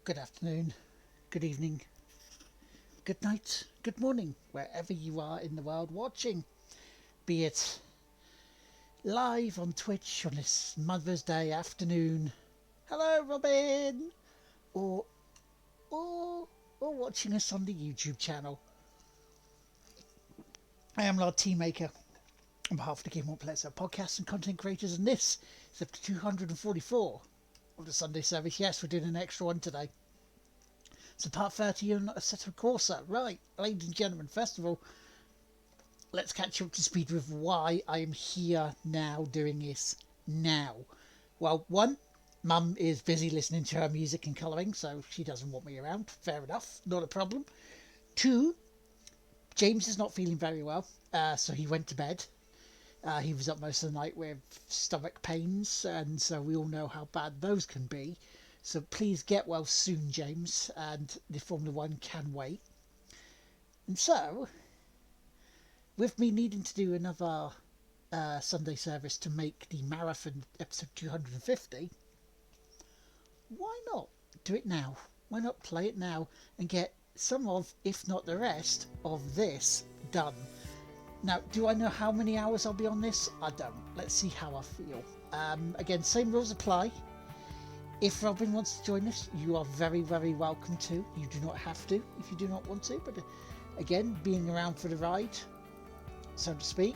Good afternoon, good evening, good night, good morning, wherever you are in the world watching, be it live on Twitch on this Mother's Day afternoon. Hello, Robin! Or, or, or watching us on the YouTube channel. I am Lord Teamaker on behalf of the Game On Pleasure podcast and content creators, and this is Ep 244 of the Sunday service. Yes, we're doing an extra one today. So part 30 on Assetto Corsa. Right, ladies and gentlemen, first of all, let's catch you up to speed with why I am here now doing this now. Well, one, Mum is busy listening to her music and colouring, so she doesn't want me around. Fair enough, not a problem. Two, James is not feeling very well, so he went to bed. He was up most of the night with stomach pains, and so we all know how bad those can be. So please get well soon, James, and the Formula One can wait. And so, with me needing to do another Sunday service to make the marathon episode 250, why not do it now? Why not play it now and get some of, if not the rest, of this done? Now, do I know how many hours I'll be on this? I don't. Let's see how I feel. Again, same rules apply. If Robin wants to join us, you are very, very welcome to. You do not have to if you do not want to, but again, being around for the ride, so to speak.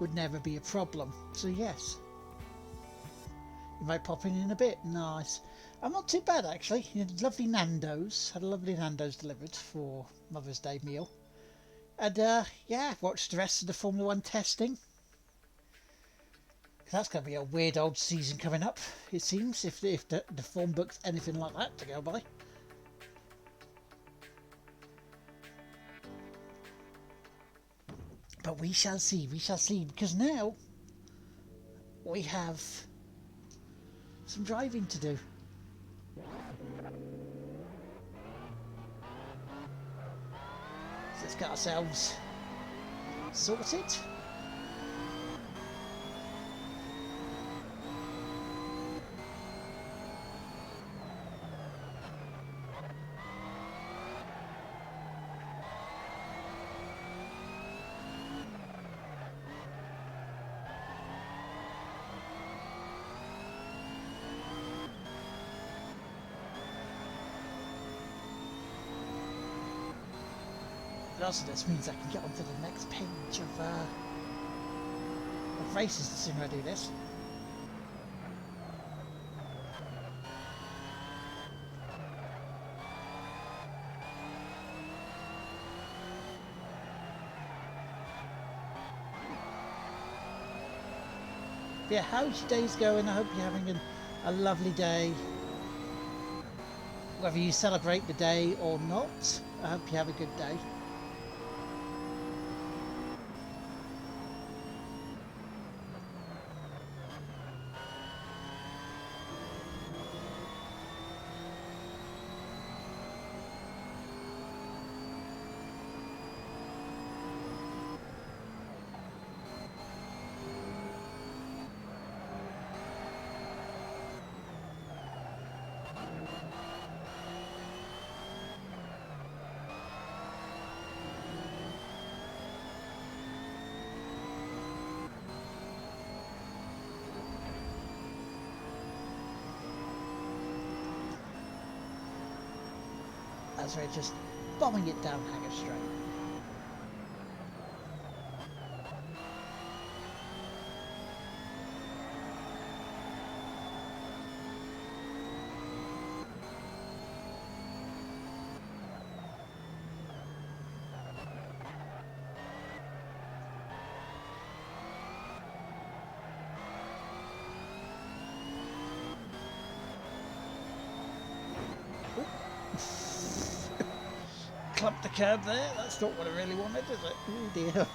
Would never be a problem. So yes. You might pop in a bit. Nice. I'm not too bad actually. Lovely Nando's. Had a lovely Nando's delivered for Mother's Day meal. And yeah, watched the rest of the Formula One testing. That's going to be a weird old season coming up, it seems, if the form book's anything like that to go by. But we shall see, because now we have some driving to do. So let's get ourselves sorted. But also this means I can get onto the next page of races the sooner I do this. But yeah, how's your days going? I hope you're having a lovely day. Whether you celebrate the day or not, I hope you have a good day. As we're just bombing it down Hanger Straight. Clumped the curb there. That's not what I really wanted, is it? Oh dear.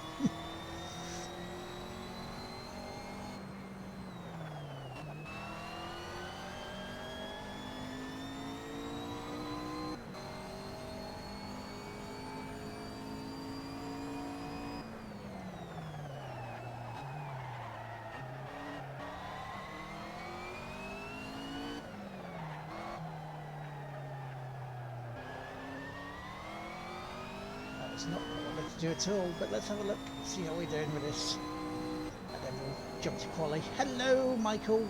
It's not what I wanted to do at all, but let's have a look, see how we're doing with this. And then we'll jump to quali. Hello, Michael.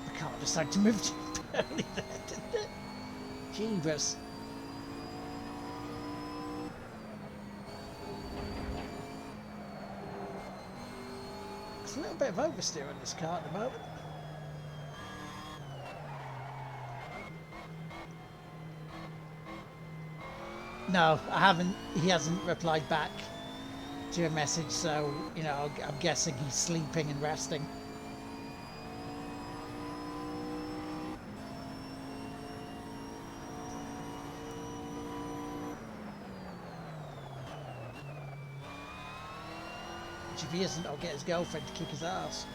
The car decided to move too early there, didn't it? Jeebus. It's a little bit of oversteer on this car at the moment. No, I haven't. He hasn't replied back to a message, so, you know, I'm guessing he's sleeping and resting. Which if he isn't, I'll get his girlfriend to kick his ass.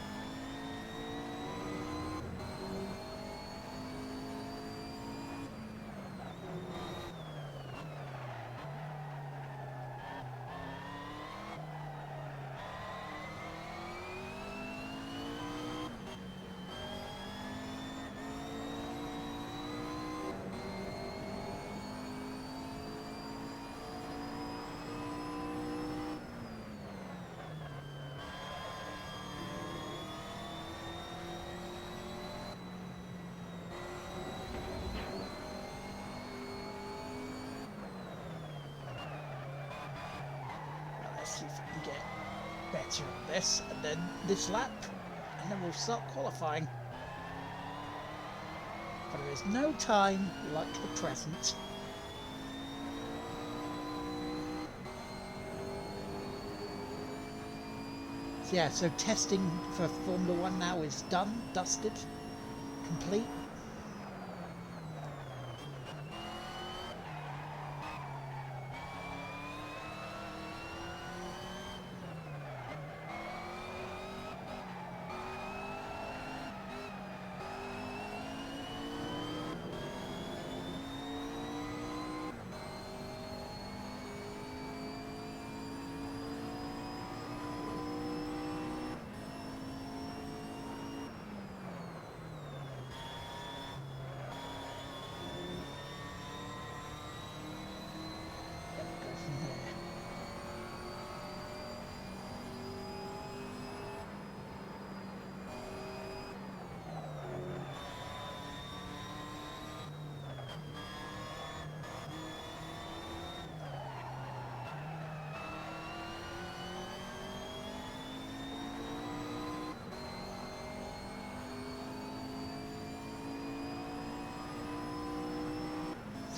Let's see if we can get better on this, and then this lap, and then we'll start qualifying. But there is no time like the present. So yeah, so testing for Formula One now is done, dusted, complete.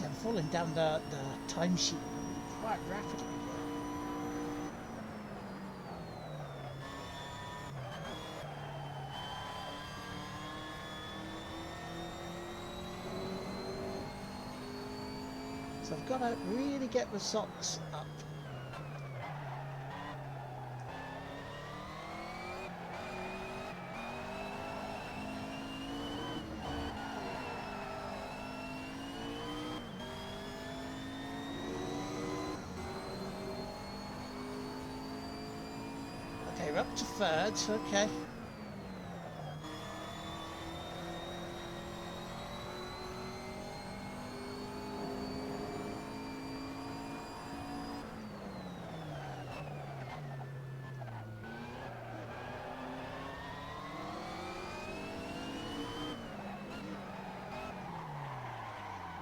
I'm falling down the timesheet quite rapidly. So I've got to really get the socks up. Okay, we're up to third, okay.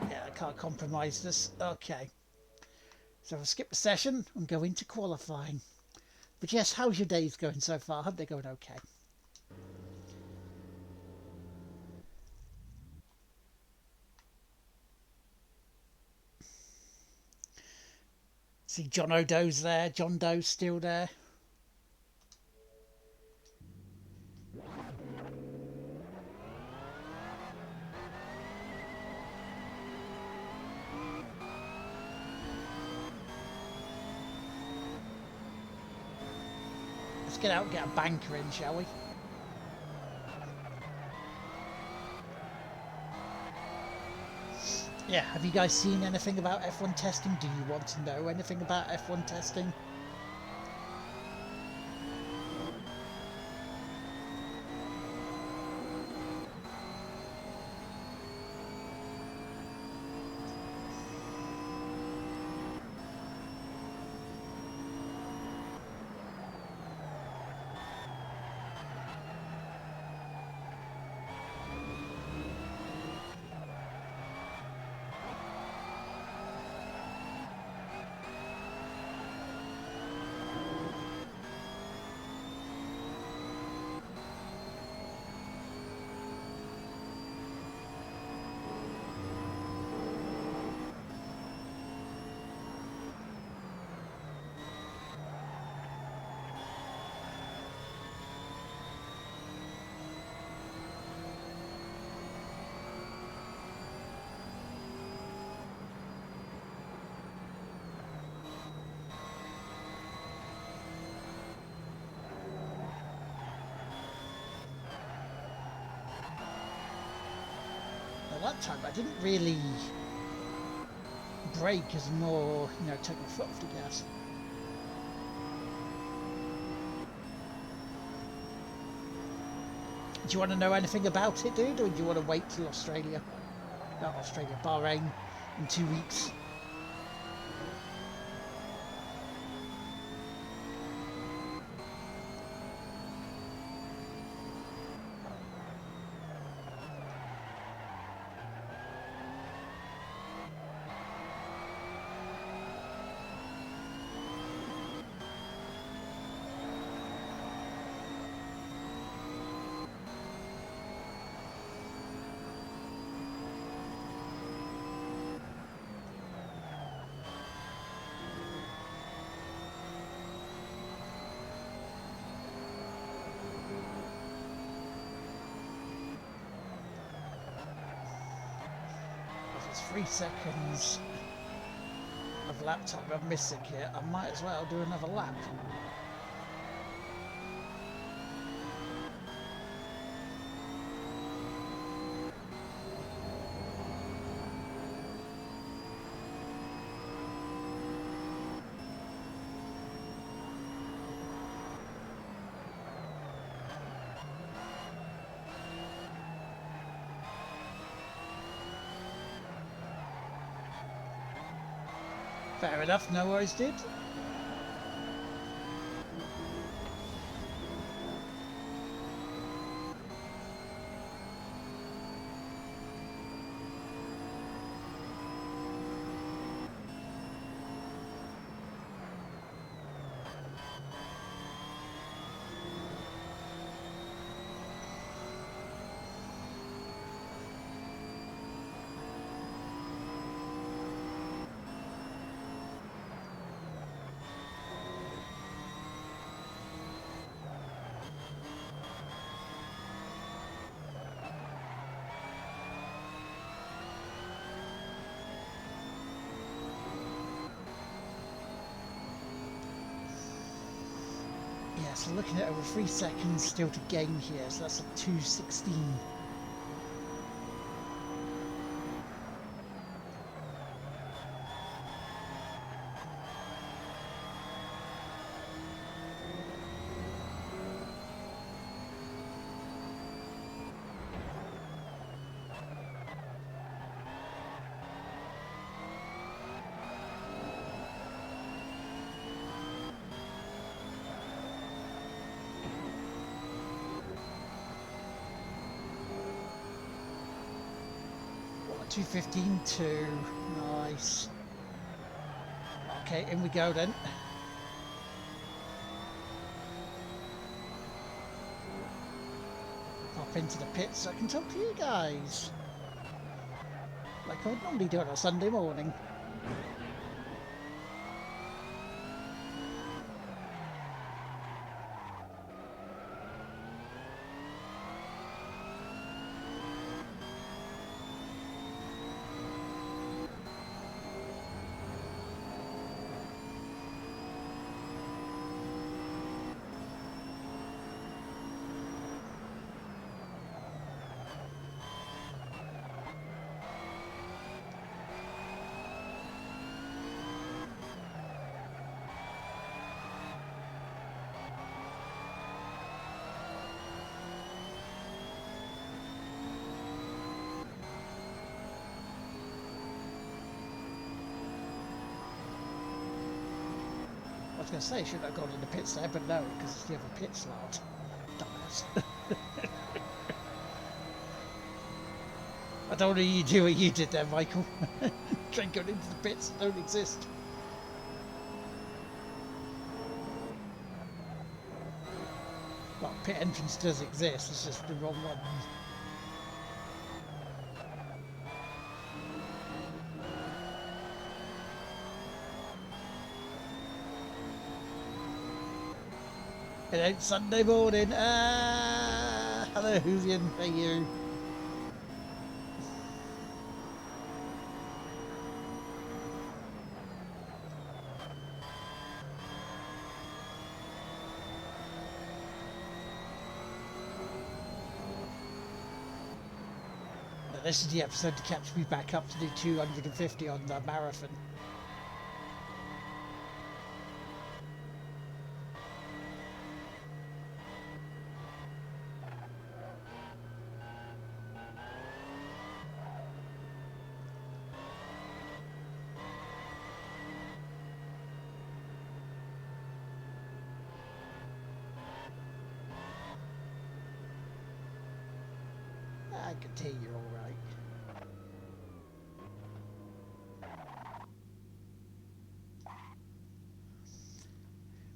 Yeah, I can't compromise this. Okay. So I'll skip the session and go into qualifying. But yes, how's your days going so far? I hope they're going okay. See John O'Doe's there. John Doe's still there. Let's get out and get a banker in, shall we? Yeah, have you guys seen anything about F1 testing? Do you want to know anything about F1 testing? That time I didn't really brake as more, you know, took my foot off the gas. Do you want to know anything about it, dude, or do you want to wait till Australia? Not Australia, Bahrain in 2 weeks. If it's 3 seconds of laptop I'm missing here, I might as well do another lap. Fair enough, no worries, dude. Yeah, so looking at over 3 seconds still to gain here, so that's a 2:16. What, 2:15.2, nice. Okay, in we go then. Hop into the pits so I can talk to you guys. Like I would normally do on a Sunday morning. was going to say, should have gone in the pits there, but no, because it's the other pit slot. Dumbass. I don't want you to do what you did there, Michael. Try and go into the pits that don't exist. Well, pit entrance does exist, it's just the wrong one. It ain't Sunday morning. Hello, Hoosian. Hey, you. Now, this is the episode to catch me back up to do 250 on the marathon. I can tell you're all right.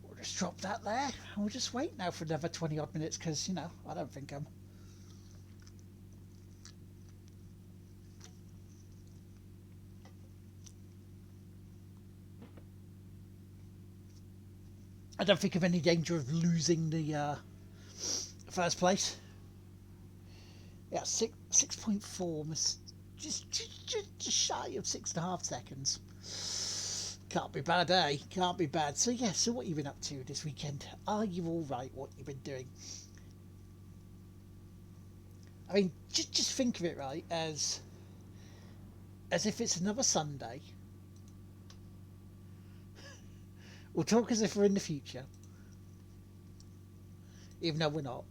We'll just drop that there and we'll just wait now for another 20 odd minutes because, you know, I don't think I don't think of any danger of losing the first place. Yeah, 6.4, just shy of 6.5 seconds. Can't be bad, eh? Can't be bad. So yeah, so what you been up to this weekend? Are you all right? What you been doing? I mean, just think of it, right, as if it's another Sunday. We'll talk as if we're in the future, even though we're not.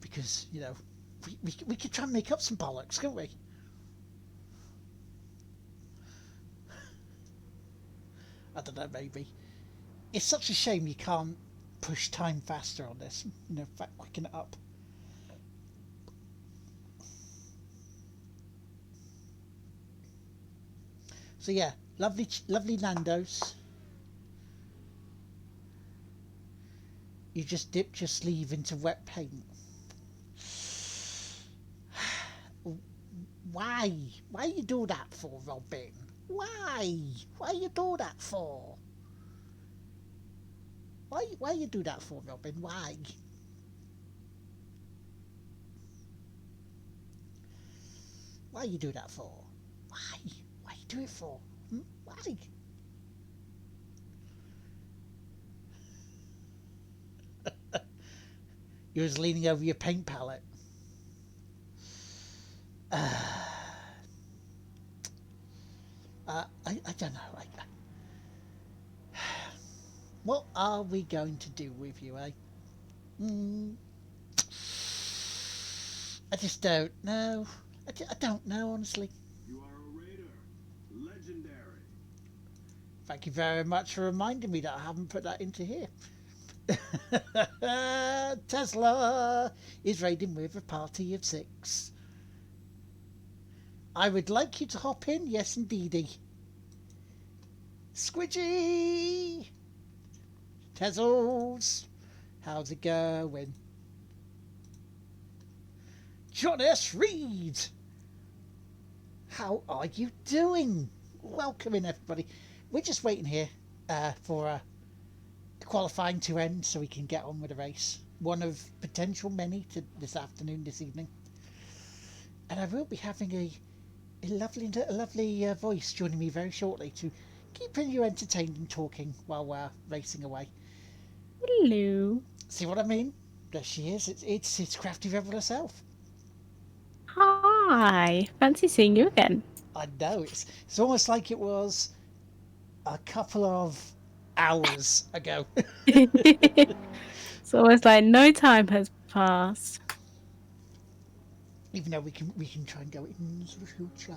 Because, you know, we could try and make up some bollocks, couldn't we? I don't know, maybe. It's such a shame you can't push time faster on this, you know, quicken it up. So yeah, lovely Nando's. You just dipped your sleeve into wet paint. Why? Why you do that for, Robin? Why? Why you do that for? Why you do that for, Robin? Why? Why you do that for? Why? Why you do it for? Why? You was leaning over your paint palette. I don't know. What are we going to do with you, eh? I just don't know. I don't know, honestly. You are a raider. Legendary. Thank you very much for reminding me that I haven't put that into here. Tesla is raiding with a party of 6. I would like you to hop in, yes indeedy. Squidgy! Tezzles! How's it going? John S. Reed! How are you doing? Welcome in, everybody. We're just waiting here for qualifying to end so we can get on with the race. One of potential many to this afternoon, this evening. And I will be having a lovely voice joining me very shortly to keeping you entertained and talking while we're racing away. Hello. See what I mean? There she is. It's Crafty Rebel herself. Hi. Fancy seeing you again. I know. It's almost like it was a couple of hours ago. It's almost like no time has passed. Even though we can try and go into the future.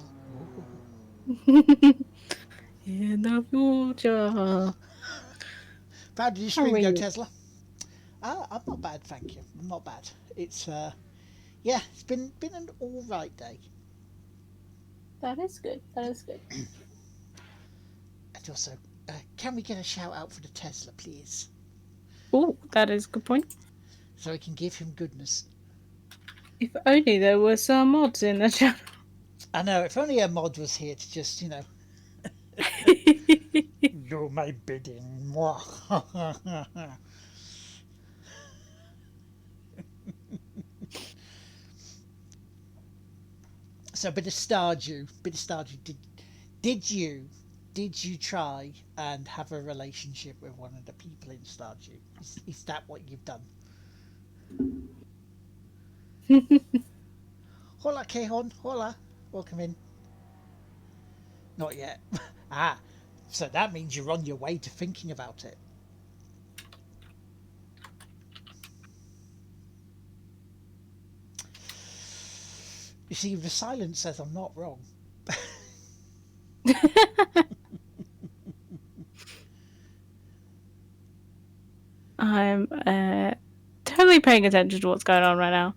In the future. How did your How stream are go, you? Tesla? I'm not bad, thank you. I'm not bad. It's yeah, it's been an all right day. That is good. That is good. And also, can we get a shout out for the Tesla, please, Oh, that is a good point. so we can give him goodness? If only there were some mods in the channel. I know. If only a mod was here to just, do my bidding. So, bit of Stardew, did you try and have a relationship with one of the people in Stardew? Is that what you've done? Hola, Kehon. Hola. Welcome in. Not yet. Ah, so that means you're on your way to thinking about it. You see, the silence says I'm not wrong. I'm totally paying attention to what's going on right now.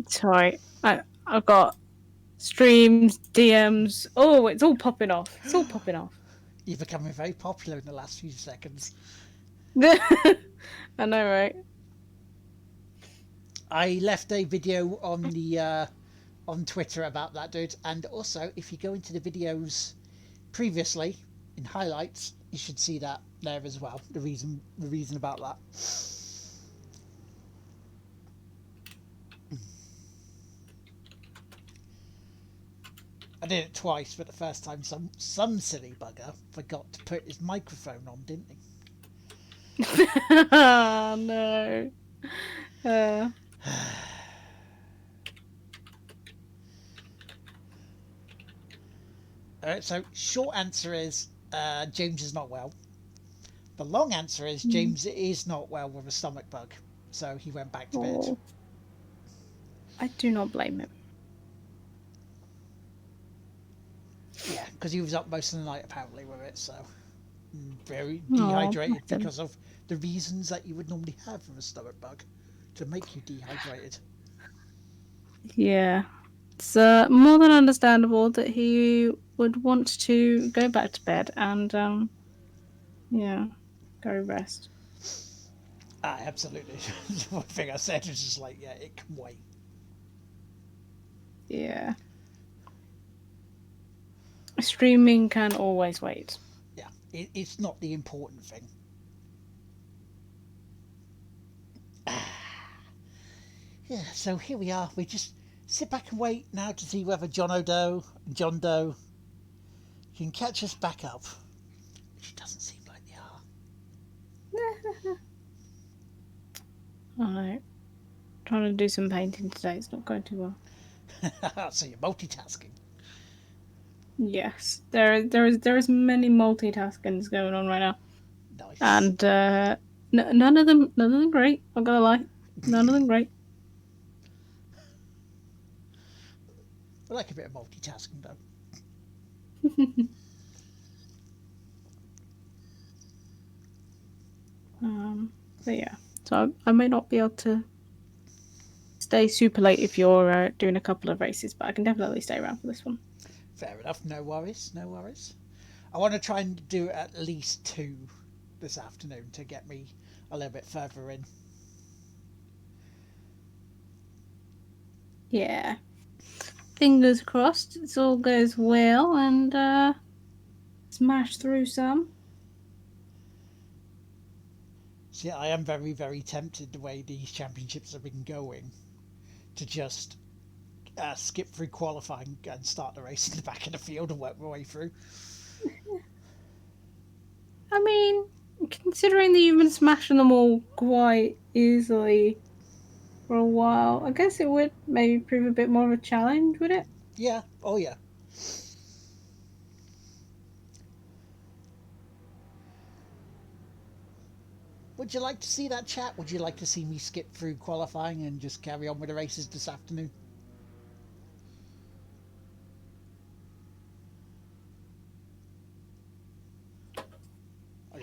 Sorry, I've got streams, DMs. Oh, it's all popping off. It's all popping off. You're becoming very popular in the last few seconds. I know, right? I left a video on the on Twitter about that, dude. And also, if you go into the videos previously in highlights, you should see that there as well. The reason about that. I did it twice, but the first time some silly bugger forgot to put his microphone on, didn't he? Oh no. Uh, Alright, so short answer is James is not well. The long answer is James is not well with a stomach bug, so he went back to bed. oh, I do not blame him. Yeah, because he was up most of the night apparently with it, so very Oh, dehydrated bless him. because of the reasons that you would normally have with a stomach bug to make you dehydrated. Yeah. It's more than understandable that he would want to go back to bed and yeah, go rest. Ah, absolutely. The one thing I said was just like, yeah, it can wait. Yeah. Streaming can always wait. Yeah, it's not the important thing. Yeah, so here we are. We just sit back and wait now to see whether John Doe can catch us back up. Which it doesn't seem like they I know. Trying to do some painting today. It's not going too well. are. So you're multitasking. Yes, there is many multitaskings going on right now, Nice. and none of them great. I'm gonna lie, none of them great. I like a bit of multitasking though. But yeah, so I may not be able to stay super late if you're doing a couple of races, but I can definitely stay around for this one. Fair enough. No worries. No worries. I want to try and do at least 2 this afternoon to get me a little bit further in. Yeah, fingers crossed. It all goes well and smash through some. See, I am very, very tempted the way these championships have been going to just skip through qualifying and start the race in the back of the field and work my way through. I mean, considering that you've been smashing them all quite easily for a while, I guess it would maybe prove a bit more of a challenge, would it? Yeah, oh yeah. Would you like to see that, chat? Would you like to see me skip through qualifying and just carry on with the races this afternoon?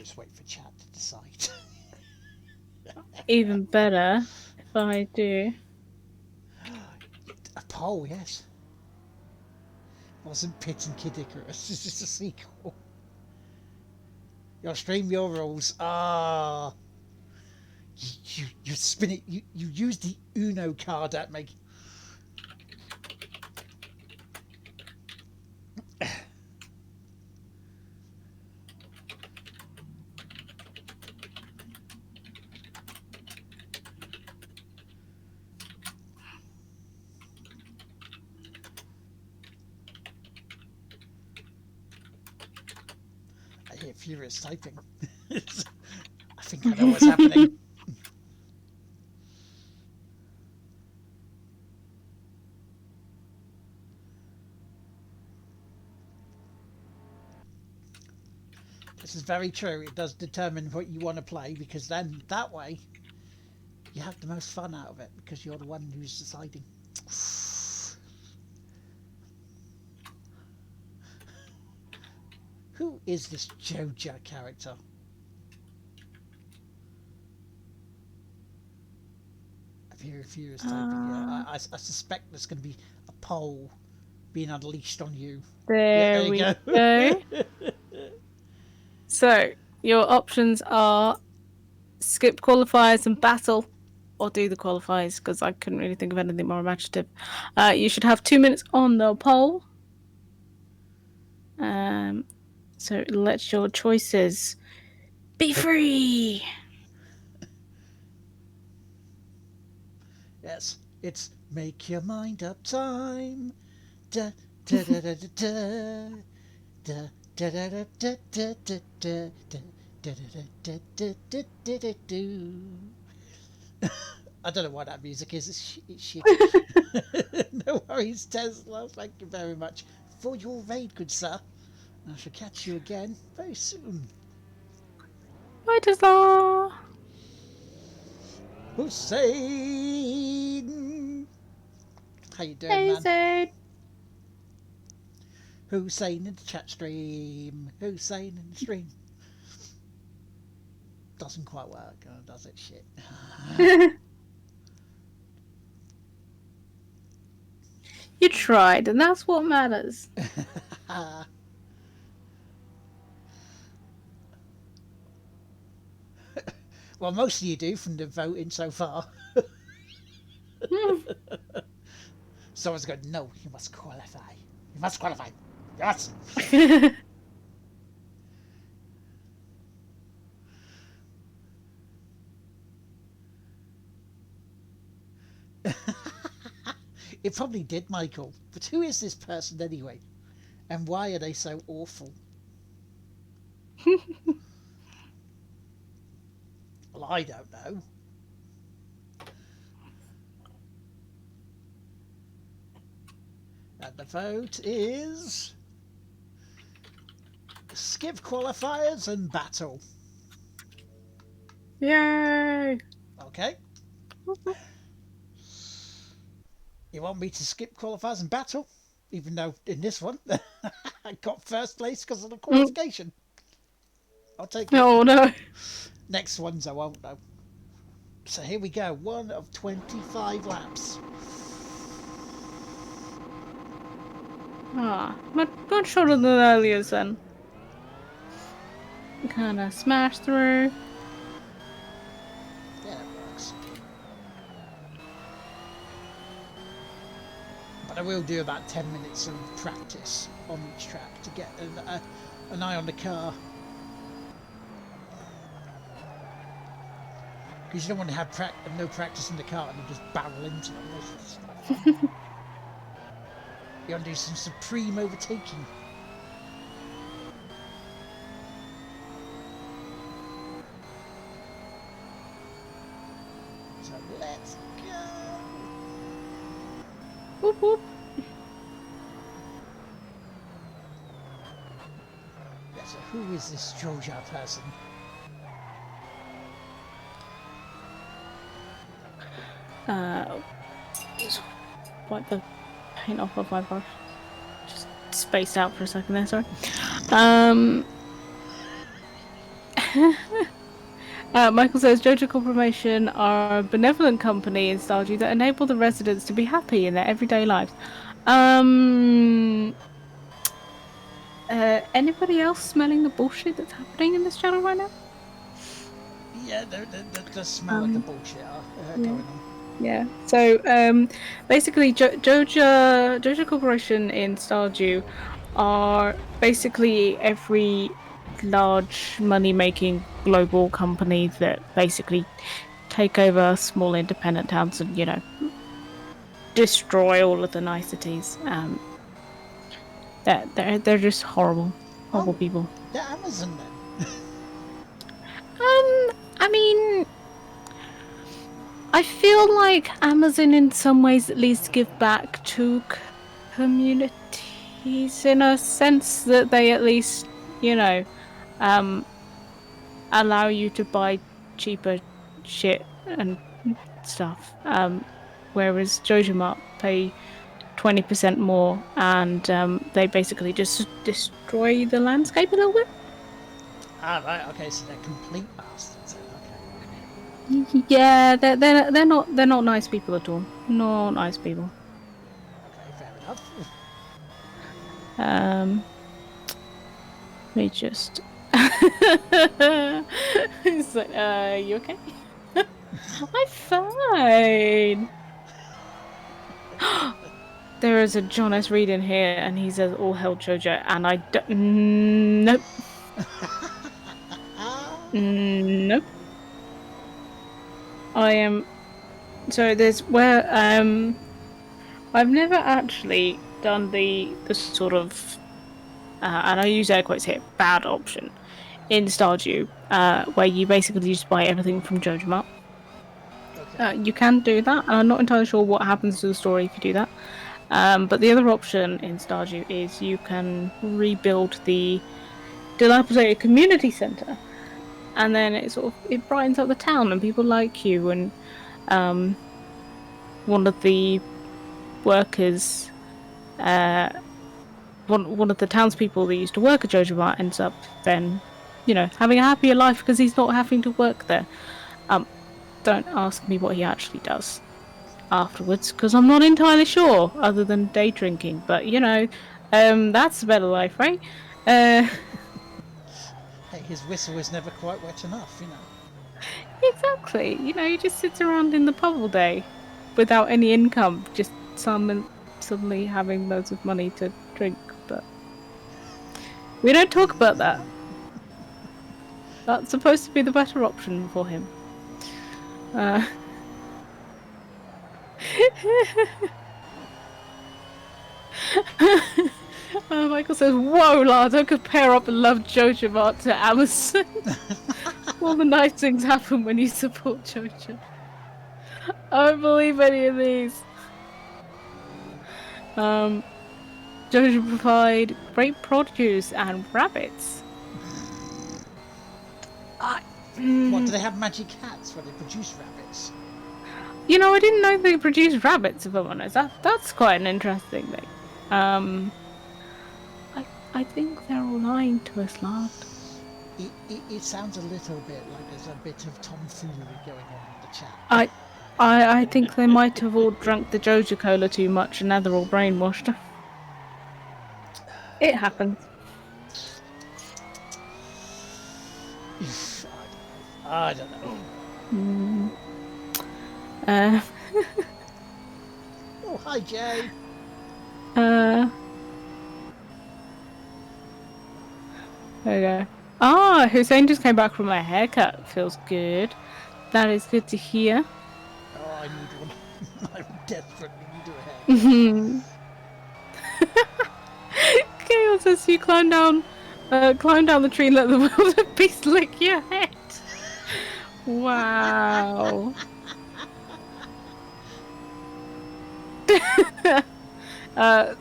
just wait for chat to decide. Even better if I do. A poll, yes. Wasn't Pit and Kid Icarus. This is a sequel. Your stream your rules. Ah. You spin it. You use the Uno card at me. I hear furious typing. I think I know what's happening. This is very true. It does determine what you want to play, because then that way you have the most fun out of it, because you're the one who's deciding. Who is this Joja character? I'm hearing furious typing. Yeah, I suspect there's going to be a poll being unleashed on you. There you we go. So, your options are skip qualifiers and battle, or do the qualifiers, because I couldn't really think of anything more imaginative. You should have 2 minutes on the poll. So let your choices be free. Yes, it's make your mind up time. Da da da da da da da da da da da da da da da da da do. I don't know what that music is. It's shit. No worries, Tesla. Thank you very much for your raid, good sir. I shall catch you again very soon. Bye, Tesla. Hussein! How you doing, Hey, man? Zaid. Hussein in the chat stream. Hussein in the stream. Doesn't quite work, does it? Shit. You tried, and that's what matters. Well, most of you do from the voting so far. Someone's going, no, you must qualify. You must qualify. Yes. It probably did, Michael. But who is this person anyway? And why are they so awful? Well, I don't know. And the vote is skip qualifiers and battle. Yay! Okay. You want me to skip qualifiers and battle? Even though in this one I got first place because of the qualification. I'll take it. Oh no. Next ones I won't though. So here we go. 1 of 25 laps. Much shorter than earlier then. Kind of smash through. Yeah, that works. But I will do about 10 minutes of practice on each track to get an eye on the car. Because you don't want to have no practice in the car and you just barrel into them. You want to do some supreme overtaking. So let's go. Whoop whoop. Yeah, so who is this Joja person? Just wipe the paint off of my brush. Just spaced out for a second there, sorry. Michael says Jojo Corporation are a benevolent company in Stardew that enable the residents to be happy in their everyday lives. Anybody else smelling the bullshit that's happening in this channel right now? Yeah, there does smell like the bullshit Yeah. going on. Yeah. So basically, Jojo Corporation in Stardew are basically every large money-making global company that basically take over small independent towns and destroy all of the niceties. They're just horrible Oh, people. they're Amazon then. I mean, I feel like Amazon, in some ways, at least give back to communities in a sense that they at least, um, allow you to buy cheaper shit and stuff. Whereas Jojo Mart pay 20% more, and they basically just destroy the landscape a little bit. Ah, right. Okay, so they're complete bastards then. Okay. Yeah, they're not nice people at all. Not nice people. Okay, fair enough. Um, Let me just. It's like, you okay? I'm fine. There is a John S. Reed in here, and he says all hell Jojo, and I don't. Nope. Nope. I am. So there's where I've never actually done the sort of and I use air quotes here, bad option in Stardew, where you basically just buy everything from Jojo Mart. Okay. You can do that, and I'm not entirely sure what happens to the story if you do that. But the other option in Stardew is you can rebuild the dilapidated community center, and then it brightens up the town, and people like you. And one of the workers, uh, one of the townspeople that used to work at Jojo Mart ends up then, having a happier life because he's not having to work there. Don't ask me what he actually does afterwards because I'm not entirely sure, other than day drinking. But that's a better life, right? Uh, Hey, his whistle is never quite wet enough, exactly. He just sits around in the pub all day without any income, just suddenly having loads of money to drink. But we don't talk about that. That's supposed to be the better option for him. Michael says, "Whoa, Lars, I could pair up and love Jojo Mart to Amazon. All the nice things happen when you support Jojo. I don't believe any of these. Jojo provide great produce and rabbits. What, do they have magic hats where they produce rabbits? I didn't know they produce rabbits, if I'm honest. That's quite an interesting thing. I think they're all lying to us, Lard. It sounds a little bit like there's a bit of tomfoolery going on in the chat. I think they might have all drunk the Jojo Cola too much and now they're all brainwashed. It happens. I don't know. Oh, hi, Jay. There we go. Ah, Hussein just came back from a haircut. Feels good. That is good to hear. Oh, I need one. I desperately need a haircut. Chaos says you climb down the tree and let the wildebeest lick your head. Wow.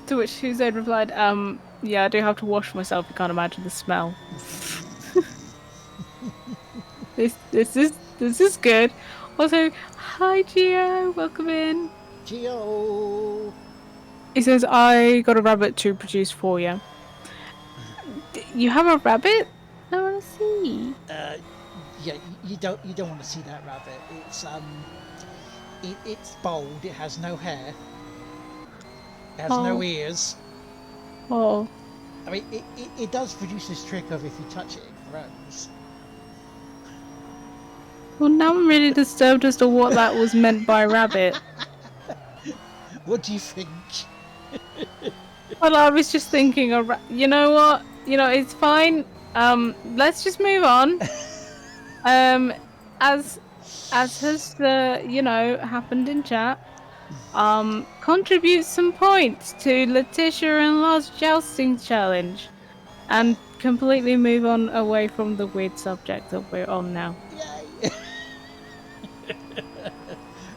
To which Hussein replied, yeah, I do have to wash myself. You can't imagine the smell. This is good. Also, hi Gio, welcome in. Gio. He says, I got a rabbit to produce for you. You have a rabbit? I want to see. Yeah, you don't want to see that rabbit. It's bald. It has no hair. It has no Oh, ears. oh. I mean, it does produce this trick of if you touch it, it grows. Well, now I'm really disturbed as to what that was meant by rabbit. What do you think? Well, I was just thinking, you know what? You know, it's fine. Let's just move on. Um, as has happened in chat. Contribute some points to Letitia and Lars jousting challenge, and completely move on away from the weird subject that we're on now. Yay!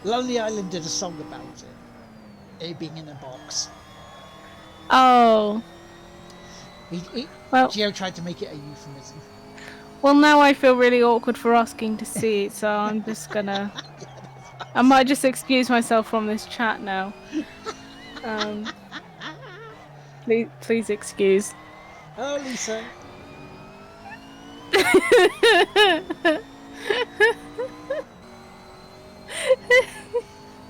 Lonely Island did a song about it being in a box. Oh, well, Gio tried to make it a euphemism. well, now I feel really awkward for asking to see it, so I'm just gonna. I might just excuse myself from this chat now. Please excuse. Oh, Lisa.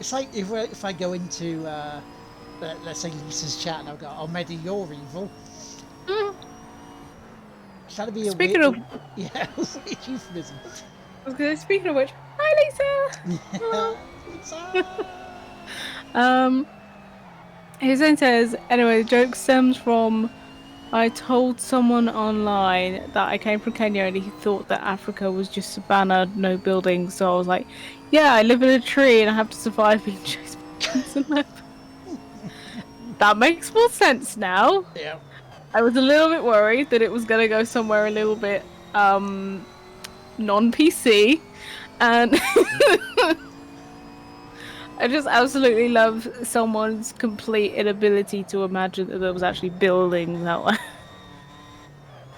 It's like if I go into, let's say Lisa's chat and I'll go, "Oh, Medi, you're evil." That'd be Speaking a of, weird, yeah, weird euphemism. speaking of which, hi Lisa. Lisa. Hussein says, anyway, the joke stems from I told someone online that I came from Kenya and he thought that Africa was just savannah, no buildings. So I was like, yeah, I live in a tree and I have to survive being chased by guns and knives. That makes more sense now. Yeah. I was a little bit worried that it was going to go somewhere a little bit non-PC. And I just absolutely love someone's complete inability to imagine that there was actually buildings out there.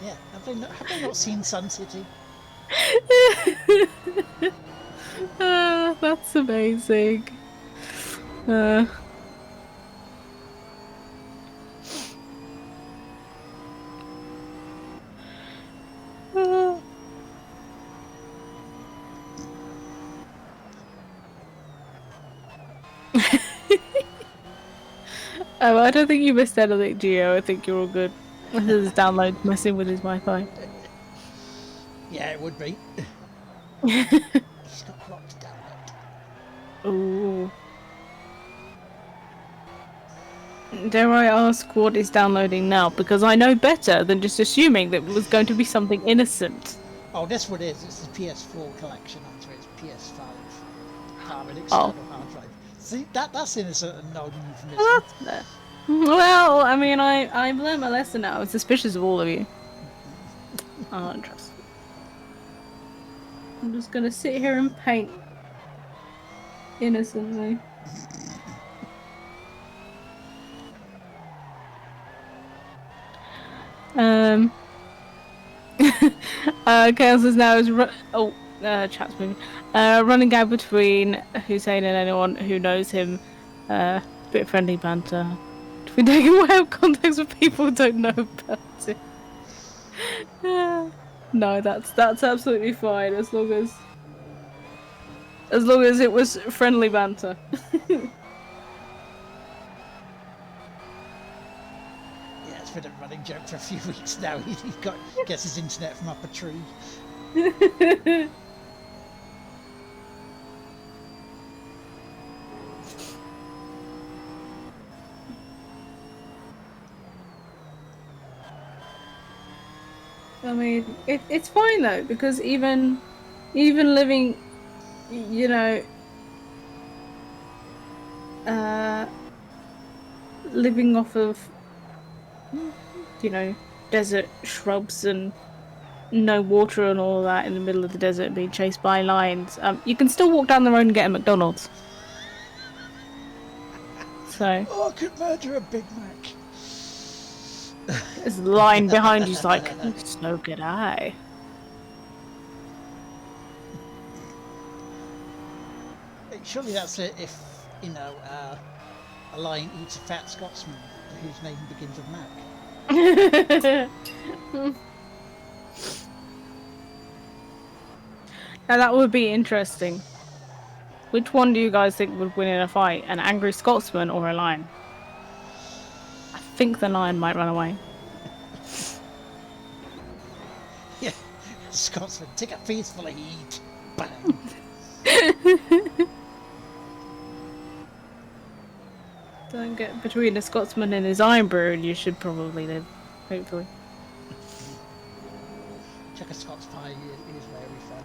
Yeah. Have they not seen Sun City? That's amazing. I don't think you missed anything, Gio. I think you're all good. This is download messing with his Wi-Fi. Yeah, it would be. He's got a lot to download. Ooh. Dare I ask what is downloading now? Because I know better than just assuming that it was going to be something innocent. Oh, that's what it is. It's the PS4 collection onto its PS5 carbon external hard drive. See, that's innocent and no euphemism. Well, I mean, I've learned my lesson now. I'm suspicious of all of you. I don't trust you. I'm just gonna sit here and paint innocently. Chaos is now chat's moving. Running gag between Hussein and anyone who knows him. Bit of friendly banter. If we take away out context with people who don't know about it. No, that's absolutely fine as long as it was friendly banter. It's been a running joke for a few weeks now. He gets his internet from up a tree. I mean, it's fine though, because even living, you know, living off of, you know, desert shrubs and no water and all that in the middle of the desert and being chased by lions, you can still walk down the road and get a McDonald's. So. Oh, I could murder a Big Mac. There's a line behind you's like, so good eye. Surely that's it if, you know, a lion eats a fat Scotsman whose name begins with Mac. And that would be interesting. Which one do you guys think would win in a fight? An angry Scotsman or a lion? I think the lion might run away. Yeah, Scotsman, take a faithful heed. Bang. Don't get between a Scotsman and his iron brew and you should probably live. Hopefully. Check a Scots pie is very fun.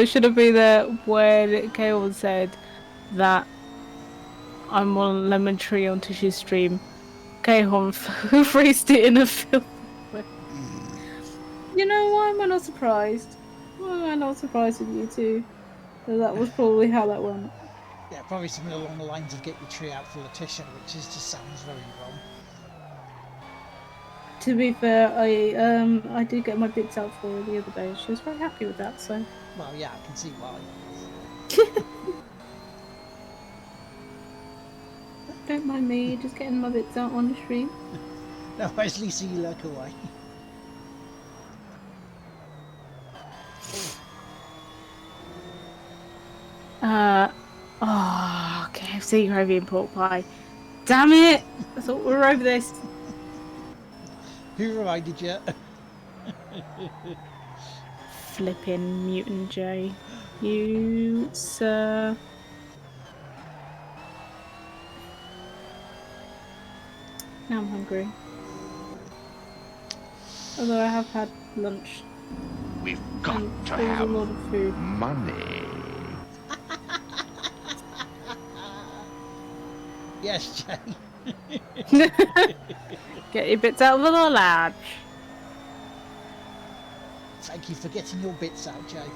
Should have been there when Kale said that I'm on lemon tree on Tish's stream. Kehon phrased it in a film. You know, why am I not surprised? Why am I not surprised with you two? That was probably how that went. Yeah, probably something along the lines of get your tree out for Letitia, which just sounds very wrong. To be fair, I did get my bits out for her the other day. She was very happy with that, so. Well, yeah, I can see why. Don't mind me, just getting my bits out on the stream. No, where's Lisa? You look away. KFC gravy and pork pie. Damn it! I thought we were over this. Who reminded you? Flipping mutant J. You, sir. Now I'm hungry. Although I have had lunch. We've got to there's have a lot of food. money. Yes, Jay. Get your bits out of the lodge. Thank you for getting your bits out, Jay.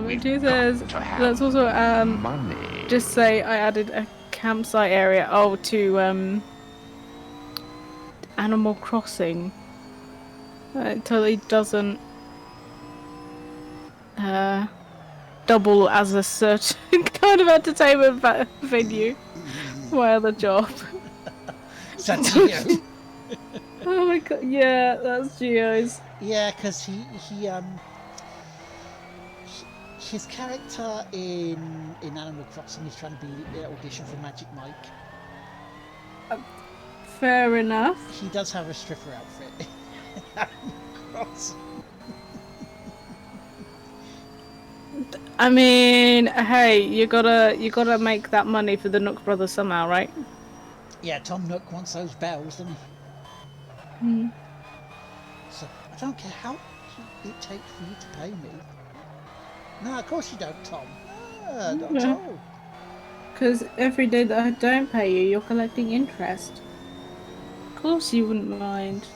We've It got says, to have let's also money. just say I added a campsite area to Animal Crossing. It totally doesn't double as a certain kind of entertainment venue. My other job. That's you. Oh my god, yeah, that's Geo's. Yeah, because his character in Animal Crossing is trying to be audition for Magic Mike. Fair enough. He does have a stripper outfit. Animal Crossing. I mean, hey, you gotta make that money for the Nook brothers somehow, right? Yeah, Tom Nook wants those bells, doesn't he? Hmm. So I don't care how much it takes for you to pay me. No, of course you don't, Tom. Not at Yeah. all. Because every day that I don't pay you, you're collecting interest. Of course you wouldn't mind.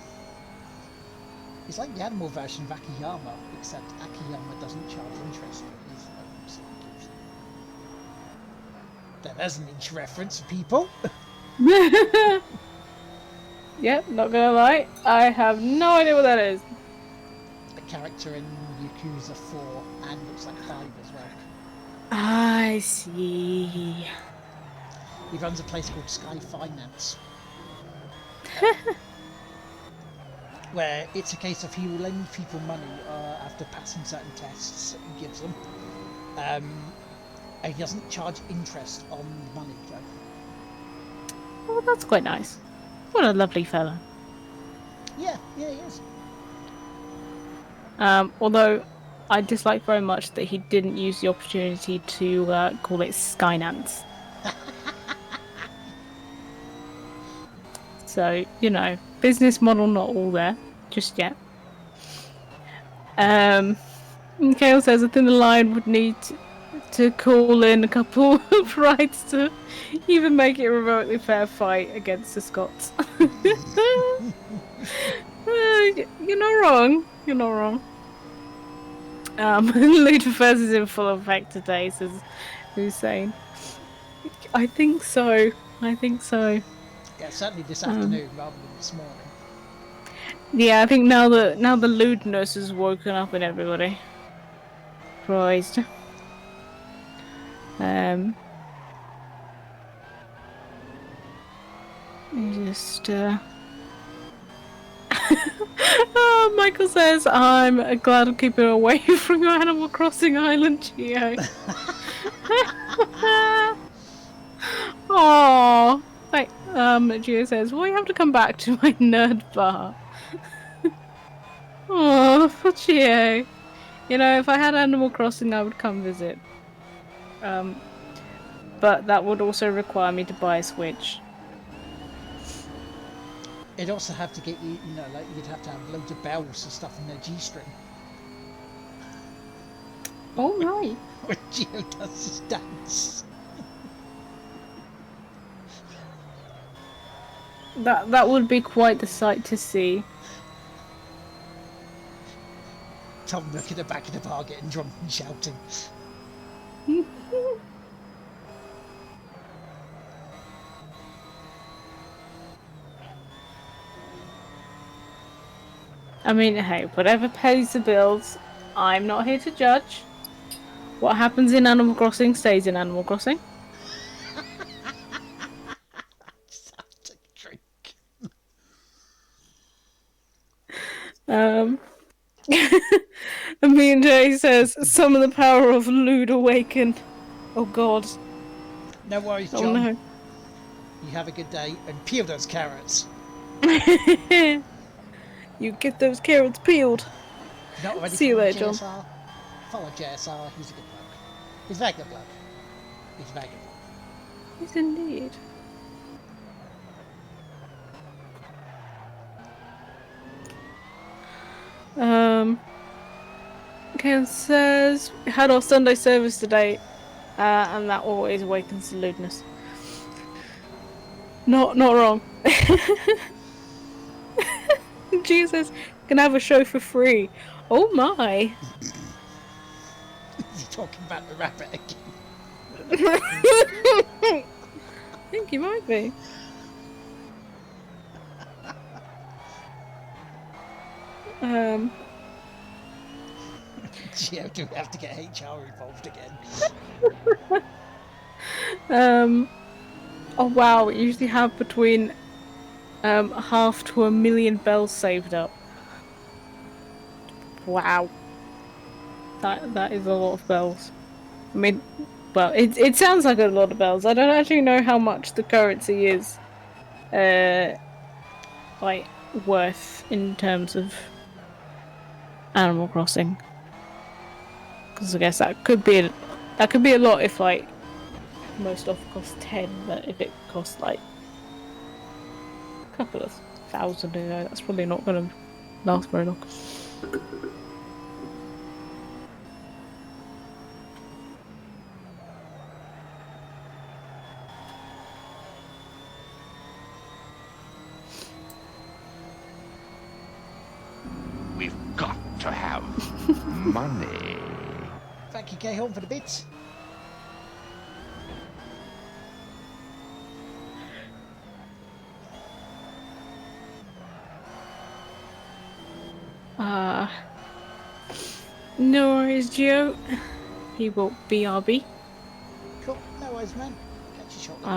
It's like the animal version of Akiyama, except Akiyama doesn't charge interest for his loans. There's an inch reference for people. Yep, not gonna lie, I have no idea what that is. A character in Yakuza 4 and looks like 5 as well. I see. He runs a place called Sky Finance. Where it's a case of he will lend people money after passing certain tests that he gives them. And he doesn't charge interest on money, Joe. Oh, that's quite nice. What a lovely fella. Yeah, he is. Although I dislike very much that he didn't use the opportunity to call it Skynance. So, you know, business model not all there just yet. Kale says I think the line would need to call in a couple of rights to even make it a remotely fair fight against the Scots. You're not wrong. You're not wrong. Lucifer's is in full effect today, says Hussein. I think so. I think so. Yeah, certainly this afternoon rather than this morning. Yeah, I think now the lewdness has woken up in everybody. Christ. Just oh, Michael says, I'm glad I'm keeping away from your Animal Crossing island, Geo. Oh, like, Geo says, well, you have to come back to my nerd bar. Oh, Geo. You know, if I had Animal Crossing, I would come visit. But that would also require me to buy a Switch. It'd also have to get you, you know, like you'd have to have loads of bells and stuff in their G-string. Oh, right. When Geo does his dance. That would be quite the sight to see. Tom look at the back of the bar getting drunk and shouting. I mean, hey, whatever pays the bills, I'm not here to judge. What happens in Animal Crossing stays in Animal Crossing. Just have to drink. And Jay says, summon the power of Lude Awaken. Oh god. No worries, Oh John. no. You have a good day and peel those carrots. You get those carrots peeled. If you're not already See you following later, John. JSR, follow JSR. He's a good bloke. He's a very good bloke. He's a very good bloke. Yes, indeed. Ken says, had our Sunday service today, and that always awakens the lewdness. Not wrong. Jesus, can have a show for free. Oh my. Is he talking about the rabbit again? I think you might be. Geo, do we have to get HR involved again? Oh wow, we usually have between half to 1 million bells saved up. Wow. That is a lot of bells. I mean, well, it sounds like a lot of bells. I don't actually know how much the currency is like worth in terms of Animal Crossing. Because I guess that could be a lot if like most stuff costs 10, but if it costs like a couple of thousand, that's probably not going to last very long. We've got to have money. Thank you, Cahill, for the bits. No worries, Geo. He will BRB. Cool, no worries, man. Catch you shortly.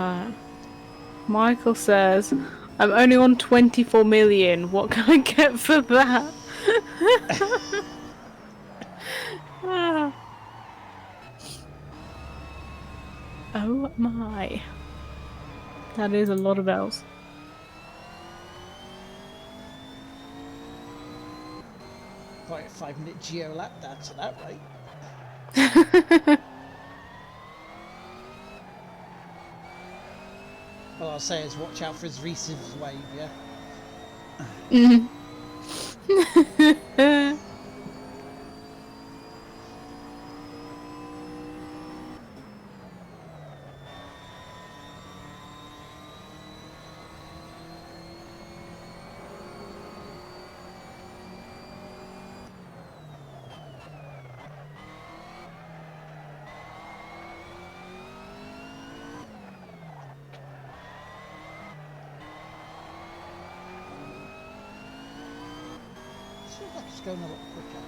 Michael says, I'm only on 24 million. What can I get for that? Oh my. That is a lot of bells. Quite a 5-minute Geo lap dance at that rate. All I'll say is watch out for his Reese's wave, yeah? feels like it's going a lot quicker.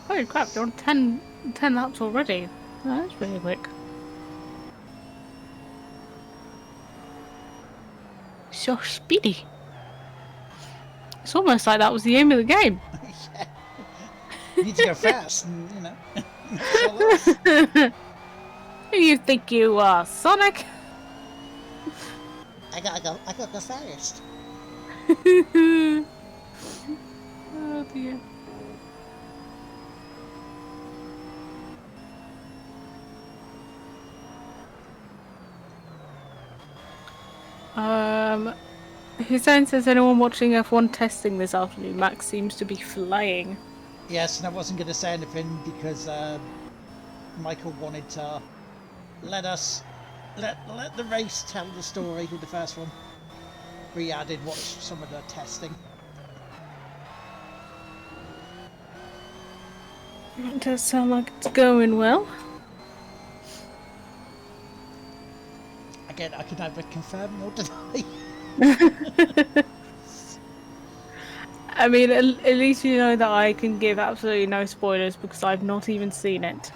Holy crap, you're on 10 laps already. Oh, that's really quick. So speedy. It's almost like that was the aim of the game. Yeah. You need to go fast, and you know. That's all else. Who you think you are, Sonic? I gotta go fast. Oh dear. Hussein says, anyone watching F1 testing this afternoon? Max seems to be flying. Yes, and I wasn't going to say anything because Michael wanted to let the race tell the story with the first one. We did watch some of the testing. It does sound like it's going well. Again, I can neither confirm nor deny. I mean, at least you know that I can give absolutely no spoilers because I've not even seen it.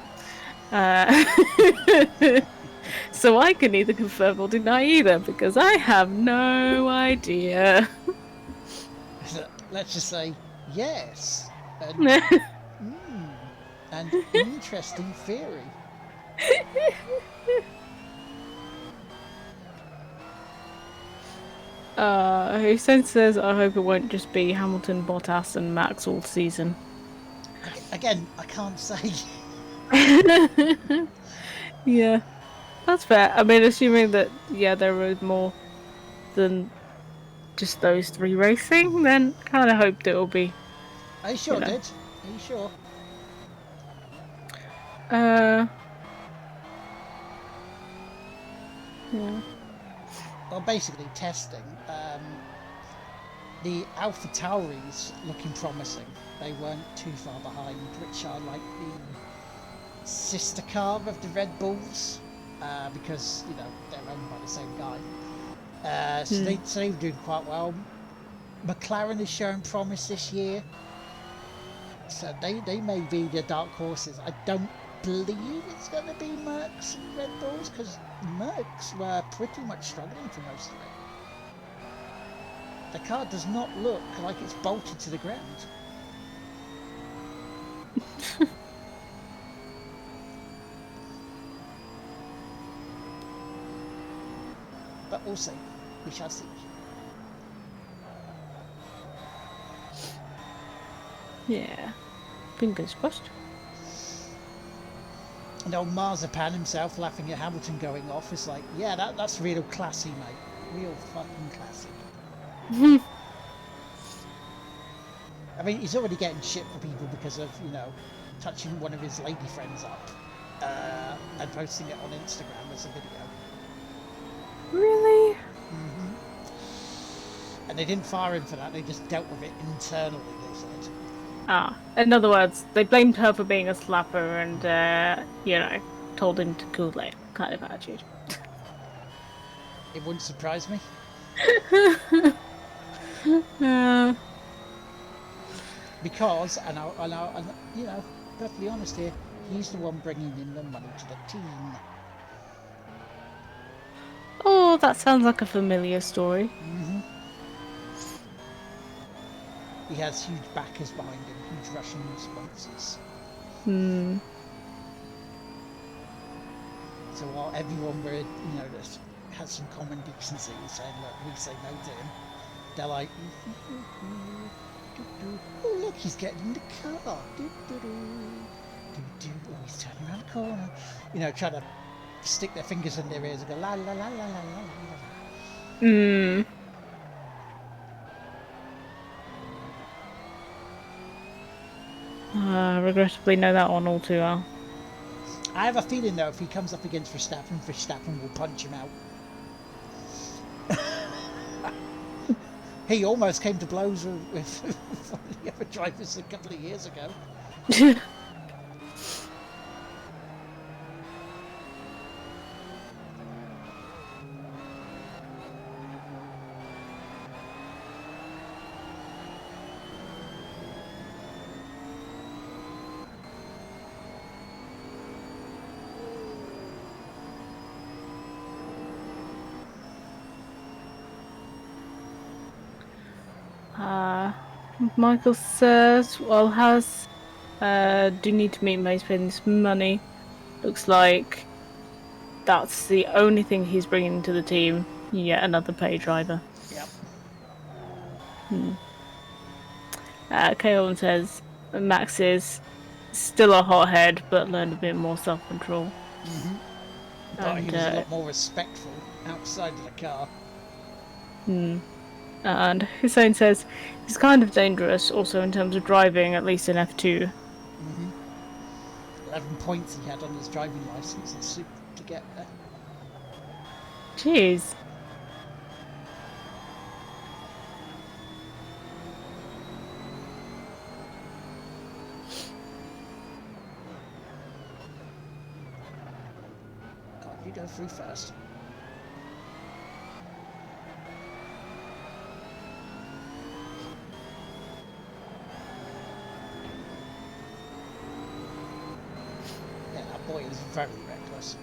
So I can neither confirm or deny either because I have no idea. Let's just say yes, and and interesting theory. Hussein says, I hope it won't just be Hamilton, Bottas, and Max all season. Again, I can't say. Yeah, that's fair. I mean, assuming that, yeah, there is more than just those three racing, then kind of hoped it will be. Are you sure, You know. Did? Are you sure? Yeah. Well, basically testing. The Alpha Tauris looking promising. They weren't too far behind, which are like the sister car of the Red Bulls, because you know they're owned by the same guy. So they were doing quite well. McLaren is showing promise this year, so they may be the dark horses. I don't believe it's going to be Mercs and Red Bulls because Mercs were pretty much struggling for most of it. The car does not look like it's bolted to the ground. But we'll see. We shall see. Yeah. Fingers crossed. And old Marzipan himself laughing at Hamilton going off is like, yeah, that's real classy, mate. Real fucking classy. I mean, he's already getting shit for people because of, you know, touching one of his lady friends up and posting it on Instagram as a video. Really? And they didn't fire him for that, they just dealt with it internally, they said. Ah, in other words, they blamed her for being a slapper and, you know, told him to cool it kind of attitude. It wouldn't surprise me. Because, and you know, perfectly honest here, he's the one bringing in the money to the team. Oh, that sounds like a familiar story. He has huge backers behind him, huge Russian sponsors. So while everyone were, you know, just had some common decency saying, look, we say no to him, they're like, oh look, he's getting in the car. Oh, he's turning around the corner. You know, trying to stick their fingers in their ears and go la la la la la la la. I regrettably know that one all too well. I have a feeling though, if he comes up against Verstappen will punch him out. He almost came to blows with one of the other drivers a couple of years ago. Michael says, well, do need to meet Mace for this money. Looks like that's the only thing he's bringing to the team. Yet another pay driver. Yep. Kaolin says, Max is still a hothead, but learned a bit more self-control. But he And, was a lot more respectful outside of the car. And Hussein says he's kind of dangerous also in terms of driving, at least in F2. 11 points he had on his driving license and super to get there. Jeez. God, you go through first. Yeah, that boy is very reckless.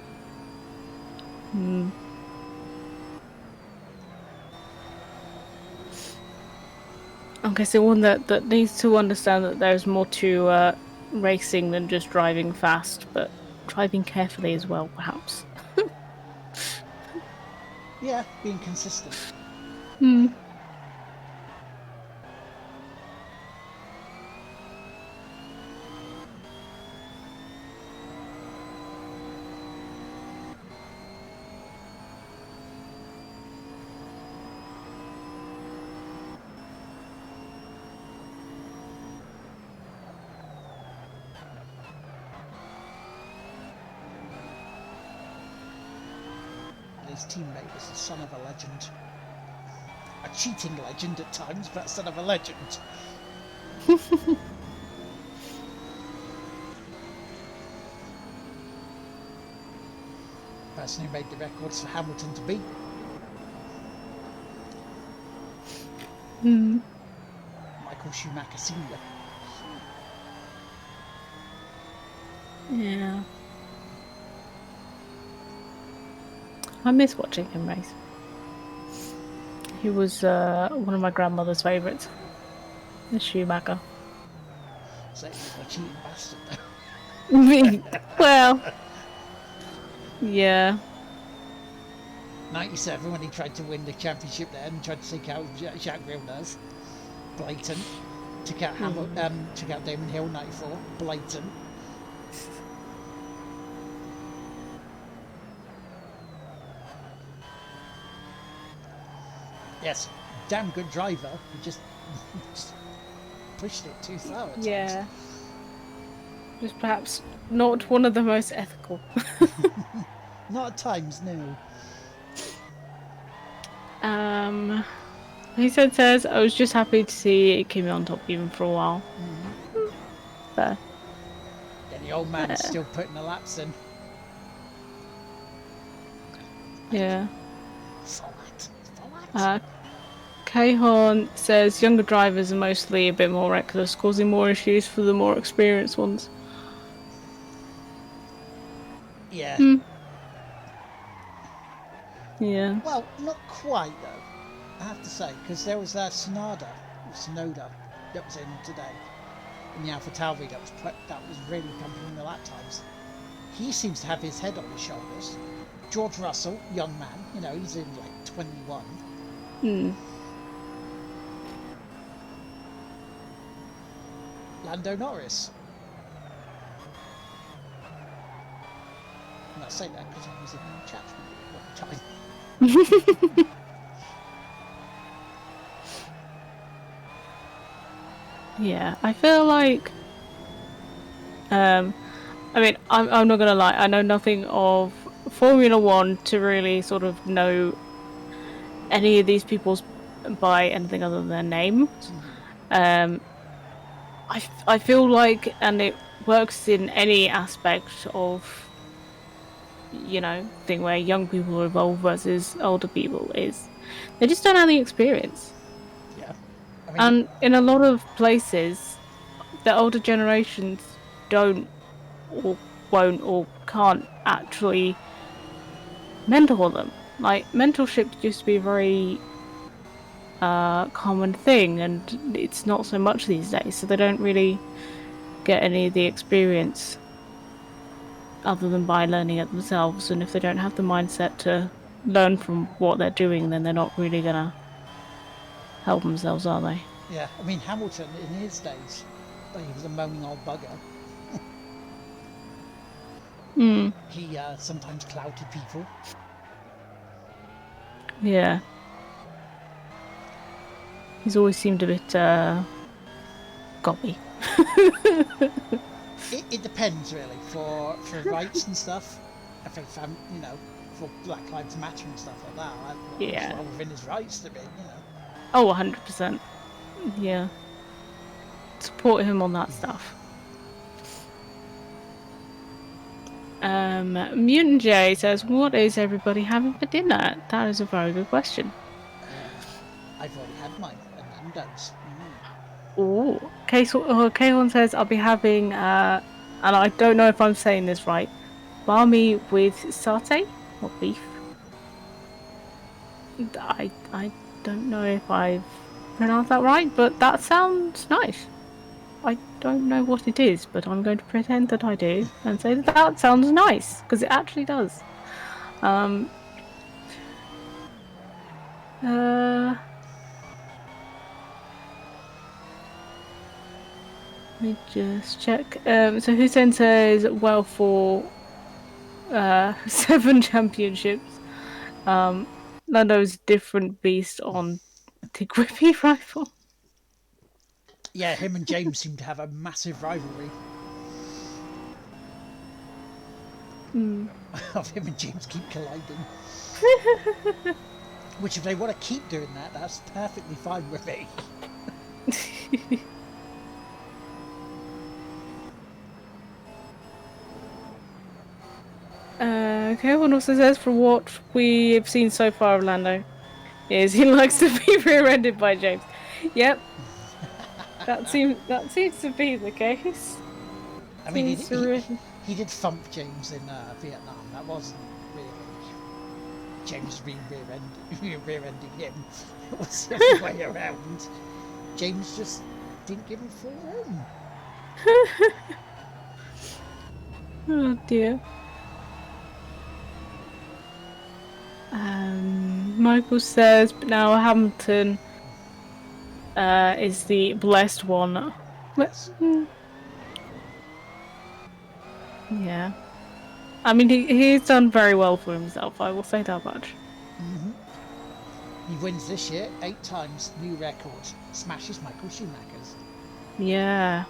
Okay, so one that needs to understand that there's more to racing than just driving fast, but driving carefully as well, perhaps. Yeah, being consistent. His teammate was the son of a legend. A cheating legend at times, but son of a legend. Person who made the records for Hamilton to beat. Michael Schumacher Sr. Yeah. I miss watching him race. He was one of my grandmother's favourites. The Schumacher. So he's a cheating bastard though. Well, yeah. 97 when he tried to win the championship there and tried to take out Jacques Villeneuve. Blatant. Took out Damon Hill 94. Blatant. Yes, damn good driver. He just pushed it too far at times. Yeah. Just perhaps not one of the most ethical. Not at times, no. He says, I was just happy to see Kimi on top even for a while. Fair. Yeah, the old man's still putting the laps in. Yeah. Forward. Kahon says younger drivers are mostly a bit more reckless, causing more issues for the more experienced ones. Yeah. Yeah. Well, not quite though, I have to say, because there was Sonoda that was in today, in the Alpha Tauri that was really pumping the lap times. He seems to have his head on his shoulders. George Russell, young man, he's in like 21. Lando Norris. And I say that because I was in the chat room at the time. Yeah, I feel like I mean, I'm not gonna lie, I know nothing of Formula One to really sort of know any of these people's by anything other than their name. I feel like, and it works in any aspect of thing where young people are involved versus older people, is they just don't have the experience. Yeah. And in a lot of places, the older generations don't or won't or can't actually mentor them. Like, mentorship used to be very common thing, and it's not so much these days, so they don't really get any of the experience other than by learning it themselves. And if they don't have the mindset to learn from what they're doing, then they're not really gonna help themselves, are they? Yeah, I mean, Hamilton in his days, he was a moaning old bugger. Hmm. He sometimes clouted people. Yeah. He's always seemed a bit gobby. It depends really for rights and stuff. I think for Black Lives Matter and stuff like that, he's Yeah. well within his rights to be, Oh, 100%. Yeah. Support him on that stuff. Mutant J says, "What is everybody having for dinner?" That is a very good question. I've already had mine, and Nando's. Oh, Kahorn says, "I'll be having and I don't know if I'm saying this right, barmy with satay or beef." I don't know if I've pronounced that right, but that sounds nice. I don't know what it is, but I'm going to pretend that I do and say that that sounds nice, because it actually does. Let me just check. So Hussein says, well, for 7 championships. Lando's different beast on the Whippy rifle. Yeah, him and James seem to have a massive rivalry. Of him and James keep colliding. Which, if they want to keep doing that, that's perfectly fine with me. Okay, one also says, from what we've seen so far of Lando, is he likes to be rear-ended by James. Yep. that seems to be the case. I mean, he did thump James in Vietnam. That wasn't really James being rear-ending him. It was the other way around. James just didn't give him full room. Oh dear. Michael says, but now Hamilton is the blessed one. Yes. Yeah. I mean, he's done very well for himself, I will say that much. He wins this year 8 times, new record. Smashes Michael Schumacher's. Yeah.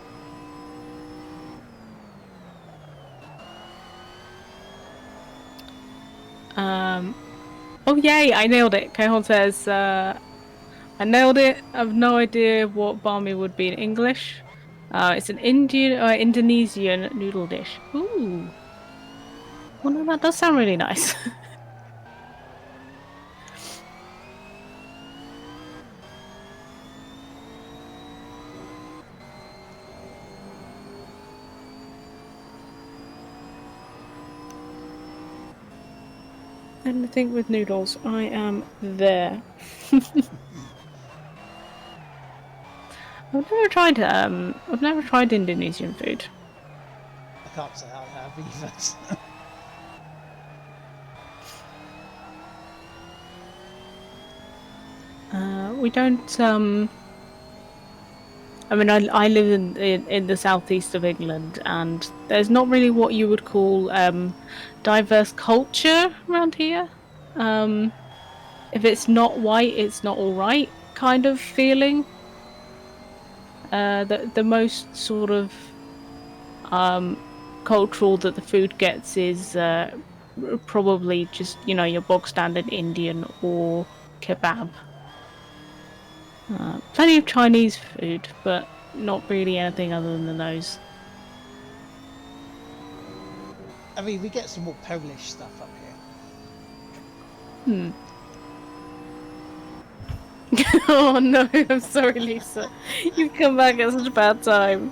Oh yay, I nailed it. Kahon says, I nailed it. I have no idea what barmy would be in English. It's an Indonesian noodle dish. Ooh. Well, no, that does sound really nice. Anything with noodles, I am there. I've never tried Indonesian food. I can't say I have either. We don't. I mean, I live in the southeast of England, and there's not really what you would call diverse culture around here. If it's not white, it's not all right kind of feeling. The most sort of cultural that the food gets is probably just your bog standard Indian or kebab. Plenty of Chinese food, but not really anything other than those. I mean, we get some more Polish stuff up here. Oh no, I'm sorry, Lisa. You've come back at such a bad time.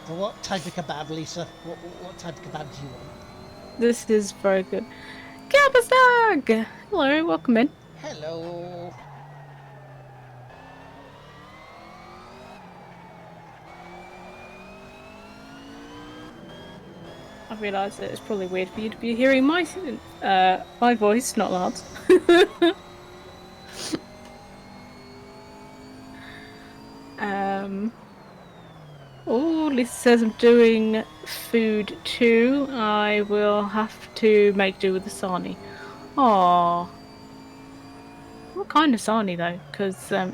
For what type of kebab, Lisa? What type of kebab do you want? This is very good. Gabazag! Hello, welcome in. Hello. I realise that it's probably weird for you to be hearing my voice, not Lards. Oh, Lisa says I'm doing food too. I will have to make do with the sarnie. Aww. What kind of sarnie though? Because, I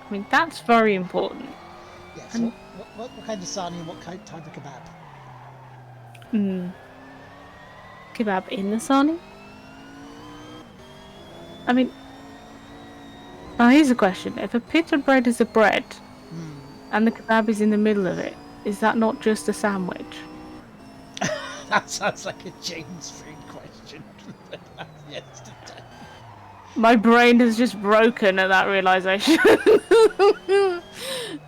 mean, that's very important. Yes. And- What kind of sarnie and what type of kebab? Kebab in the sarnie? I mean, now here's a question. If a pita bread is a bread, and the kebab is in the middle of it, is that not just a sandwich? That sounds like a James food question. Yesterday. My brain has just broken at that realization.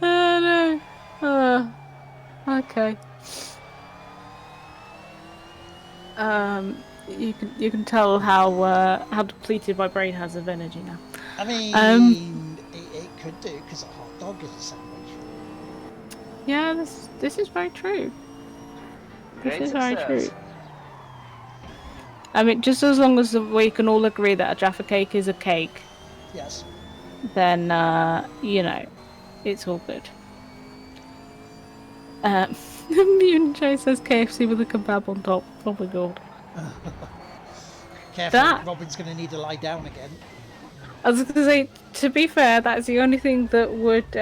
Oh no. Okay. You can tell how depleted my brain has of energy now. I mean, it could do because a hot dog is a sandwich. Yeah, this is very true. This is very true. I mean, just as long as we can all agree that a Jaffa cake is a cake, Yes. then you know, it's all good. Mutant J says KFC with a kebab on top. Oh my god. Careful, Robin's going to need to lie down again. I was going to say, to be fair, that's the only thing that would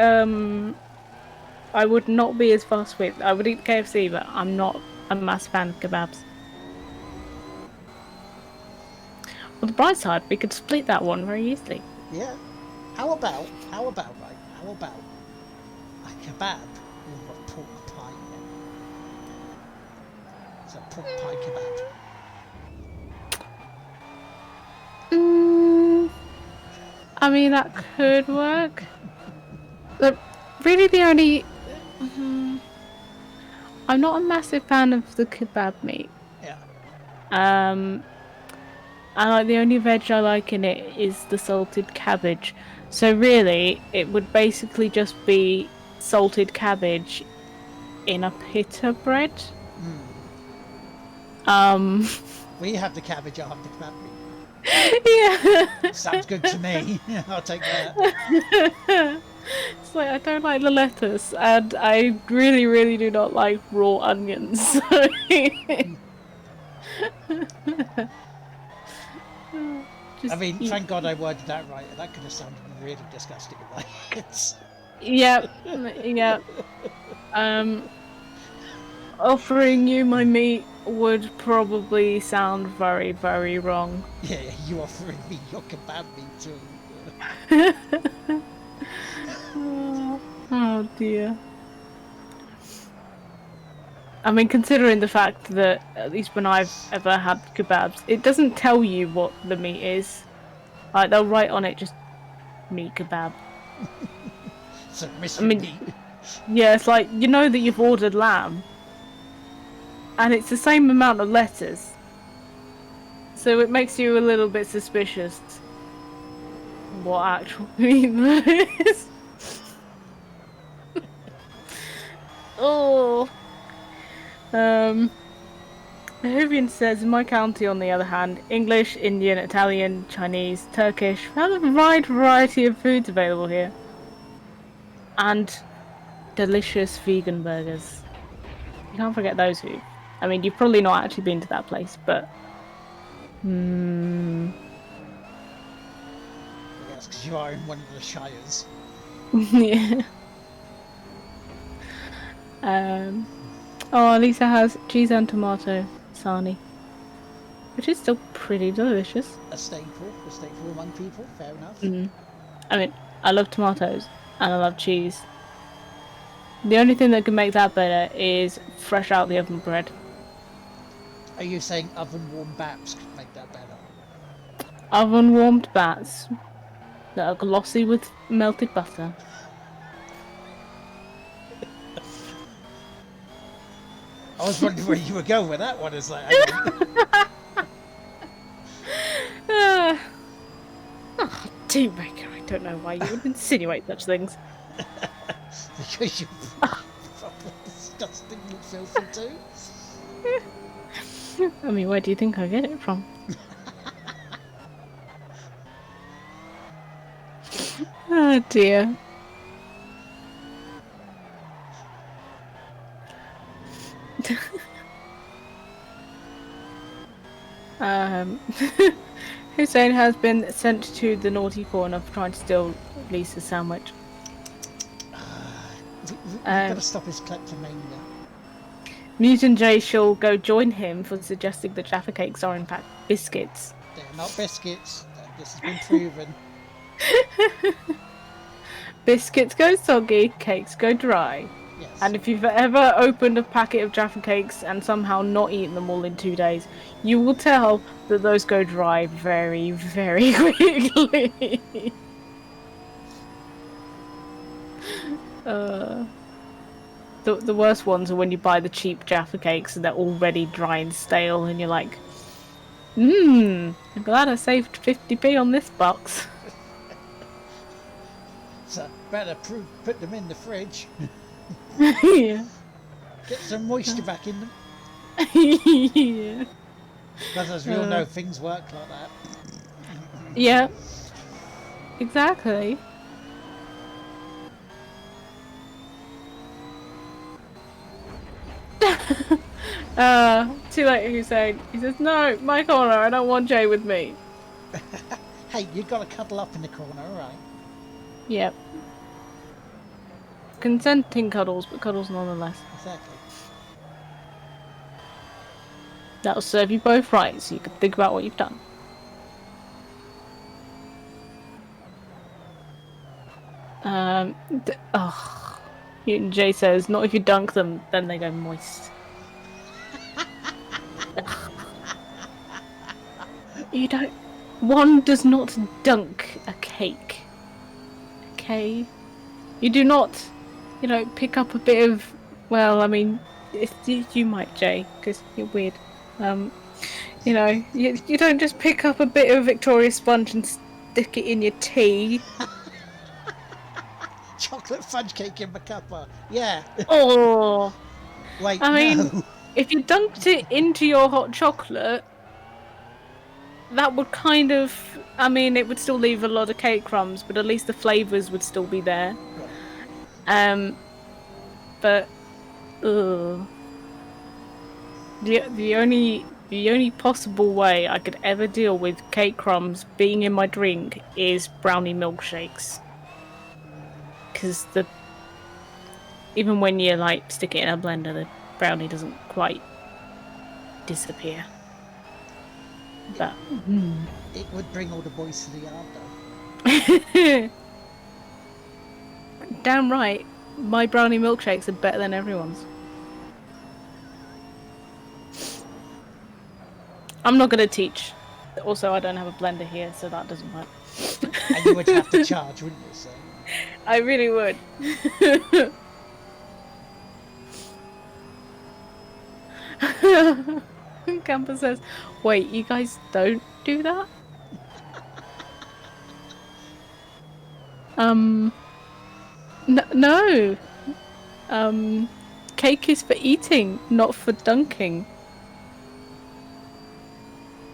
I would not be as fast with. I would eat KFC, but I'm not a massive fan of kebabs. On the bright side, we could split that one very easily. Yeah. How about a kebab with a pork pie? It's a pork pie kebab. I mean, that could work. But really the only... I'm not a massive fan of the kebab meat. Yeah. I like the only veg I like in it is the salted cabbage. So really, it would basically just be salted cabbage in a pita bread. We have the cabbage, I'll have the kebab meat. Yeah. Sounds good to me. I'll take that. It's like I don't like the lettuce, and I really, really do not like raw onions. So... I mean, thank God I worded that right. That could have sounded really disgusting. It's... Yep. Offering you my meat would probably sound very, very wrong. Yeah, you offering me your kebab meat too. Oh dear. I mean, considering the fact that, at least when I've ever had kebabs, it doesn't tell you what the meat is. Like, they'll write on it just meat kebab. So, mystery meat. Yeah, it's like, you know that you've ordered lamb. And it's the same amount of letters. So it makes you a little bit suspicious what actual meat that is. Oh. Hovian says, in my county, on the other hand, English, Indian, Italian, Chinese, Turkish, we have a wide variety of foods available here. And delicious vegan burgers. You can't forget those food. I mean, you've probably not actually been to that place, but... Yes, because you are in one of the shires. Yeah. Oh, Lisa has cheese and tomato sarnie, which is still pretty delicious. A staple among people, fair enough. I mean, I love tomatoes and I love cheese. The only thing that can make that better is fresh out the oven bread. Are you saying oven warm baps could make that better? Oven warmed bats that are glossy with melted butter. I was wondering where you were going with that one. It's like, hang on. Team Baker, I don't know why you would insinuate such things. Because you're probably disgusting and filthy too. I mean, where do you think I get it from? Oh dear. Hussein has been sent to the naughty corner for trying to steal Lisa's sandwich. We've got to stop his kleptomania. Mutant J shall go join him for suggesting that Jaffa cakes are in fact biscuits. They're not biscuits. This has been proven. Biscuits go soggy, cakes go dry. Yes. And if you've ever opened a packet of Jaffa cakes and somehow not eaten them all in 2 days, you will tell that those go dry very, very quickly. The worst ones are when you buy the cheap Jaffa cakes and they're already dry and stale, and you're like, I'm glad I saved 50p on this box. So better put them in the fridge. Yeah. Get some moisture back in them. Yeah. Because as we all know, things work like that. Yeah. Exactly. Too late, Hussein. He says, no, my corner, I don't want Jay with me. Hey, you've got to cuddle up in the corner, alright? Yep. Consenting cuddles, but cuddles nonetheless. Exactly. That'll serve you both right, so you can think about what you've done. Mutant J says, not if you dunk them, then they go moist. You don't... One does not dunk a cake. Okay? You do not, pick up a bit of... Well, I mean, you might, Jay, because you're weird. You don't just pick up a bit of Victoria sponge and stick it in your tea. Chocolate fudge cake in my cuppa. Yeah. Oh. Wait, I mean, no. if you dunked it into your hot chocolate, that would kind of... I mean, it would still leave a lot of cake crumbs, but at least the flavours would still be there. But... Ugh. The only possible way I could ever deal with cake crumbs being in my drink is brownie milkshakes. Because even when you stick it in a blender, the brownie doesn't quite disappear. But It would bring all the boys to the yard, though. Damn right, my brownie milkshakes are better than everyone's. I'm not gonna teach. Also, I don't have a blender here, so that doesn't work. And you would have to charge, wouldn't you? So. I really would. Camper says, wait, you guys don't do that? No. Cake is for eating, not for dunking.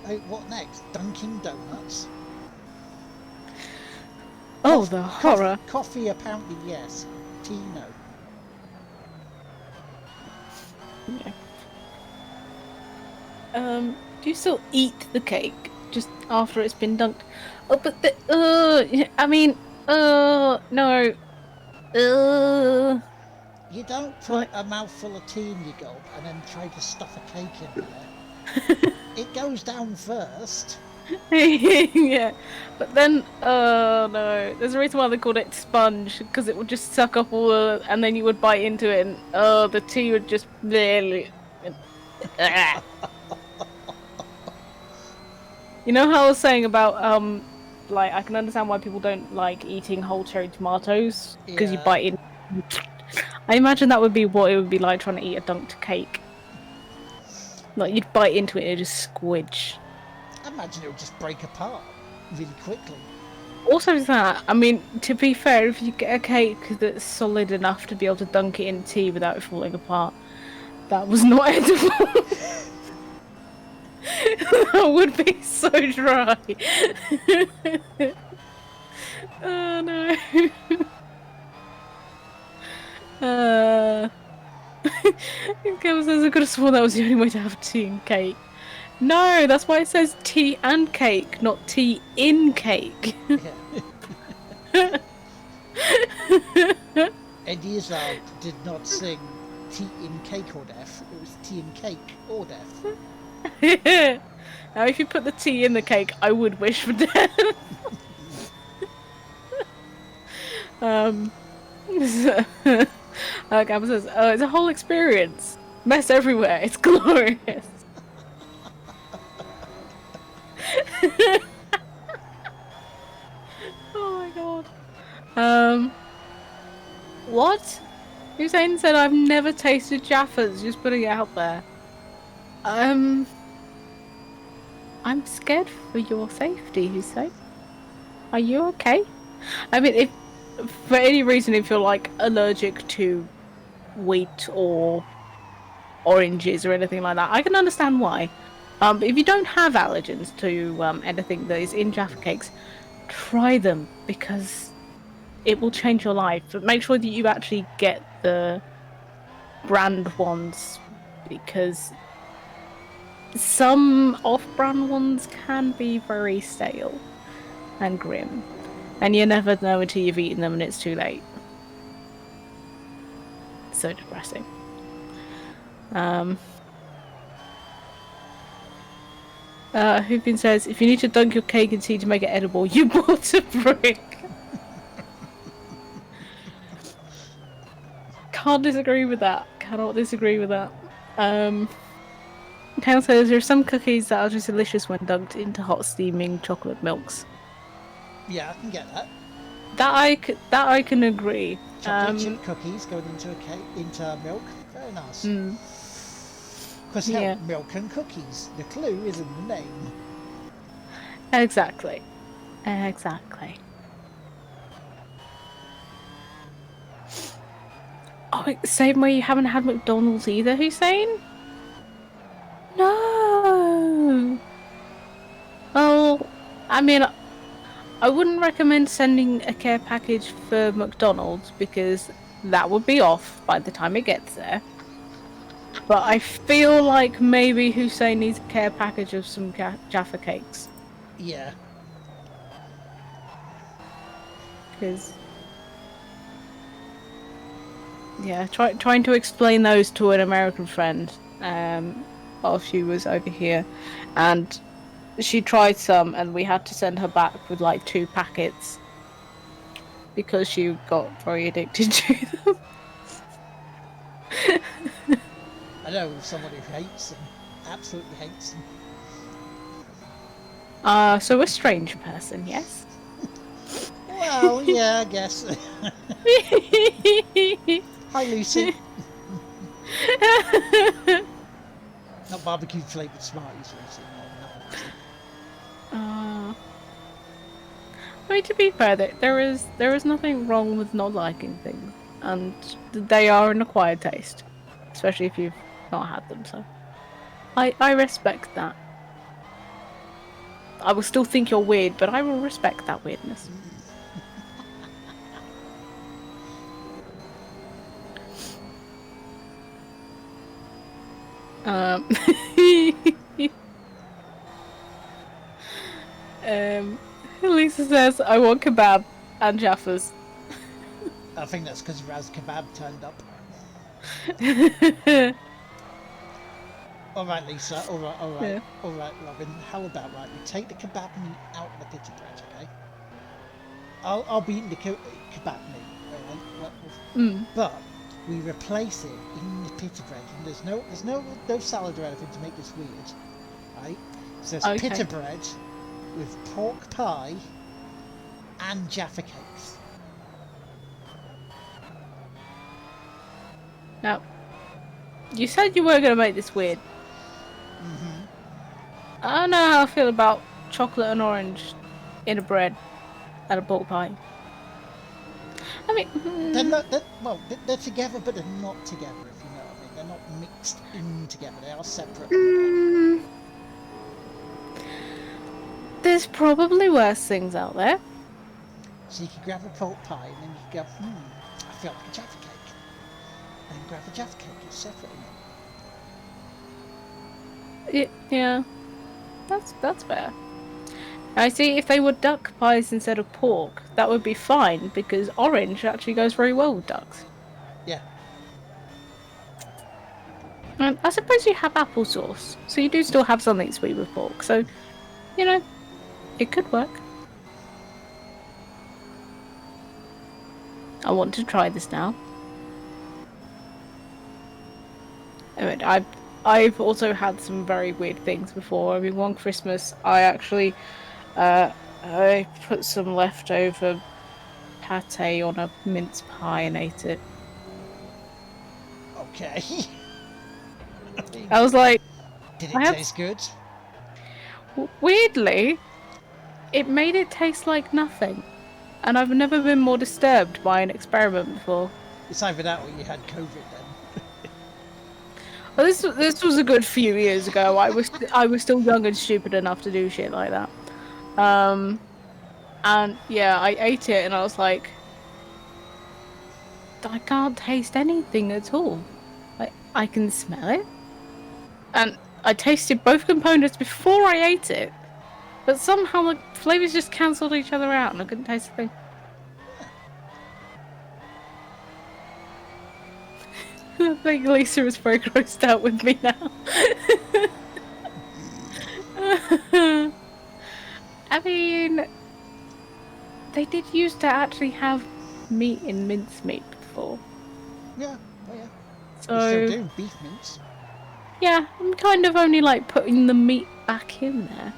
Oh, what next? Dunkin' Donuts? Oh, the horror. Coffee, apparently, yes. Tea, no. Yeah. Do you still eat the cake just after it's been dunked? Oh, but no. You don't put a mouthful of tea in your gulp and then try to stuff a cake in there. It goes down first. Yeah, but then, no, there's a reason why they called it sponge, because it would just suck up all the, and then you would bite into it, and the tea would just barely. You know how I was saying about I can understand why people don't like eating whole cherry tomatoes because you bite in. I imagine that would be what it would be like trying to eat a dunked cake. Like, you'd bite into it and it'd just squidge. I imagine it would just break apart really quickly. Also that, I mean, to be fair, if you get a cake that's solid enough to be able to dunk it in tea without it falling apart, that was not edible. That would be so dry. Oh no. Kevin says I could have sworn that was the only way to have tea and cake. No, that's why it says tea and cake, not tea in cake. Yeah. Eddie Izzard did not sing tea in cake or death. It was tea in cake or death. Now, if you put the tea in the cake, I would wish for death. Gabba says, "Oh, it's a whole experience. Mess everywhere. It's glorious." Oh my god. What? Hussein said I've never tasted Jaffas. Just putting it out there. I'm scared for your safety, Hussein. Are you okay? I mean, if for any reason if you're like allergic to wheat or oranges or anything like that, I can understand why. But if you don't have allergens to anything that is in Jaffa cakes, try them because it will change your life. But make sure that you actually get the brand ones because some off-brand ones can be very stale and grim. And you never know until you've eaten them and it's too late. So depressing. Hoopin says, if you need to dunk your cake in tea to make it edible, you bought a brick. Can't disagree with that. Cannot disagree with that. Kale says, there are some cookies that are just delicious when dunked into hot steaming chocolate milks. Yeah, I can get that. That I can agree. Chocolate chip cookies going into into milk. Very nice. Because Yeah. milk and cookies. The clue is in the name. Exactly. Exactly. Oh, same way you haven't had McDonald's either, Hussein? No. Oh, I mean, I wouldn't recommend sending a care package for McDonald's because that would be off by the time it gets there. But I feel like maybe Hussein needs a care package of some Jaffa cakes. Yeah. Because, yeah, trying to explain those to an American friend while she was over here, and she tried some, and we had to send her back with like 2 packets because she got very addicted to them. I know someone who hates them. Absolutely hates them. So a strange person, yes. Well, yeah, I guess. Hi, Lucy. Not barbecue flavoured Smarties, Lucy. No, I mean, to be fair, there is nothing wrong with not liking things, and they are an acquired taste, especially if you've not had them. So, I respect that. I will still think you're weird, but I will respect that weirdness. Lisa says, I want kebab and Jaffas. I think that's because Raz Kebab turned up. Alright, Lisa. Alright. Yeah. Alright, Robin. How about, right, we take the kebab meat out of the pita bread, okay? I'll be eating the kebab meat, alright? But we replace it in the pita bread, and there's no salad or anything to make this weird, right? So it's Okay. pita bread with pork pie and Jaffa cakes. Now, you said you were going to make this weird. I don't know how I feel about chocolate and orange in a bread and a pork pie. I mean, They're not. They're together, but they're not together. If you know what I mean. They're not mixed in together. They are separate anyway. there's probably worse things out there. So you could grab a pork pie and then you could go, I feel like a Jaffa cake. And grab a Jaffa cake. It's separate. Yeah, that's fair. I see. If they were duck pies instead of pork, that would be fine because orange actually goes very well with ducks. Yeah. And I suppose you have applesauce, so you do still have something sweet with pork. So, you know, it could work. I want to try this now. I mean, I've also had some very weird things before. I mean, one Christmas, I actually I put some leftover pate on a mince pie and ate it. Okay. I was like, Did it taste good? Weirdly, it made it taste like nothing. And I've never been more disturbed by an experiment before. It's either that or you had COVID then. Well, this was a good few years ago. I was still young and stupid enough to do shit like that. And yeah, I ate it and I was like, I can't taste anything at all. I can smell it. And I tasted both components before I ate it. But somehow the flavours just cancelled each other out and I couldn't taste a thing. I think Lisa is very grossed out with me now. I mean, they did used to actually have meat in mincemeat before. Yeah, oh yeah. So, They still do beef mince. Yeah, I'm kind of only like putting the meat back in there.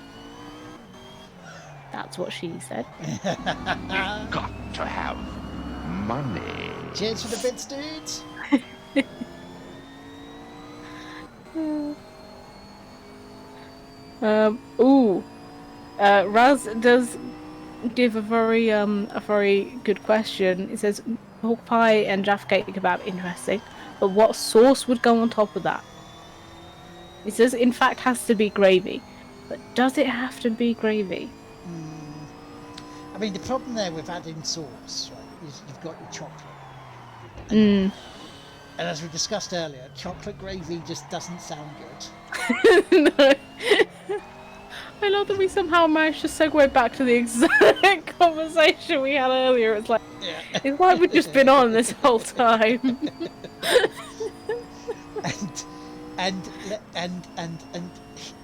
That's what she said. Got to have money. Cheers for the bits, dudes. Raz does give a very good question. It says pork pie and Jaffa cake kebab interesting, but what sauce would go on top of that? It says in fact has to be gravy, but does it have to be gravy? I mean, the problem there with adding sauce, right, is you've got your chocolate. And as we discussed earlier, chocolate gravy just doesn't sound good. No. I love that we somehow managed to segue back to the exact conversation we had earlier. It's like, it's like we've just been on this whole time. and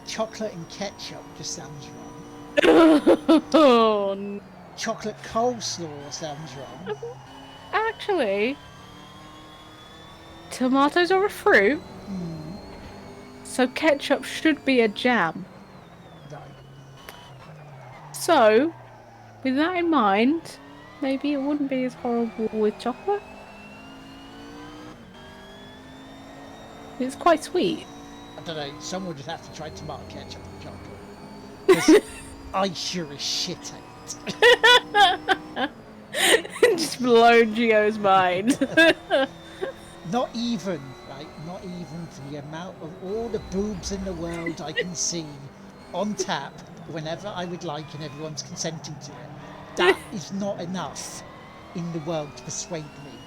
chocolate and ketchup just sounds wrong. Oh, no. Chocolate coleslaw sounds wrong. Actually, tomatoes are a fruit, so ketchup should be a jam. Right. So, with that in mind, maybe it wouldn't be as horrible with chocolate. It's quite sweet. I don't know, someone would just have to try tomato ketchup and chocolate. 'Cause I sure as shit ain't. Just blown Gio's mind. Not even, right? Not even for the amount of all the boobs in the world I can see on tap whenever I would like and everyone's consenting to it. That is not enough in the world to persuade me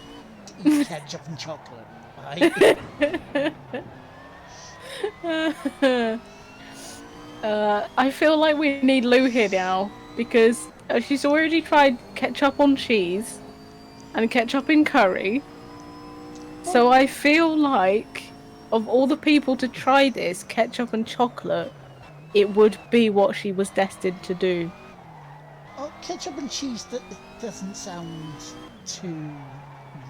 to eat ketchup and chocolate, right? I feel like we need Lou here now because she's already tried ketchup on cheese and ketchup in curry. So I feel like of all the people to try this, ketchup and chocolate, it would be what she was destined to do. Oh, ketchup and cheese, that doesn't sound too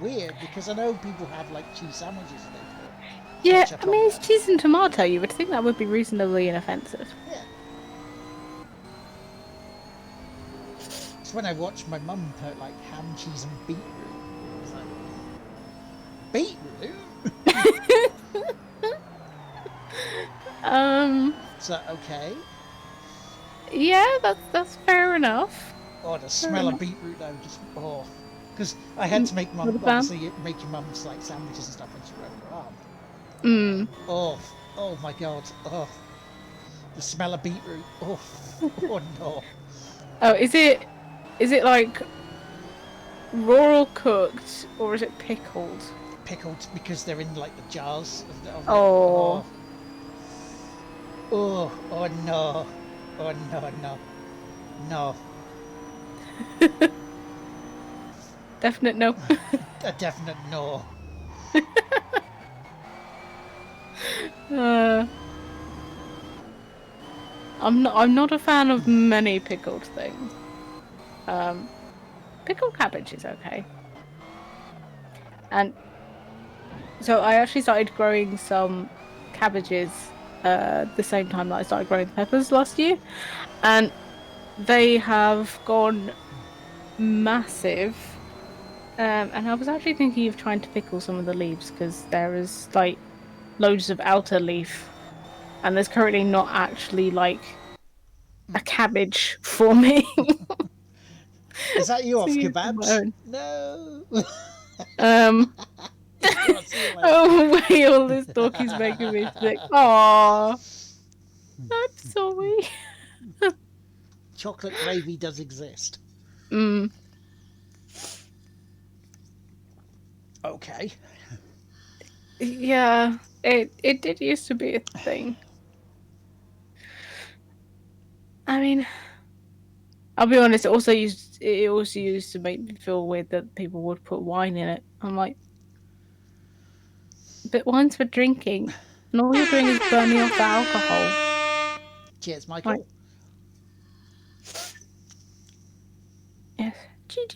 weird because I know people have like cheese sandwiches and they put Yeah, ketchup I mean, on it's them. cheese and tomato. You would think that would be reasonably inoffensive. Yeah. It's when I watched my mum put like ham, cheese and beetroot. I was like, beetroot? So, okay. Yeah, that's fair enough. Oh, the smell of beetroot though, just because I had to make Not a mum fan. obviously make your mum's like sandwiches and stuff when she broke her arm. Oh my god. Oh, the smell of beetroot. Oh, oh no. Oh, is it like raw or cooked, or is it pickled? Pickled because they're in like the jars of it. Oh. Oh no. Oh no, no. No. Definite no. A definite no. I'm not a fan of many pickled things. Pickled cabbage is okay. And so I actually started growing some cabbages the same time that I started growing peppers last year, and they have gone massive. And I was actually thinking of trying to pickle some of the leaves because there is like loads of outer leaf, and there's currently not actually like a cabbage forming. Is that you off So use my kebabs? own. No. Um. I'll see you later. Oh wait, all this talk is making me sick. Aww. I'm sorry. Chocolate gravy does exist. Okay. Yeah, it did used to be a thing. I mean, I'll be honest. It also used to make me feel weird that people would put wine in it. I'm like, but wine's for drinking, and all you're doing is burning off the alcohol. Cheers, Michael. Like, yes, GG.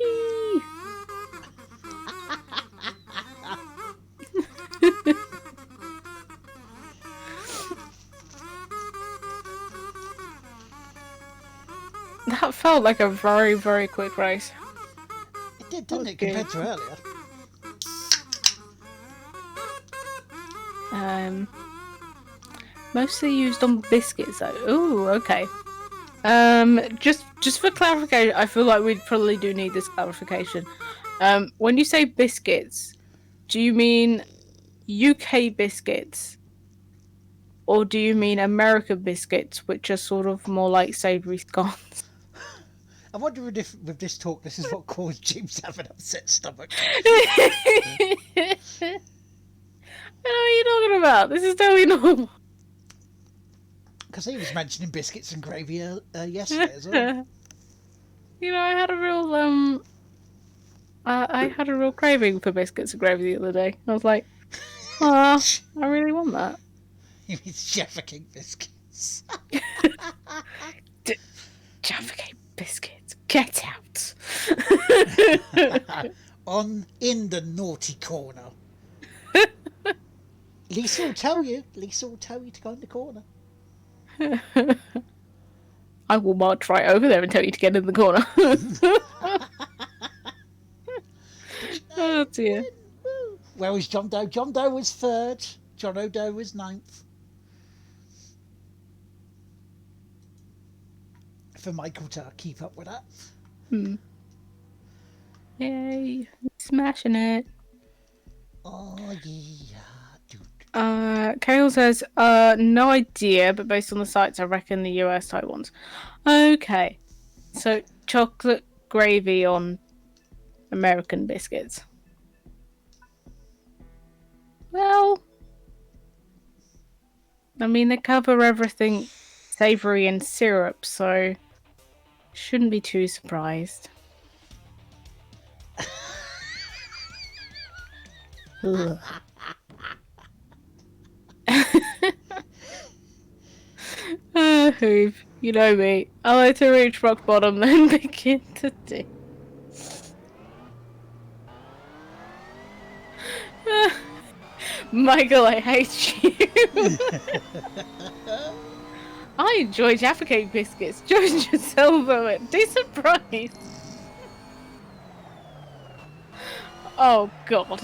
That felt like a very, very quick race. It did, didn't it, compared to earlier? Mostly used on biscuits though. Ooh, okay. Just for clarification, I feel like we probably do need this clarification. When you say biscuits, do you mean UK biscuits? Or do you mean American biscuits, which are sort of more like savoury scones? I wonder if with this talk, this is what caused James to have an upset stomach. I know what you're talking about. This is totally normal. Because he was mentioning biscuits and gravy yesterday as well. You know, I had a real I had a real craving for biscuits and gravy the other day. I was like, I really want that. He means Jaffa Cake biscuits. Jaffa Cake biscuits, get out! In the naughty corner. Lisa will tell you. Lisa will tell you to go in the corner. I will march right over there and tell you to get in the corner. Oh dear. Where was John Doe? John Doe was third. John O'Doe was ninth. For Michael to keep up with that. Yay, smashing it. Oh yeah. Kale says, no idea, but based on the sites, I reckon the US type ones. Okay. So, chocolate gravy on American biscuits. Well, I mean, they cover everything savoury and syrup, so shouldn't be too surprised. Ugh. Hoove, you know me. I like to reach rock bottom, then begin to dig. Michael, I hate you. I enjoy Jaffa Cake biscuits. Join yourself of it. Decent price. Oh god.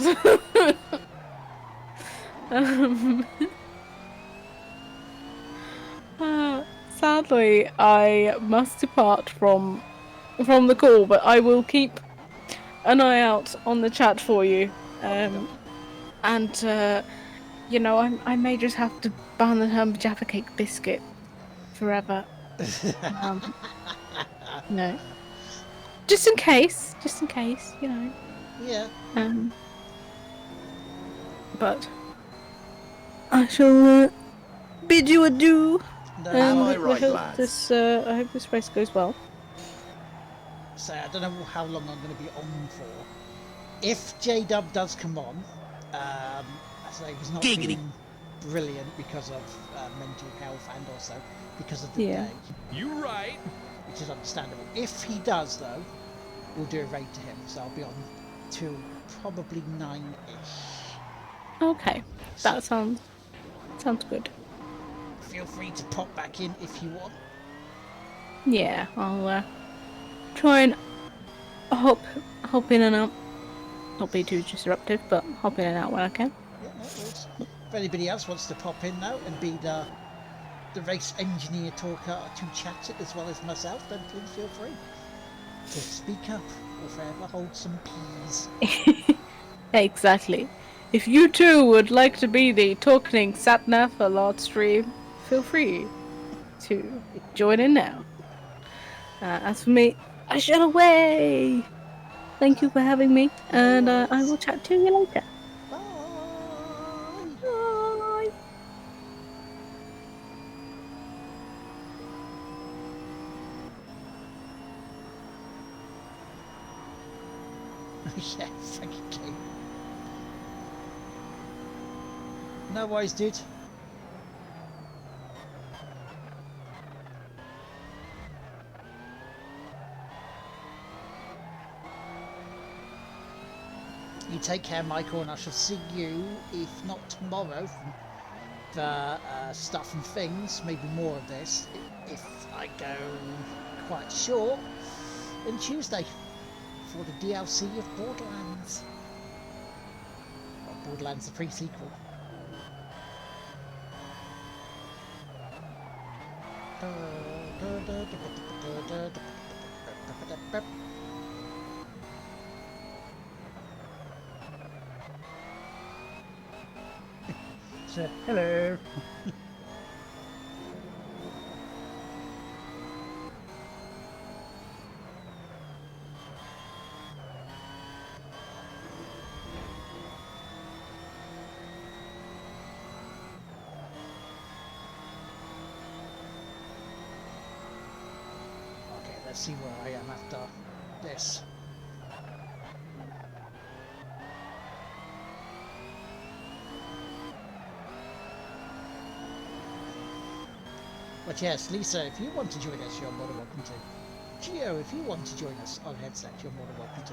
unfortunately, I must depart from the call, but I will keep an eye out on the chat for you. And you know, I may just have to ban the term Jaffa Cake biscuit forever. No, just in case, you know. Yeah. But I shall bid you adieu. No, And Aye, right, lads. I hope this race goes well. so I don't know how long I'm going to be on for. If J-Dub does come on, I say he's not feeling brilliant because of mental health and also because of the Yeah. day, You right. which is understandable. If he does, though, we'll do a raid to him, so I'll be on till probably 9-ish. Okay, So that sounds good. feel free to pop back in if you want. Yeah, I'll try and hop in and out. Not be too disruptive, but hop in and out when I can. Yeah, no worries. If anybody else wants to pop in now and be the race engineer talker to chat it as well as myself, then please feel free to speak up or forever hold some peas. Exactly. If you too would like to be the talking Satnav for Lards stream, feel free to join in now. As for me, I shall away. Thank you for having me, and I will chat to you later. Bye. Bye. Yeah, thank you, Kate. No worries, dude. You take care, Michael, and I shall see you, if not tomorrow, from the stuff and things, maybe more of this, if I go quite short, on Tuesday for the DLC of Borderlands. Well, Borderlands, the pre-sequel. So, hello. Okay, let's see where I am after this. But yes, Lisa, if you want to join us, you're more than welcome to. Gio, if you want to join us on headset, you're more than welcome to.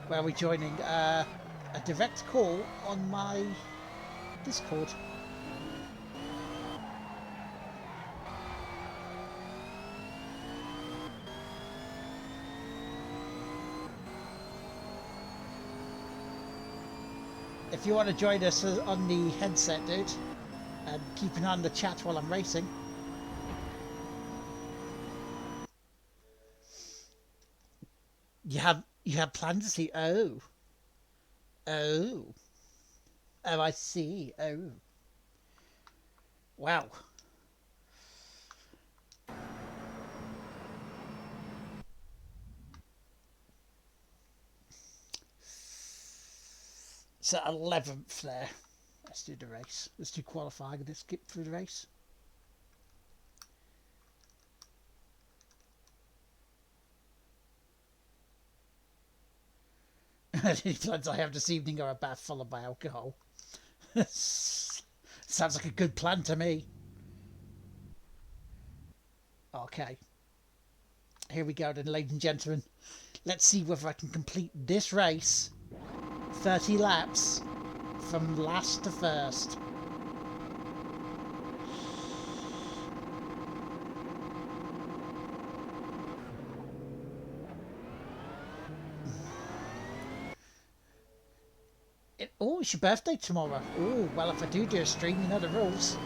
Where are we joining? A direct call on my Discord. If you want to join us on the headset, dude, and keep an eye on the chat while I'm racing. You have plans to see? Oh, oh, oh! I see. Oh, wow. So 11th there. Let's do the race. Let's do qualifying and let's skip through the race. The plans I have this evening are a bath followed by alcohol. Sounds like a good plan to me. Okay. Here we go then, ladies and gentlemen. Let's see whether I can complete this race. 30 laps from last to first. Oh, it's your birthday tomorrow. Oh, well, if I do a stream, you know the rules.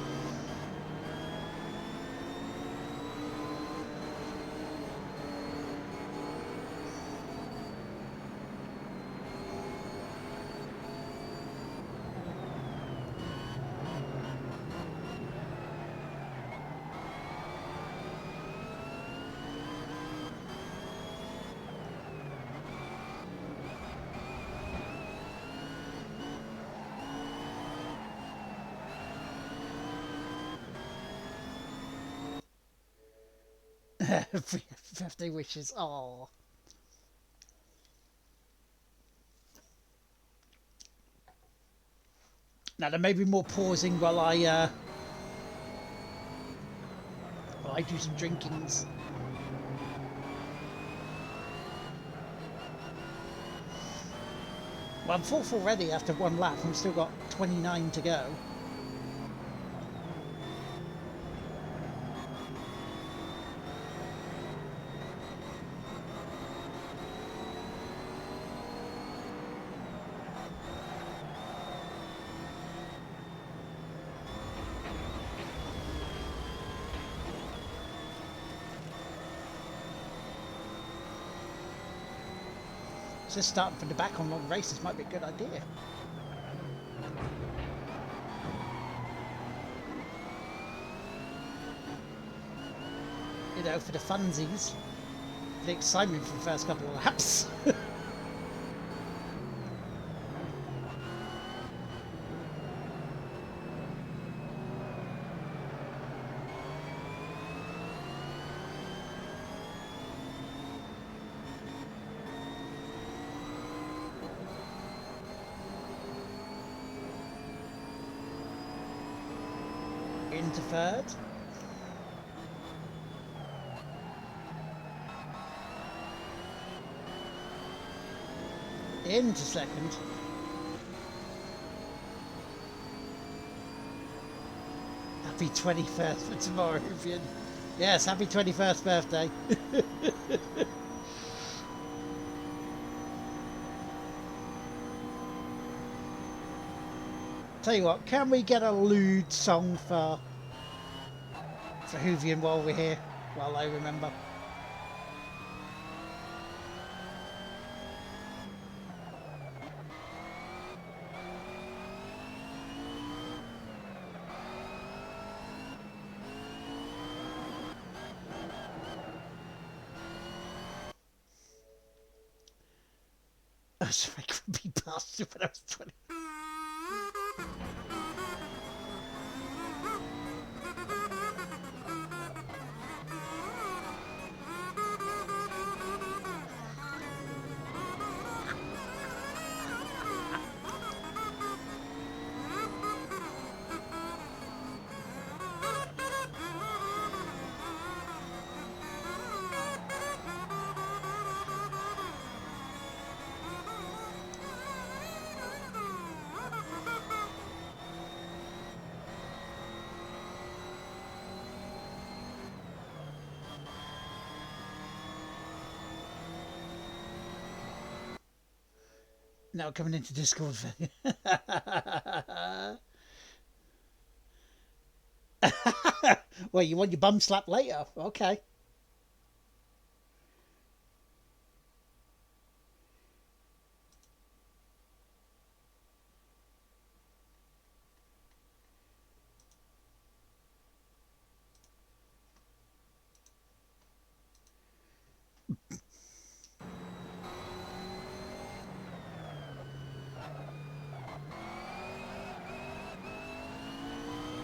Birthday wishes. Oh. Now there may be more pausing while I do some drinkings. Well, I'm fourth already after one lap. I've still got 29 to go. So starting from the back on long races might be a good idea. You know, for the funsies, the excitement for the first couple of laps. Into third. Into second. Happy 21st for tomorrow, Vivian. Yes, happy 21st birthday. Tell you what, can we get a lewd song for Hoovian while we're here, while I remember? I was a grumpy bastard when I was 20. Now coming into Discord. Well, you want your bum slap later? Okay.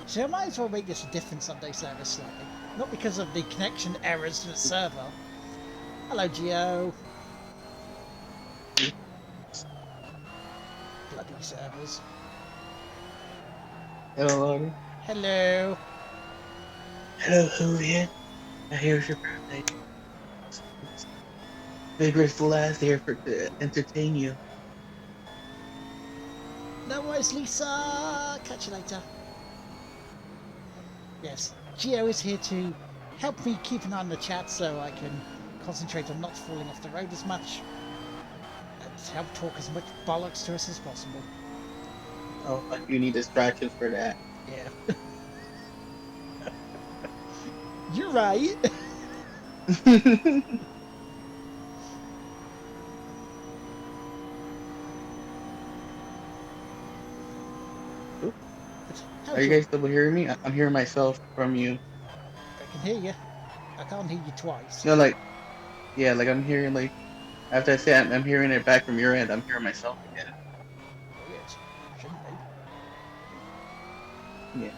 So I might as well make this a different Sunday service slightly. Not because of the connection errors to the server. Hello, Gio. Bloody servers. Hello, Logan. Hello. Hello, Julian. Here's your birthday. Big Grateful Lads here to entertain you. No, worries, Lisa. Catch you later. Yes, Geo is here to help me keep an eye on the chat so I can concentrate on not falling off the road as much and help talk as much bollocks to us as possible. Oh, like you need distractions for that. Yeah. You're right. Oop. But Are how's you your... guys still hearing me? I'm hearing myself from you. I can hear you. I can't hear you twice. No, like, yeah, like I'm hearing, like, after I say I'm hearing it back from your end, I'm hearing myself again. Weird. Shouldn't be. Yeah.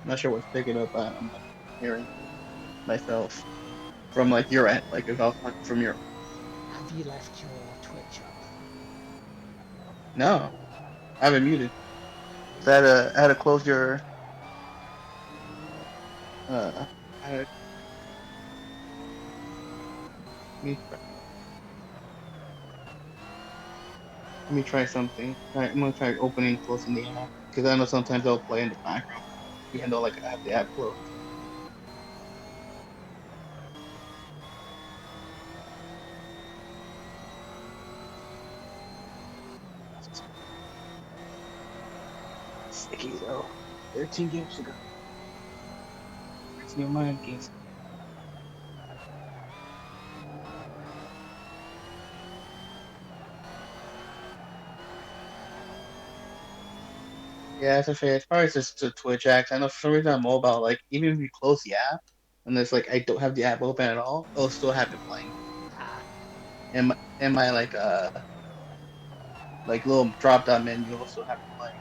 I'm not sure what's picking up, but I'm hearing myself from, like, your end. Like, if I was talking from your... Have you left your Twitch up? No, I have it muted. So I had to close your... I had let me try something. I'm gonna try opening and closing the app because I know sometimes they'll play in the background, Yeah. even though like I have the app closed. Sticky though. 13 games ago. It's new mind games. Yeah, as I say, it's probably just the Twitch acts. I know for some reason on mobile, like even if you close the app and there's like I don't have the app open at all, it'll still have it playing. Ah, And my like little drop down menu will still have it playing.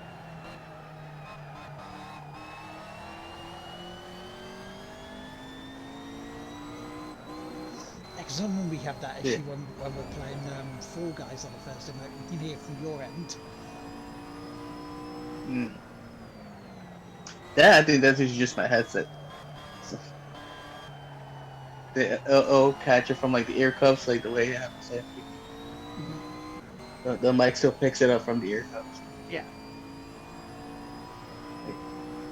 because when we have that Yeah. issue when we're playing Fall Guys on the Thursday night, you can hear from your end. Mm. That I think that's usually just my headset. So, it'll catch it from like the ear cuffs, like the way you have to say. The mic still picks it up from the ear cuffs. Yeah. Like,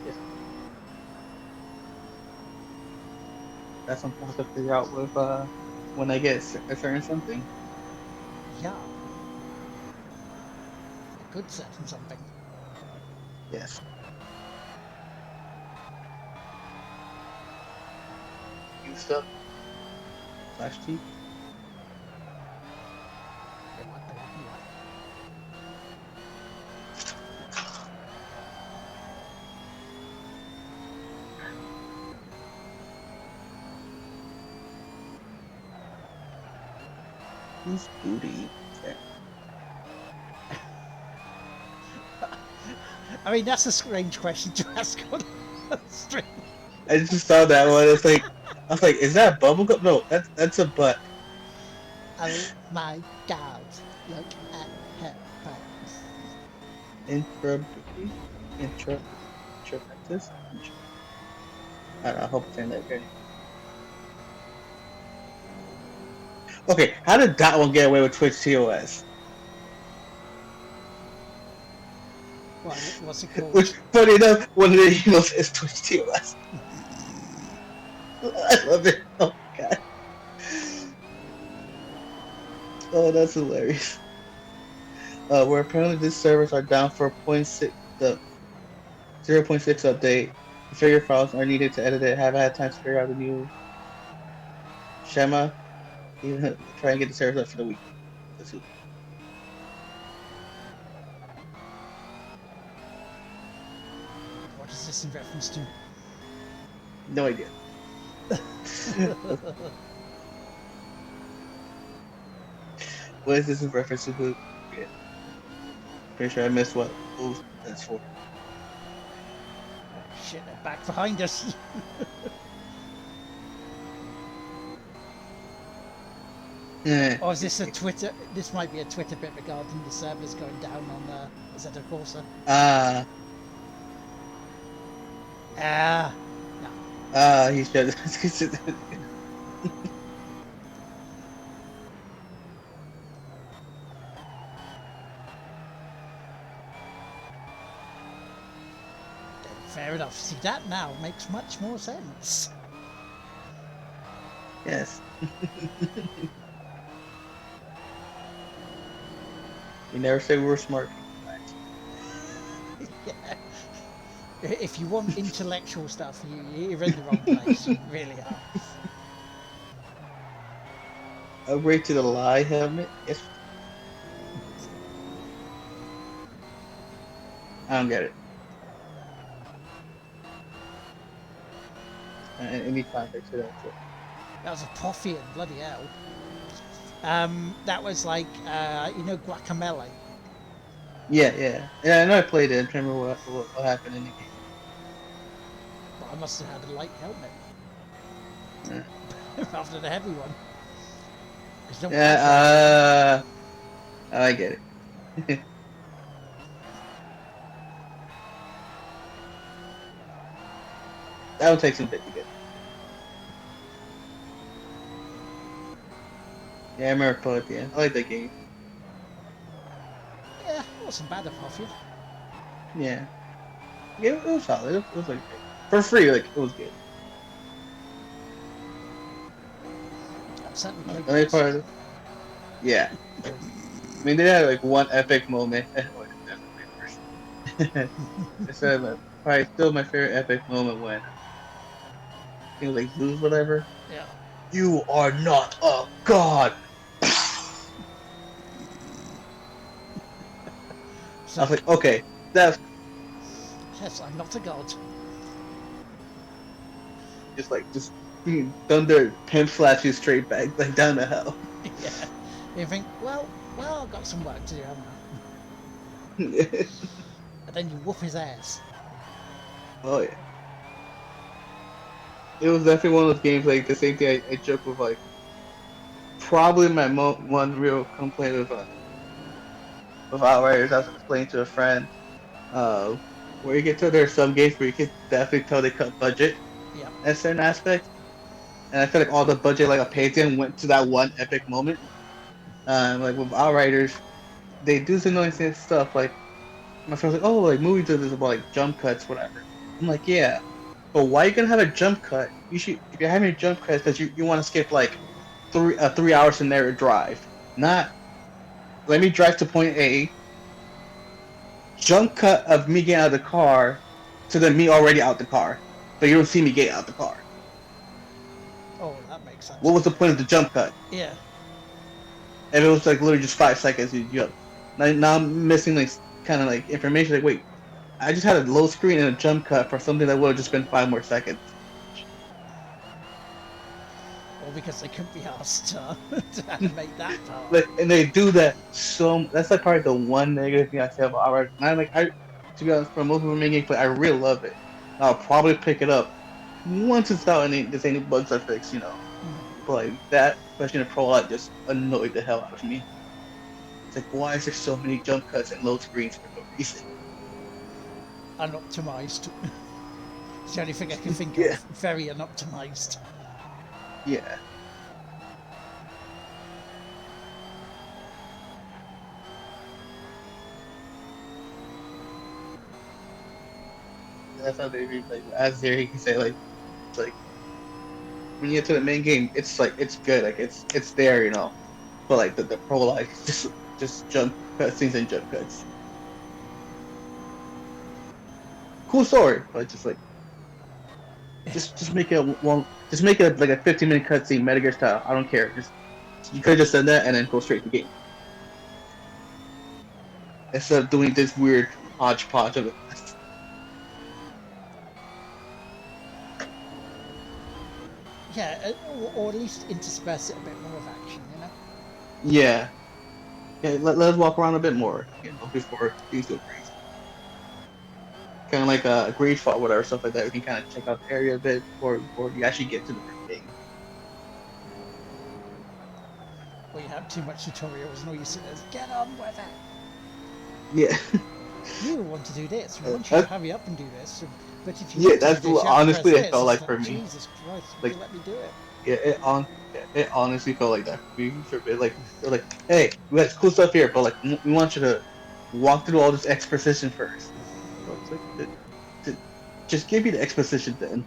yeah. That's something I have to figure out with when I get a certain something. Yeah. A good set and something. Yes. You stuff slash cheap. Yeah, what the what? Who's booty? Okay. I mean, that's a strange question to ask on a stream. I just saw that one. It's like I was like, is that bubblegum? No, that's a butt. Oh my god. Look at her butt. Intra booty? Intrapectus? I don't know, I hope I'm saying that okay. Okay, how did that one get away with Twitch TOS? What's it called? Which, funny enough, one of the emails is Twitch TOS. I love it. Oh my god. Oh, that's hilarious. Where apparently these servers are down for the 0.6 update. Configure files are needed to edit it. Haven't had time to figure out the new schema. Even try and get the servers up for the week. Let's see. What is this in reference to? No idea. What is this in reference to? Who? Yeah. Pretty sure I missed what that's for. Shit, they're back behind us. Yeah. Or is this a Twitter? This might be a Twitter bit regarding the servers going down on Assetto Corsa. Ah, no. He should. Fair enough. See, that now makes much more sense. Yes. We never say we were smart people. Yeah. If you want intellectual stuff, you're in the wrong place. You really are. Upgrade to the lie helmet? Yes. I don't get it. Any context for that too. That was a Poffian, bloody hell. That was like, Guacamole. Yeah. I know I played it. I can't remember what happened in the game. Well, I must have had a light helmet Yeah. rather than a heavy one. Yeah, I get it. That would take some bit to get. Yeah, I remember playing it. Yeah, I like that game. Yeah, it wasn't bad of Poffian. Yeah, it was solid. It was like for free, like it was good. I've certainly played The only worse. part, yeah. I mean, they had like one epic moment. It's probably still my favorite epic moment when I think like Zeus, whatever. Yeah. You are not a god. So, I was like, okay, that's yes, I'm not a god. just thunder pimp slaps you straight back like down the hell. Yeah. You think, well, I've got some work to do, haven't I? And then you whoop his ass. Oh yeah. It was definitely one of those games like the same thing I joke with like probably my one real complaint with Outriders I was explaining to a friend where you get to there's some games where you can definitely tell they cut budget Yeah. in certain aspects. And I feel like all the budget like a Payton went to that one epic moment. Like with Outriders, they do some annoying stuff like my friend's like, oh, like movies do this about like jump cuts, whatever. I'm like, yeah, but why are you gonna have a jump cut? You should, if you're having a jump cut, because you want to skip like 3 hours in there to drive. Not let me drive to point A, jump cut of me getting out of the car, to then me already out the car, but you don't see me get out the car. Oh, that makes sense. What was the point of the jump cut? Yeah. If it was like literally just 5 seconds, you jump. Now I'm missing like kind of like information. Like, wait, I just had a low screen and a jump cut for something that would have just been 5 more seconds. Or because they couldn't be asked to animate that part. Like, and they do that so. That's like probably the one negative thing I say about Outriders. And to be honest, for most of the main gameplay, I really love it. I'll probably pick it up once it's out and there's any bugs are fixed, But like that, especially in the prologue, just annoyed the hell out of me. It's like, why is there so many jump cuts and load screens for no reason? Unoptimized. It's the only thing I can think Yeah. of. Very unoptimized. Yeah. That's how they read, like, as there, you can say, like, it's like, when you get to the main game, it's like, it's good, like, it's there, But, like, the prologue, just jump cutscenes and jump cuts. Cool story, but just, like, just make it just make it, like, a 15-minute cutscene, Metal Gear style, I don't care, you could have just done that and then go straight to the game. Instead of doing this weird hodgepodge of it. Yeah, or at least intersperse it a bit more of action, Yeah. Yeah, let's walk around a bit more, before things go crazy. Kind of like a Greedfall, whatever, stuff like that. We can kind of check out the area a bit before you actually get to the main game. Well, you have too much tutorials and all you sit there is, get on with it! Yeah. You want to do this, we want you to hurry up and do this. But if you Yeah, want to that's do this, what you have to honestly press it felt this. like for me. Jesus Christ, Like- let me do it. Yeah, it honestly felt like that for me for a bit. Like, they're like, hey, we got cool stuff here, but like, we want you to walk through all this exposition first. So it's like, just give me the exposition then,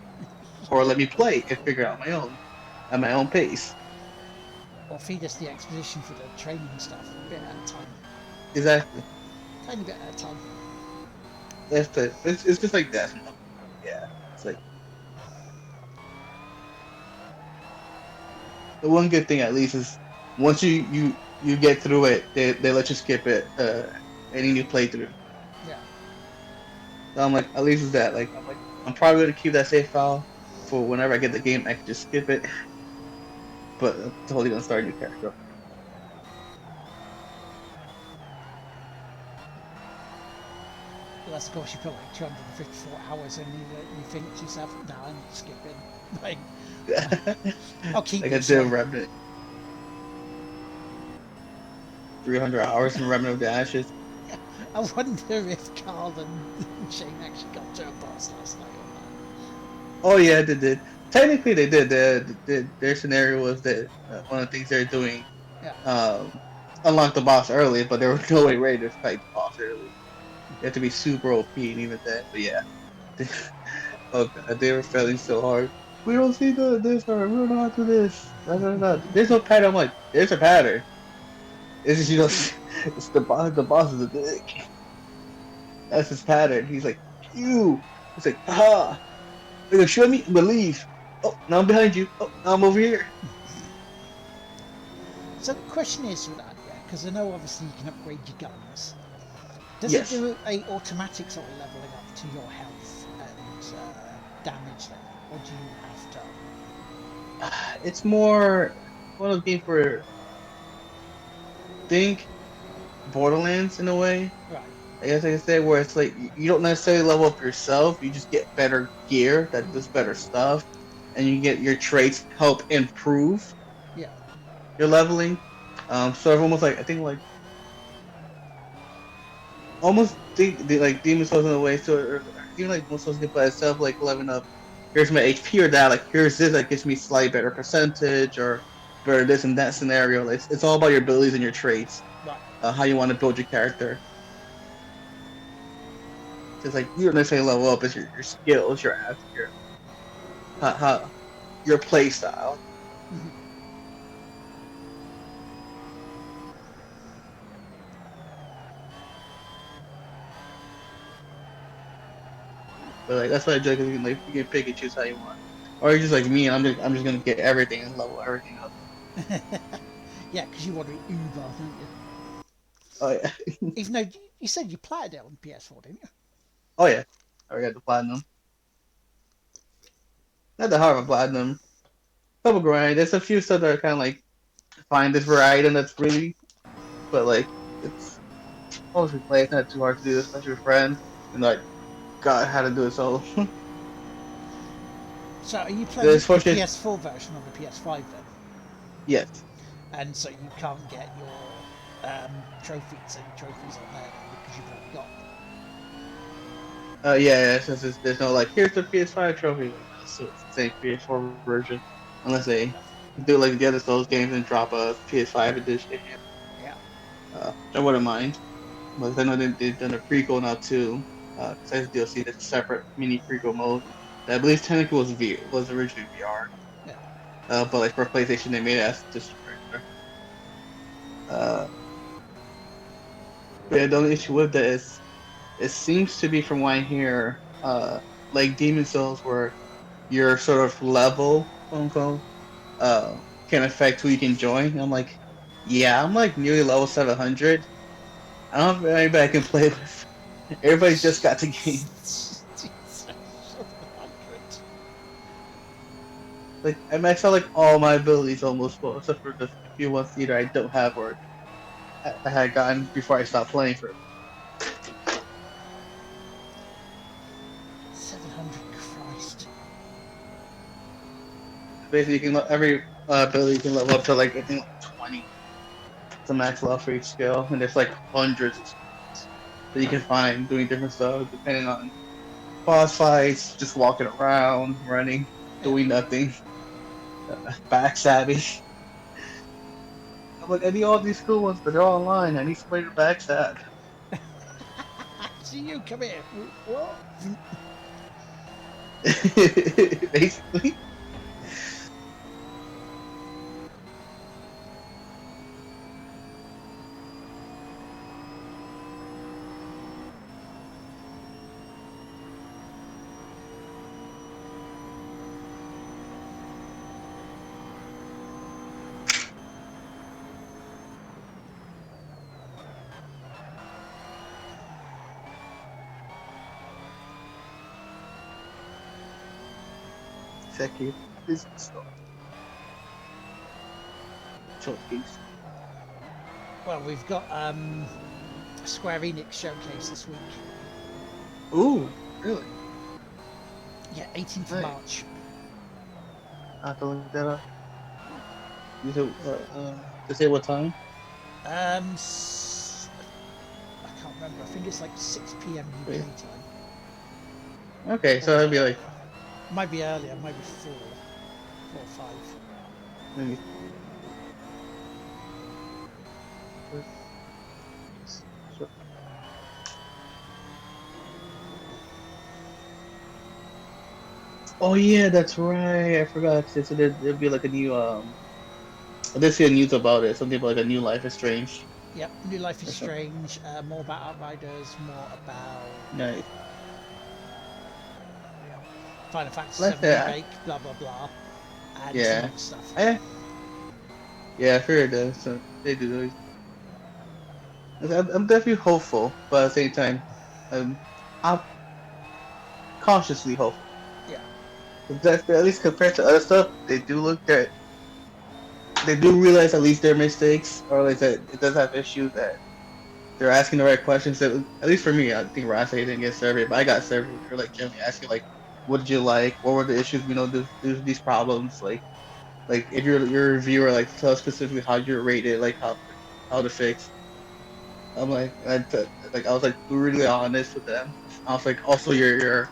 or let me play and figure out my own at my own pace. Or feed us the exposition for the training stuff a bit at a time. Exactly. Tiny bit at a time. That's it. It's just like that. Yeah. It's like the one good thing at least is once you get through it, they let you skip it. Any new playthrough. Yeah. So I'm like, at least it's that. Like I'm probably gonna keep that save file for whenever I get the game. I can just skip it, but I'm totally gonna start a new character. Well, that's of course you put like 254 hours in, you think to yourself, nah, I'm skipping. Like, I'll keep Like it. I did Remnant. 300 hours in Remnant of the Ashes. I wonder if Carl and Shane actually got to a boss last night or not. Oh yeah, they did. Technically, they did. Their scenario was that one of the things they're doing Yeah. um, unlock the boss early, but there was no way ready to fight the boss early. You have to be super OP and even then. But yeah, oh god, they were failing so hard. We don't see this or we don't know how to do this. Da, da, da. There's no pattern. I'm like, there's a pattern. It's just it's the boss. The boss is a dick. That's his pattern. He's like, you. He's like, ah. They go, show me, believe. Oh, now I'm behind you. Oh, now I'm over here. So the question is with that, yeah, because I know obviously you can upgrade your guns. Does Yes. it do a automatic sort of leveling up to your health and damage then, or do you have to? It's more one of those games where think Borderlands in a way. Right. I guess I can say where it's like you don't necessarily level up yourself. You just get better gear that does better stuff, and you get your traits help improve Yeah. your leveling. Sort of almost like I think like almost think like Demon Souls in a way. So or even like most Souls get by itself, like leveling up. Here's my HP or that. Like here's this that gives me slightly better percentage or better this and that scenario. It's all about your abilities and your traits. Right. How you want to build your character. Just like you don't necessarily level up as your skills, your apps, your play style. But like that's what I do because you can pick and choose how you want. Or you're just like me, I'm just gonna get everything and level everything up. Yeah, because you want to be uber, don't you? Oh yeah. Even though you said you played it on PS4, didn't you? Oh yeah. I already got the platinum. Not the hard of a platinum. Couple grind. There's a few stuff that are kind of like find this variety and that's really, but like it's mostly play. It's not too hard to do, especially with friends. And like, God, how to do it solo. So are you playing There's the fortunate. PS4 version on the PS5 then? Yes. And so you can't get your trophies on there then because you've already got them. Yeah. Since there's no like, here's the PS5 trophy. Like, no, so it's the same PS4 version, unless they do like the other Souls games and drop a PS5 edition. Yeah. I wouldn't mind. But I know they've done a prequel now too. Besides DLC, there's a separate mini prequel mode that I believe technically was originally VR. Yeah. But like for PlayStation, they made it as just regular. But yeah, the only issue with that is it seems to be from what I hear, like Demon Souls, where your sort of level, quote unquote, can affect who you can join. I'm like, yeah, I'm like nearly level 700. I don't have anybody I can play with. Everybody's just got the game. Like I maxed out like all my abilities almost, well, except for the few ones either I don't have or I had gotten before I stopped playing for. 700, Christ. Basically, you can every ability you can level up to like I think like 20. It's a max level for each skill, and there's like hundreds of skills that you can find doing different stuff depending on boss fights, just walking around, running, doing nothing, backstabbing. I'm like, I need all these cool ones, but they're all online. I need somebody to backstab. See you, come here. What? Basically. Second, this stop. Showcase. Well, we've got Square Enix showcase this week. Ooh, really? Yeah, 18th of Nice. March. I have to look that up. You said, to say what time? Um, I can't remember. I think it's like 6 p.m. UK Wait. time. Okay, so it'd be like Might be earlier. Might be 4 or 5. maybe. Oh yeah, that's right. I forgot. So there'd be like a new I did see a news about it. Something about like a new Life is Strange Yep, New Life is or something. Strange. More about Outriders. More about Nice. Final Fantasy Like VII that. Remake. Blah blah blah. And some Yeah. other stuff. Yeah, I figured that. So they do those. I'm definitely hopeful, but at the same time, I'm cautiously hopeful. Yeah. That's at least compared to other stuff, they do look that they do realize at least their mistakes, or at least that it does have issues that they're asking the right questions. That, at least for me, I think Rase didn't get surveyed, but I got surveyed. They're like generally asking like, what did you like? What were the issues? There's these problems. Like if your reviewer like tell us specifically how you rate it, like how to fix. I'm like like I was like brutally honest with them. I was like also your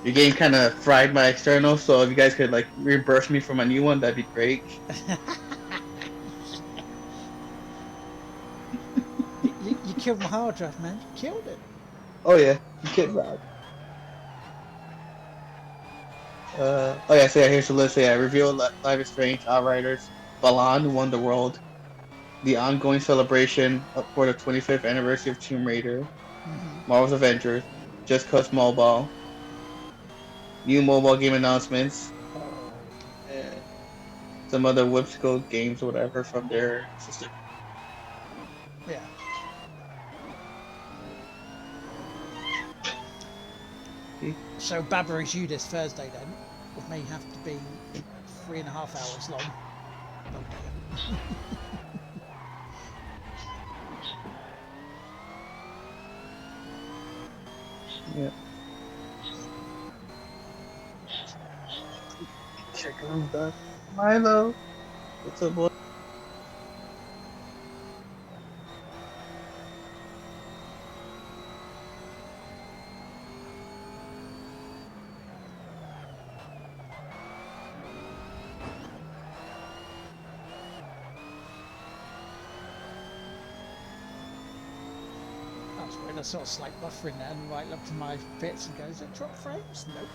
game kind of fried my external, so if you guys could like reimburse me for my new one, that'd be great. You killed my hard drive, man. You killed it. Oh yeah, you kidding Rob? Oh yeah, so yeah, here's the list. Yeah, reveal Life is Strange, Outriders, Balan won the world, the ongoing celebration for the 25th anniversary of Tomb Raider, Marvel's Avengers, Just Cause Mobile, new mobile game announcements, and some other whimsical games or whatever from their sister. Yeah. So Baba is you this Thursday then. It may have to be 3.5 hours long. Oh dear. Yeah. Check on that. Milo. What's up, boy? That's weird. I saw a slight buffering there and right up to my bits and goes, it drop frames? Nope.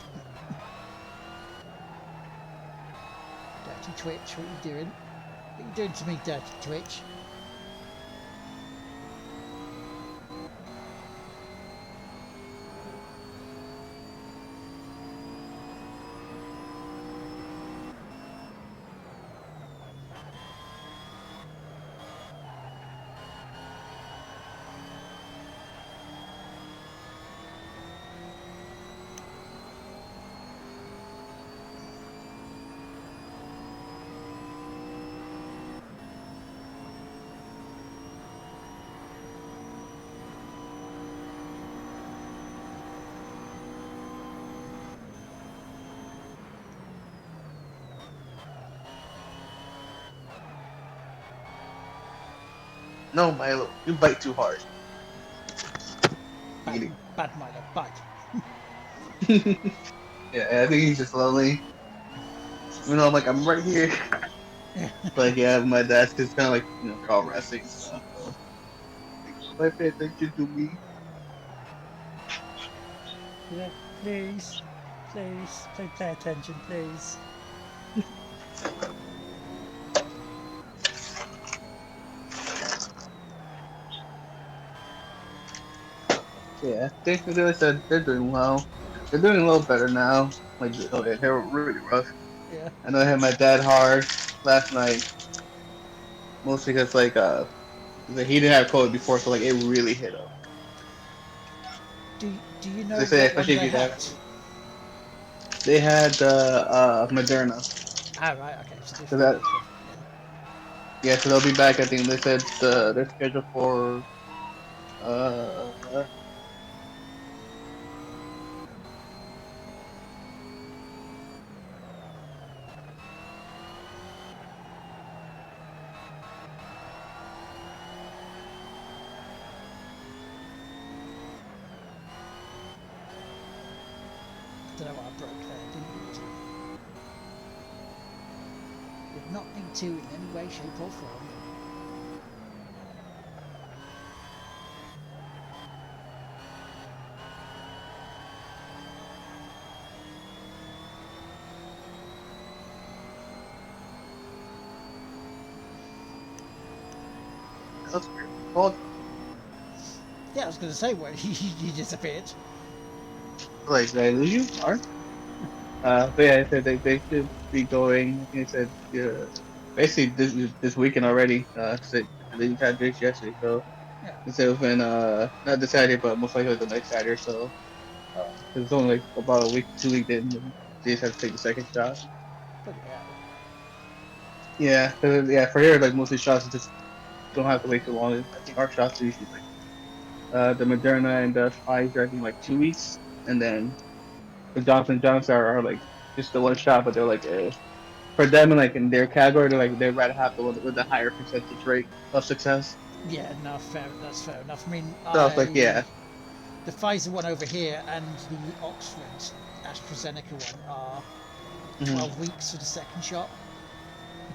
Dirty Twitch, what are you doing? What are you doing to me, Dirty Twitch? No, Milo, you bite too hard. Bad, Eating. bad Milo, bad. Yeah, I think he's just lonely. You know, I'm like, I'm right here. But yeah, my desk is kind of like, they're all resting and stuff. So, like, nobody pay attention to me. Yeah, please. Please, pay attention, please. Yeah, they said they're doing well. They're doing a little better now. Like, oh yeah, they were really rough. Yeah. I know I hit my dad hard last night, mostly because he didn't have COVID before, so like it really hit him. Do you They know say what one especially if they you had? have, they had Moderna. Ah, right. Okay, so So different that version. Yeah. yeah, so they'll be back. I think they said they're scheduled for uh I don't know what I broke there. Didn't mean to. Did not mean to in any way, shape, or form. that's weird. Well, Yeah, I was going to say where he disappeared. like did I lose you? Or? But yeah, I said they should be going. I think I said basically this weekend already. So they had race yesterday, so Yeah. instead of in not this Saturday, but most likely the next Saturday. So it's only like about a week, 2 week then they just have to take the second shot. Bloody hell. Yeah, yeah, for here like mostly shots just don't have to wait too long. I think our shots are usually like the Moderna and the Pfizer I think like 2 weeks, and then the Johnson Johnson are like just the one shot, but they're like for them and like in their category, they'd rather have the one with the higher percentage rate of success. Yeah, no, fair. That's fair enough. I mean, So I was like, yeah. the Pfizer one over here and the Oxford AstraZeneca one are Hmm. 12 weeks for the second shot.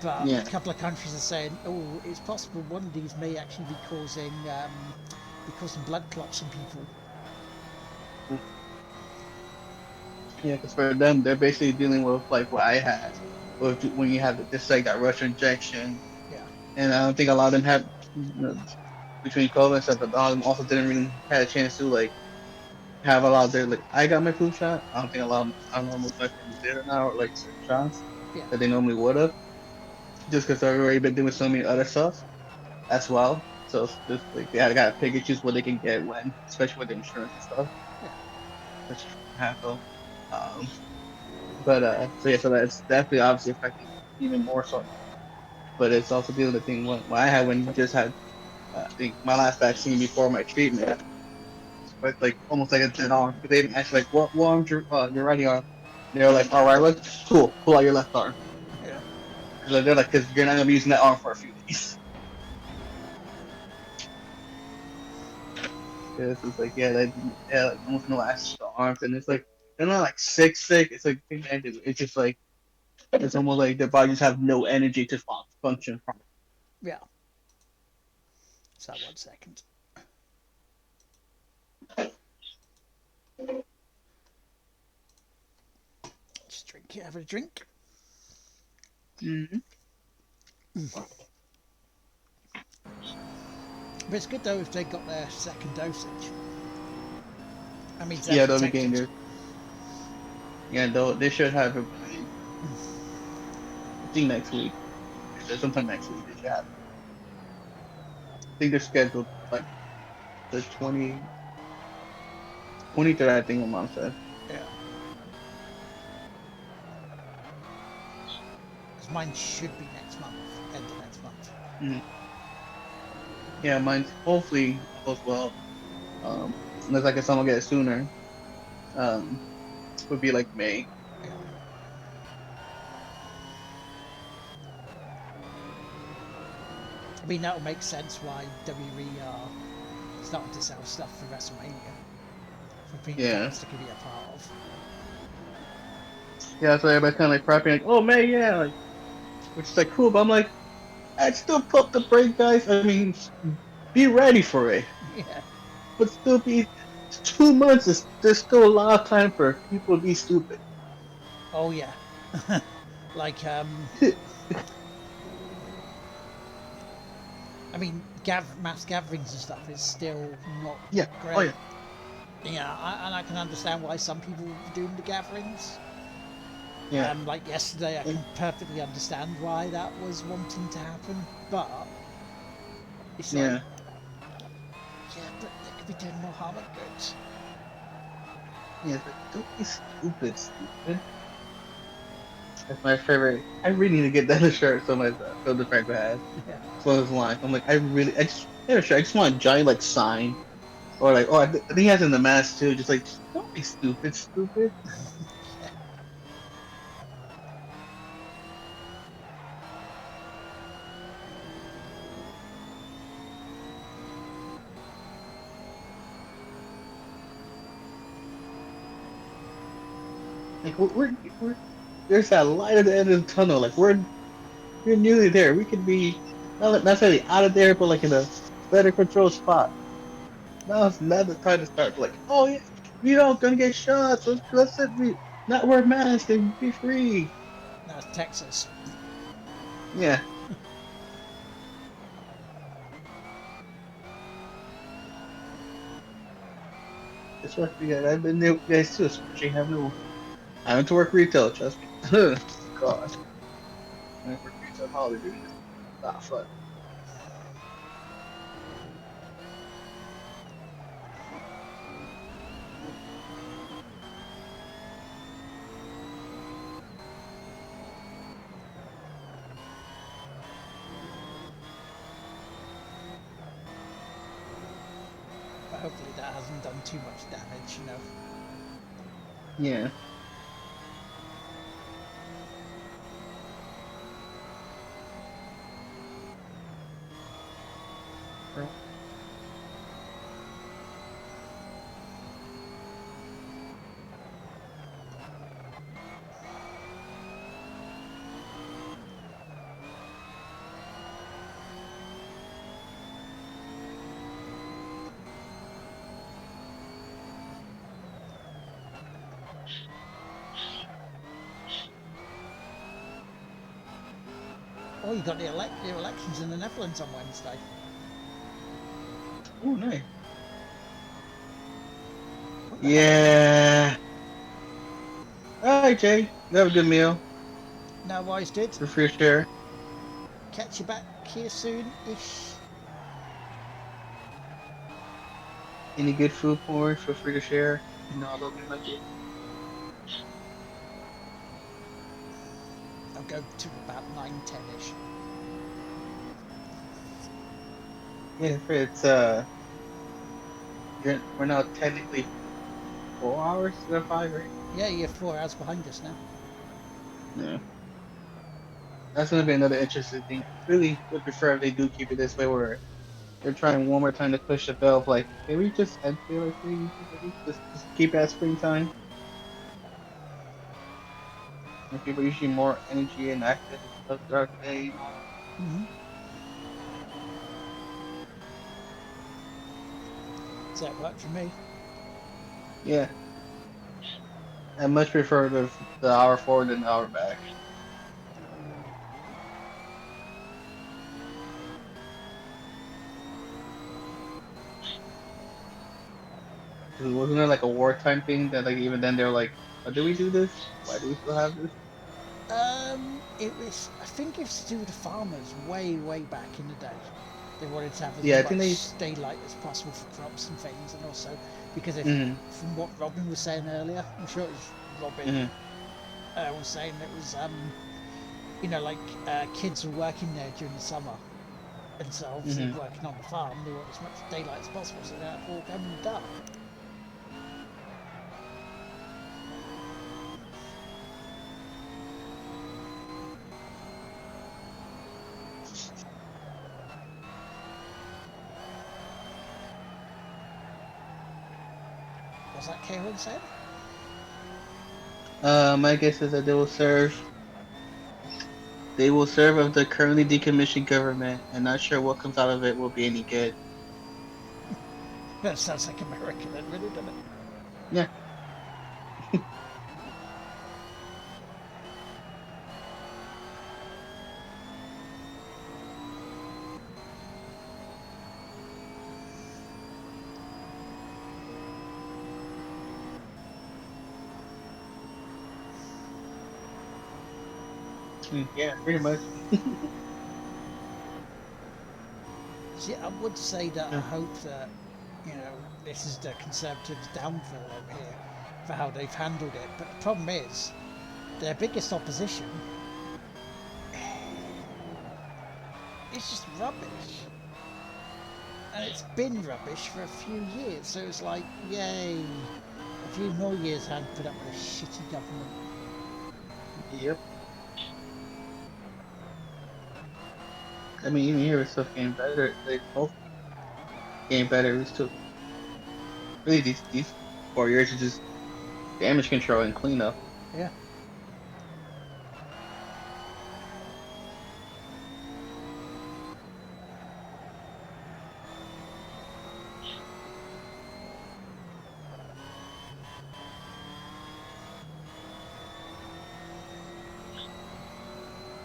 But Yeah. a couple of countries are saying, oh, it's possible one of these may actually be causing blood clots in people. Yeah, because for them, they're basically dealing with like what I had, with when you have just like that rush injection, Yeah, and I don't think a lot of them have between COVID and stuff, but a lot of them also didn't really had a chance to like have a lot of their like I got my flu shot. I don't think a lot of I don't know most of my friends did or not, or like certain shots yeah, that they normally would have, just because they've already been doing so many other stuff as well. So it's just like they got to pick and choose what they can get when, especially with the insurance and stuff. yeah. That's hassle. Um, but so yeah, so that's definitely obviously affecting even more so now. But it's also the other thing when I had when you just had I think my last vaccine before my treatment, but like almost like a dead arm. Because they didn't ask like what arm's your right arm. And they were like, all right, look, cool, pull out your left arm. Yeah. Because they're like, because you're not gonna be using that arm for a few days. This is like yeah, like almost no access to arms, and it's like they're not like sick. It's like it's just like it's almost like their bodies have no energy to function properly. Yeah. So 1 second. Just drink it, have a drink. Mm-hmm. But it's good though if they got their second dosage. That means they're Yeah, they'll be getting protected. there. Yeah, they should have it by I think next week. They said sometime next week they should have it. I think they're scheduled like the 23rd, I think my mom said. Yeah. Because mine should be next month, end of next month. Mm-hmm. Yeah, mine's hopefully all goes well. Unless I can someone get it sooner. Um, would be like May. Yeah. I mean, that would make sense why WWE are starting to sell stuff for WrestleMania for being Yeah. fans to be a part of. Yeah, so everybody's kind of like prepping, like, oh May, yeah, like, which is like cool, but I'm like, I'd still pump the brake, guys. I mean, be ready for it, Yeah. but still be 2 months. There's still a lot of time for people to be stupid. Oh yeah. Like I mean, mass gatherings and stuff is still not Yeah. Oh great. yeah. Yeah, and I can understand why some people are doing the gatherings. Yeah. Like yesterday, I And, can perfectly understand why that was wanting to happen, but it's like, yeah. yeah, but they could be doing more harm than good. Yeah. It's like, don't be stupid, stupid. That's my favorite. I really need to get that shirt. So my so the friend has. Yeah, It's one of those lines. I'm like, I just, yeah, sure. I just want a giant like sign or like, oh, I think he has it in the mask too. Just like, don't be stupid, stupid. yeah. Like we're there's that light at the end of the tunnel. Like we're nearly there. We could be not necessarily out of there, but like in a better control spot. Now's not the time to start like, oh yeah, we don't gonna get shots. Let's be not wear masks and be free. That's Texas. Yeah, it's right. Yeah, I've been there, with you guys too. Especially having to work retail. Trust me. God, I work retail holiday. It's not fun. But hopefully that hasn't done too much damage, you know. Yeah. Oh, you got the elections in the Netherlands on Wednesday. Oh, nice. What the hell? Yeah. All right, Jay. You have a good meal. No worries, dude. For free share. Catch you back here soon-ish. Any good food porn, feel free to share. You know, I love you, like it. I'll go to about 9, 10-ish. Yeah, it's we're now technically 4 hours instead of five, right? Yeah, you're 4 hours behind us now. Yeah. That's gonna be another interesting thing. I really would prefer if they do keep it this way, where they're trying one more time to push the bell of like, can we just end Taylor Free? Just keep it at springtime. And people usually more energy and active and stuff throughout the day. You know? Mm-hmm. So that worked for me. Yeah. I much prefer the hour forward than the hour back. 'Cause wasn't there like a wartime thing that like even then they're like, oh, do we do this? Why do we still have this? It was. I think it's to do with the farmers way back in the day. They wanted to have as Yeah, I think they. much daylight as possible for crops and things, and also because if, Mm, from what Robin was saying earlier, I'm sure it was Robin mm, was saying it was like kids were working there during the summer, and so obviously mm. working on the farm, they want as much daylight as possible, so they don't have to walk home in the dark. Was that Karen said? My guess is that they will serve of the currently decommissioned government, and not sure what comes out of it will be any good. That sounds like America then, really, doesn't it? Yeah. Yeah, pretty much. See, I would say that I Yeah. hope that, this is the Conservatives' downfall over here for how they've handled it. But the problem is, their biggest opposition is just rubbish. And it's been rubbish for a few years. So it's like, yay, a few more years had put up with a shitty government. Yep. I mean, even here, it's stuff getting better. They both getting better. We still really these 4 years are just damage control and cleanup. Yeah.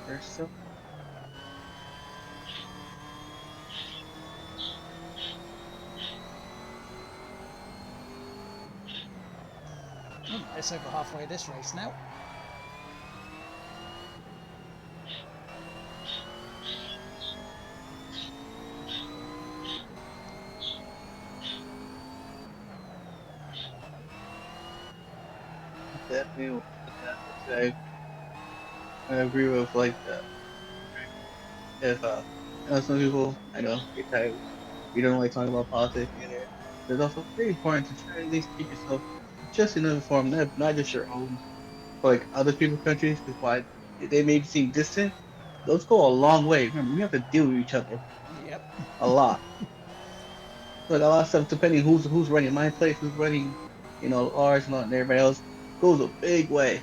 There's still It's over halfway this race now. definitely with that. I agree with like if I know some people I know get tired. You don't like talking about politics either. But it's also very important to try to at least keep yourself just in another form, not just your own, but like other people's countries. Because why they may seem distant, those go a long way. Remember, we have to deal with each other Yep. a lot. But a lot of stuff, depending who's running my place, who's running, ours, and everybody else, goes a big way.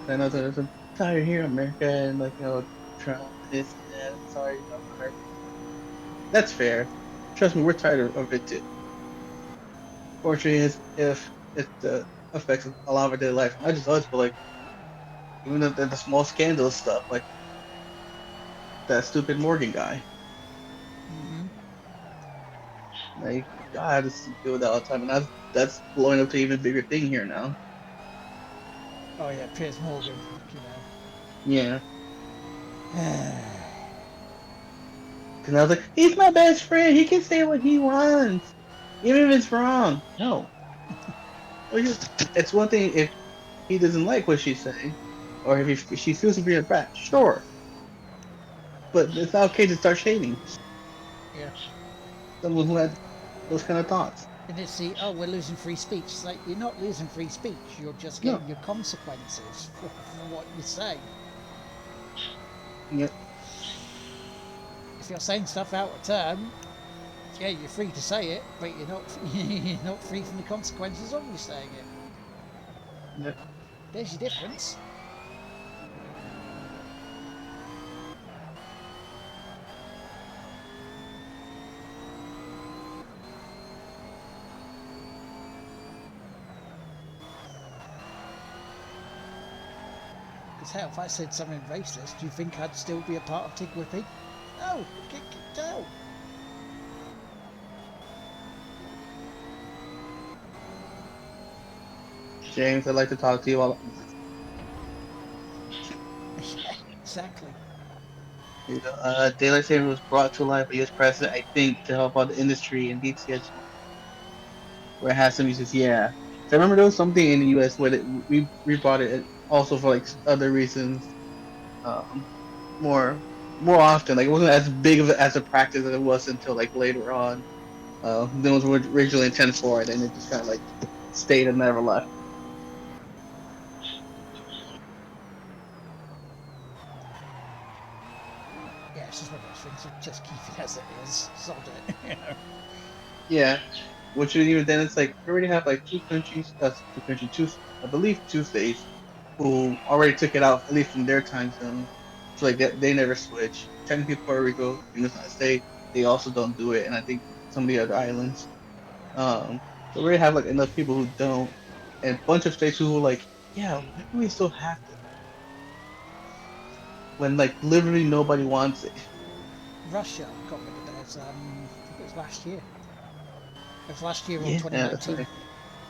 I know there's a tired here in America and like Trump this and that. I'm sorry, whatever. That's fair. Trust me, we're tired of it too. Fortunately, is if it affects a lot of our daily life, not just us, but like even the small scandal stuff, like that stupid Morgan guy. Hmm. Like I have to deal with that all the time, and that's blowing up to an even bigger thing here now. Oh yeah, Piers Morgan. Yeah, because I was like, he's my best friend. He can say what he wants, even if it's wrong. No, it's one thing if he doesn't like what she's saying, or if she feels to be a brat. Sure, but it's not okay to start shaming Yeah. someone who had those kind of thoughts. And it's the, oh, we're losing free speech. It's like, you're not losing free speech. You're just No, getting your consequences for what you say. yeah, If you're saying stuff out of turn, yeah, you're free to say it, but you're not you're not free from the consequences of you saying it. yeah. There's your difference. Because hell, if I said something racist, do you think I'd still be a part of Tig Whippy? No, get kicked out. James, I'd like to talk to you all. Yeah, exactly. Daylight saving was brought to life by U.S. President, I think, to help out the industry and DTS, where it has some uses. Yeah, so I remember there was something in the U.S. where we brought it also for like other reasons, um, more more often. Like it wasn't as big of as a practice as it was until like later on. Then it was originally intended for it, and it just kind of like stayed and never left. Yeah, it's just one of those things. Just keep it as it is. Sod it. Yeah, which is even then it's like we already have like two, I believe 2 states who already took it out at least from their time zone. So like they never switch. Technically, Puerto Rico, even though it's not a state, they also don't do it, and I think some of the other islands. So we already have like enough people who don't, and a bunch of states who are like, yeah, why do we still have this when like literally nobody wants it? Russia got rid of theirs. I think it was last year. It was last year or Yeah, that's 2019. right.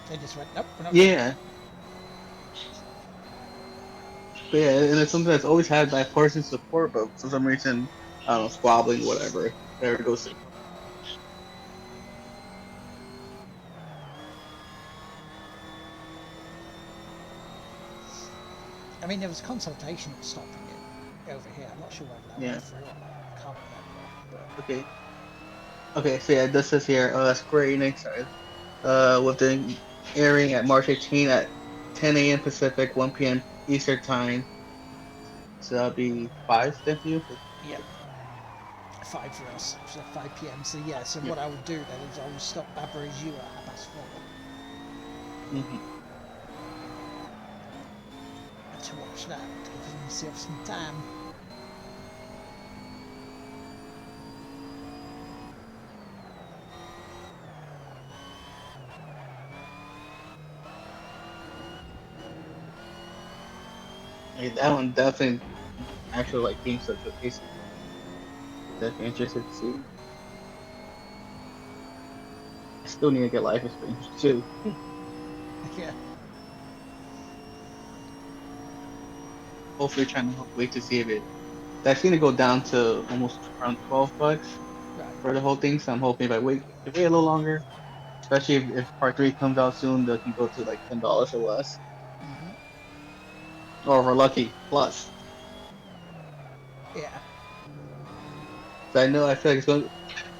They just went, nope, we're not doing it. Yeah, But yeah, and it's something that's always had bipartisan support, but for some reason, I don't know, squabbling, whatever. There it goes. I mean, there was consultation stopping it over here. I'm not sure whether that Yeah. went through or not. I can't remember. Okay. Okay. So yeah, this says here, Square Enix, with the airing at March 18 at 10 a.m. Pacific, 1 p.m. Eastern time. So that'll be 5 then for you. Yep, 5 for us, so 5 p.m. So yeah, so Yeah. what I would do then is I would stop Baba's you at 4:30 Mm-hmm. to watch that, to give myself some time. Yeah, that one definitely actual like game such a case. Definitely interested to see. I still need to get Life is Strange too. Yeah, Hopefully, trying to wait to see if it. That's gonna go down to almost around $12 right. for the whole thing. So I'm hoping if I wait a little longer, especially if part 3 comes out soon, they can go to like $10 or less. Or if we're lucky, plus. Yeah, So I feel like it's going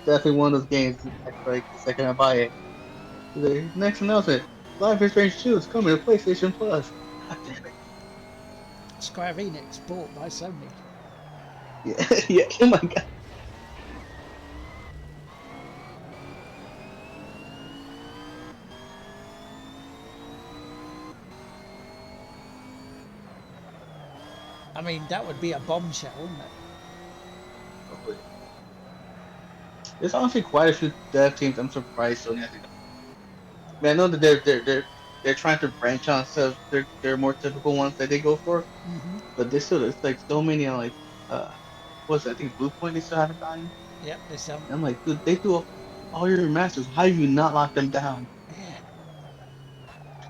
definitely one of those games. I feel like the second I buy it, the next announcement, Life is Strange 2 is coming to PlayStation Plus. God damn it. Square Enix bought by Sony. Yeah, yeah. Oh my god. I mean, that would be a bombshell, wouldn't it? There's honestly quite a few dev teams. I'm surprised Sony hasn't. I mean, I know that they're trying to branch out instead of their more typical ones that they go for, but they still there's like so many like what's it, I think Blue Point they still haven't gotten. Yep, there's some. And I'm like, dude, they do all your remasters. How have you not locked them down? Yeah,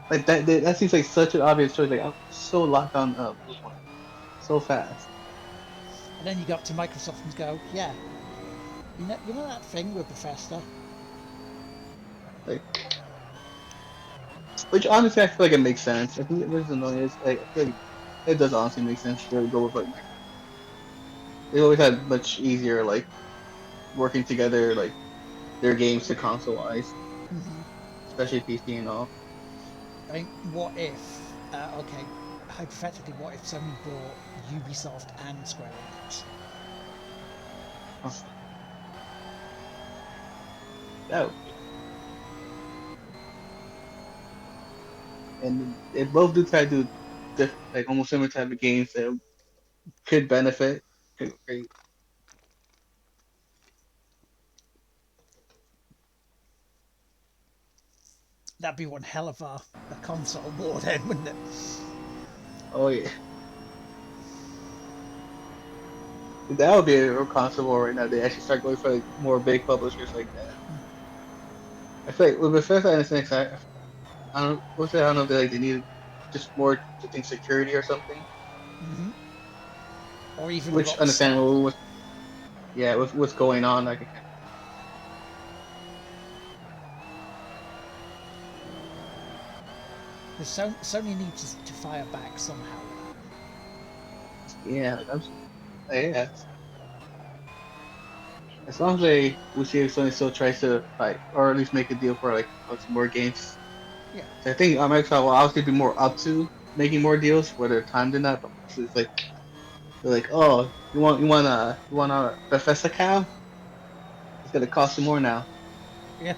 Like that seems like such an obvious choice. Like I'm so locked on Blue Point so fast. and then you go up to Microsoft and go, yeah, you know that thing with Bethesda? Like, which honestly I feel like it makes sense. I think there's annoying is like I feel like it does honestly make sense to go with like they always had much easier like working together like their games to console wise, especially PC and all. I mean, what if? Okay, hypothetically, what if Sony bought Ubisoft and Square Enix? Huh. That would and they both do try to do like almost similar type of games that could benefit. Could- That'd be one hell of a console war then, wouldn't it? Oh yeah, that would be a real console war right now. They actually start going for like more big publishers like that. I feel like with Bethesda and SNX, I don't what's that? I don't know if they need just more I think security or something. Or even Which Rockstar. understandable with yeah with what's going on. Like Because Sony needs to fire back somehow. yeah, yeah. As long as they we see if Sony still tries to like or at least make a deal for like some more games. Yeah, So I think Microsoft will obviously be more up to making more deals, whether timed or not. But it's like they're like, oh, you want a Bethesda cow? It's gonna cost you more now. yeah.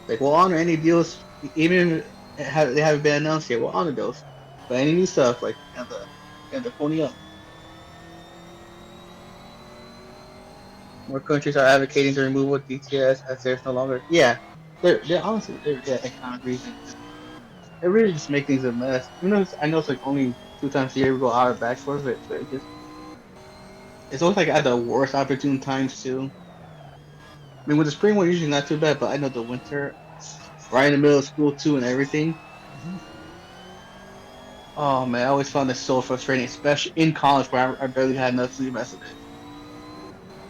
Like we'll honor any deals, even if they haven't been announced yet. We'll honor those. But any new stuff, like you have to pony up. More countries are advocating the removal of DTS as there's no longer. Yeah, they're honestly they're yeah, economic reasons. It really just make things a mess. Even though I know it's like only 2 times a year we go out of back for it, but it's always like at the worst opportune times too. I mean, with the spring one usually not too bad, but I know the winter. right in the middle of school too and everything. Hmm. Oh man, I always found this so frustrating, especially in college where I barely had enough sleep as it is.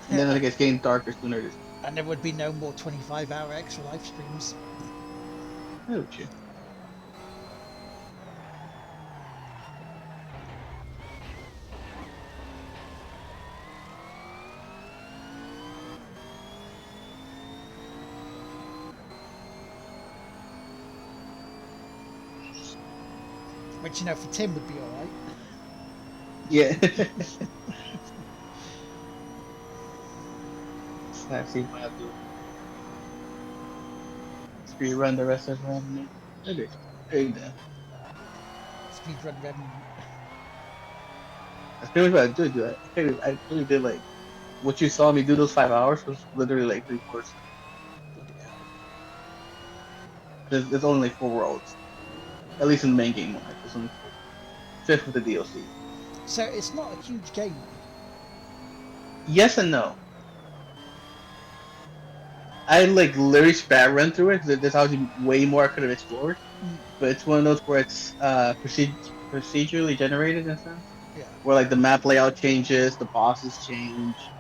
And then I think it's getting darker sooner this And there would be no more 25-hour extra live streams. year. Oh, shit. Which, you know, for Tim would be alright. Yeah. I see if I have to speed run the rest of Remnant. Okay. There you go. Speedrun Remnant. That's pretty much what I did do. I really did like what you saw me do those 5 hours was literally like 3/4. Bloody hell. There's only like 4 worlds, at least in the main game wise. There's only four. Fifth with the DLC. So it's not a huge game then. Yes and no. I like literally spat run through it because there's obviously way more I could have explored. Mm, But it's one of those where it's procedurally generated in a sense, yeah. where like the map layout changes, the bosses change.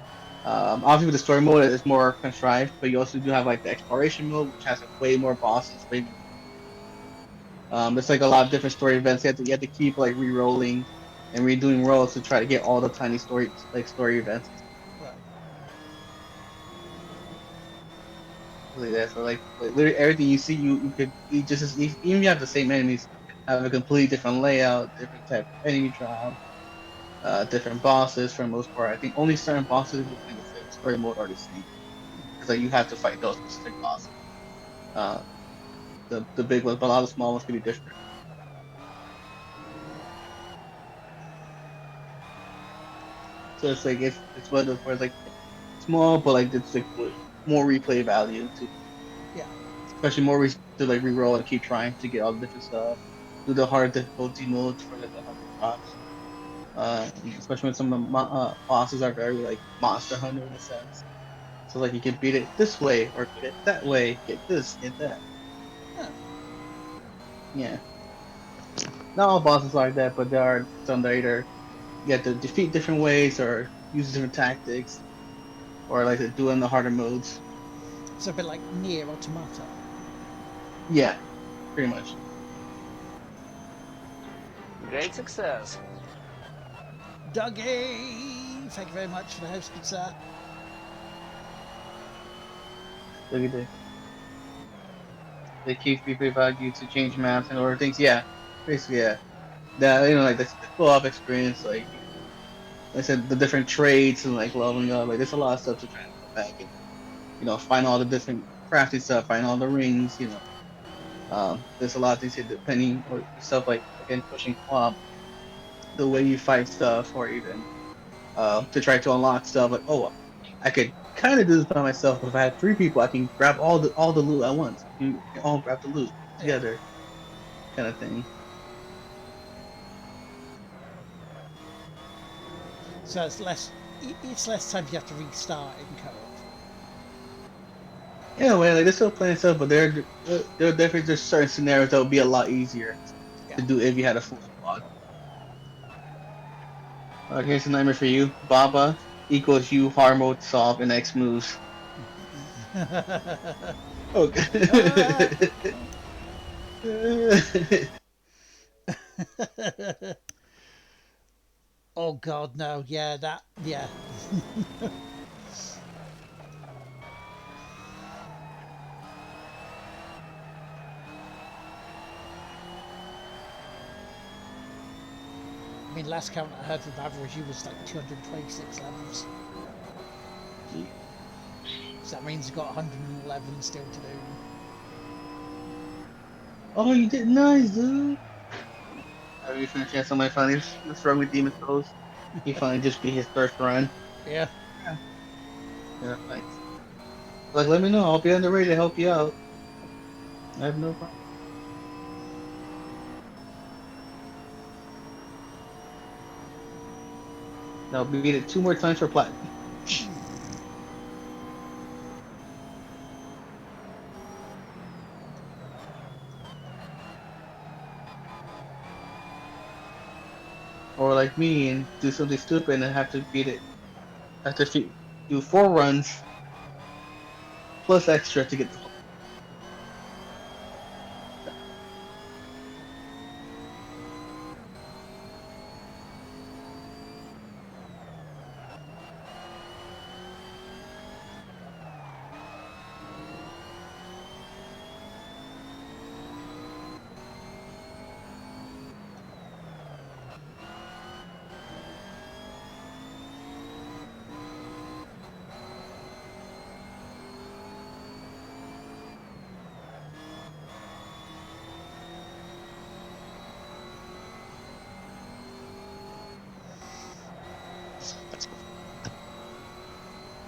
Obviously, with the story mode, it's more contrived, but you also do have like the exploration mode, which has like way more bosses, way more. There's like a lot of different story events. You have to keep like re-rolling and redoing worlds to try to get all the tiny story events Right. like that. So like literally everything you see, you could you just even if you have the same enemies, have a completely different layout, different type of enemy drop, different bosses for the most part. I think only certain bosses within the story mode are the same because like you have to fight those specific bosses. Uh, the big ones, but a lot of the small ones can be different. So it's like it's one of those where it's like small, but like it's like more replay value to Yeah. especially more to like re-roll and keep trying to get all the different stuff. Do the hard difficulty modes for like the harder drops. Especially when some of the bosses are very like monster hunter in a sense. So like you can beat it this way or beat it that way, get this, get that. Huh. Yeah. Not all bosses are like that, but there are some that either you have to defeat different ways or use different tactics or like to do in the harder modes. So a bit like Near Automata. Yeah, pretty much. Great success. Dougie! Thank you very much for the host, good sir. Look at this. They keep people about you to change maps and order things. Yeah, basically, yeah. That like the co-op experience, like I said, the different trades and like leveling up. Like there's a lot of stuff to try and go back and find all the different crafting stuff, find all the rings. There's a lot of things here depending or stuff like again pushing co-op, the way you fight stuff, or even to try to unlock stuff. Like I could kind of do this by myself, but if I had three people, I can grab all the loot at once. We can all grab the loot Yeah. together, kind of thing. So it's less time you have to restart in co-op. Yeah, well, like they're still playing stuff, but there are definitely just certain scenarios that would be a lot easier Yeah. to do if you had a full squad. Here's a nightmare for you. Baba equals you hard mode solve and X moves. Ah. Okay. Oh god, no. Yeah, that. Yeah. I mean, last count I heard from average, you was like 226 levels. So that means you've got 111 still to do. Oh, you did nice, dude. Have you finished? Yeah, somebody finally was wrong with Demon Souls. He finally just beat his first run. Yeah. Yeah. Yeah, thanks. Like, let me know. I'll be on the ready to help you out. I have no problem. Now beat it 2 more times for platinum. or like me and do something stupid and have to beat it. Have to do 4 runs plus extra to get the whole.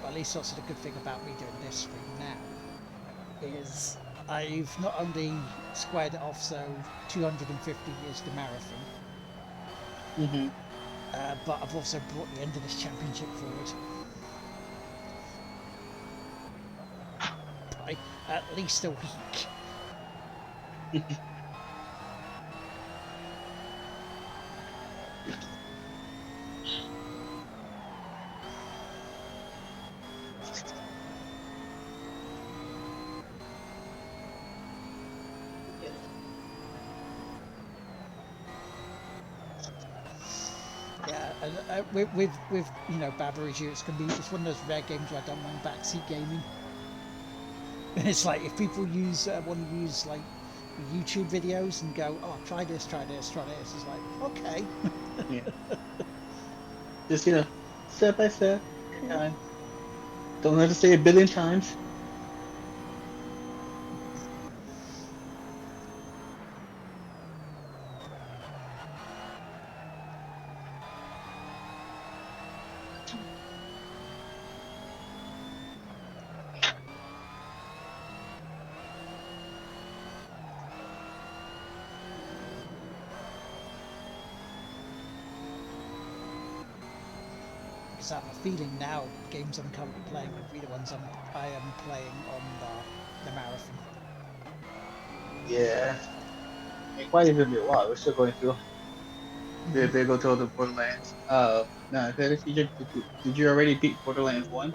Well, at least that's the good thing about me doing this stream now is I've not only squared it off, so 250 is the marathon, Mm-hmm. but I've also brought the end of this championship forward by at least a week. Yeah, and with Baba is you, it's one of those rare games where I don't mind backseat gaming. And it's like if people want to use like YouTube videos and go, oh, try this, try this, try this. It's like, okay. Yeah. Just step by step, time. Don't have to say 1 billion times. Because I have a feeling now games I'm currently playing will be the ones I am playing on the marathon. Yeah. It might even be a while. We're still going through. They go to the Borderlands. No. Did you already beat Borderlands 1?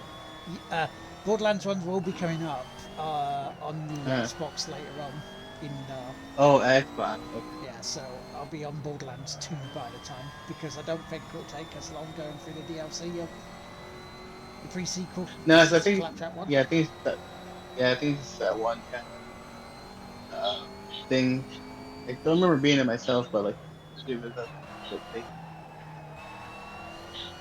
Borderlands 1 will be coming up on the Uh, Xbox later on. oh, Xbox. Okay. Yeah, so I'll be on Borderlands 2 by the time, because I don't think it'll take us long going through the DLC of the pre-sequel. No, so I It's think. Claptrap 1. Yeah, I think it's that. Yeah, I think it's that one kind of thing. I don't remember being it myself, but like it was a shit thing.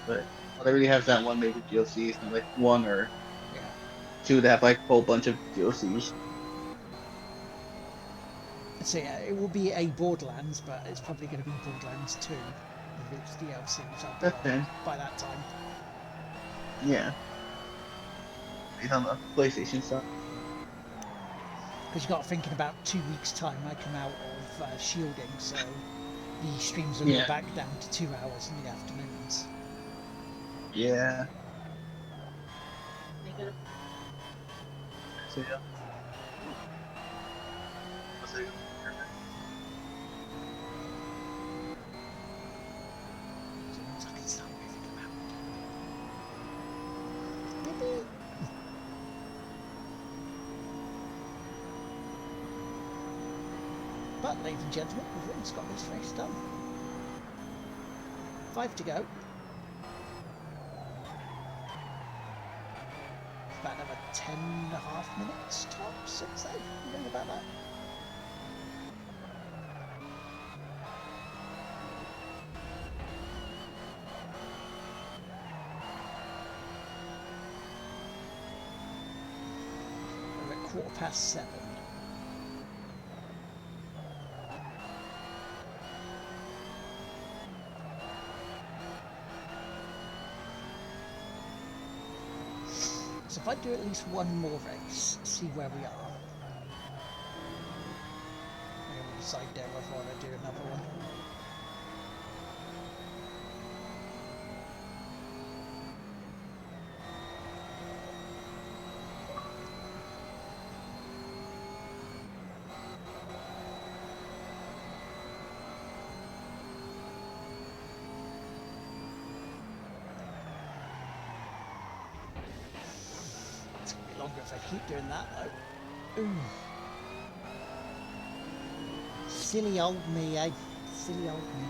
But all they really have is that one major DLC. It's not like one or Yeah. two that have like a whole bunch of DLCs. So yeah, it will be a Borderlands, but it's probably going to be Borderlands 2 with its DLC, which I'll be That's on fair. by that time. Yeah. It's on the PlayStation stuff. Because you got thinking about 2 weeks' time, I come out of shielding, so the streams will go Yeah. back down to 2 hours in the afternoons. Yeah. So yeah. So I can start moving around. Yippee! But, ladies and gentlemen, we've almost got this race done. 5 to go. About another 10.5 minutes tops, I'd say. Something about that. We're at 7:15. So if I do at least one more race, see where we are. Maybe we'll decide there whether I want to do another one. longer if I keep doing that though. Ooh. Silly old me, eh? Silly old me.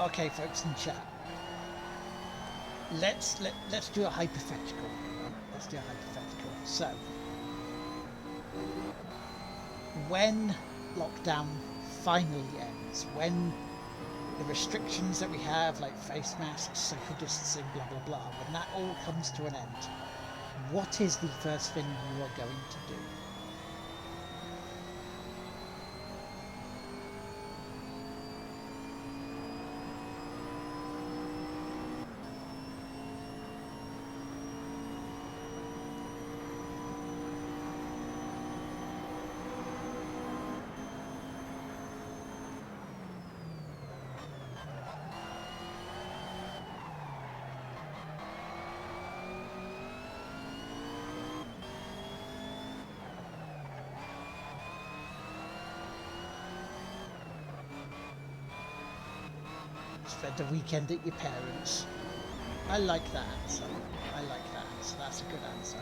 Okay, folks in chat. Let's do a hypothetical. Right? Let's do a hypothetical. So, when lockdown finally ends, when the restrictions that we have, like face masks, social distancing, blah blah blah, when that all comes to an end, what is the first thing you are going to do? Spend the weekend at your parents'. I like that answer. I like that answer. That's a good answer.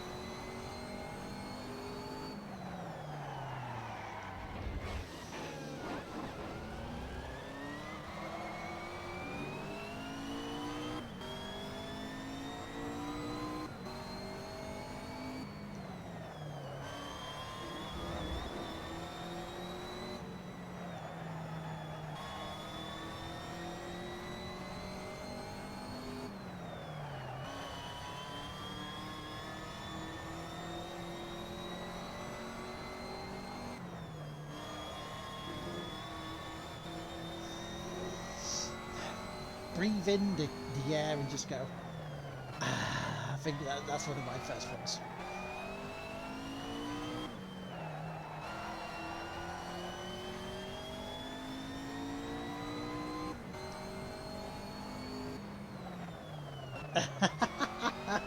Breathe in the air and just go. Ah, I think that's one of my first ones.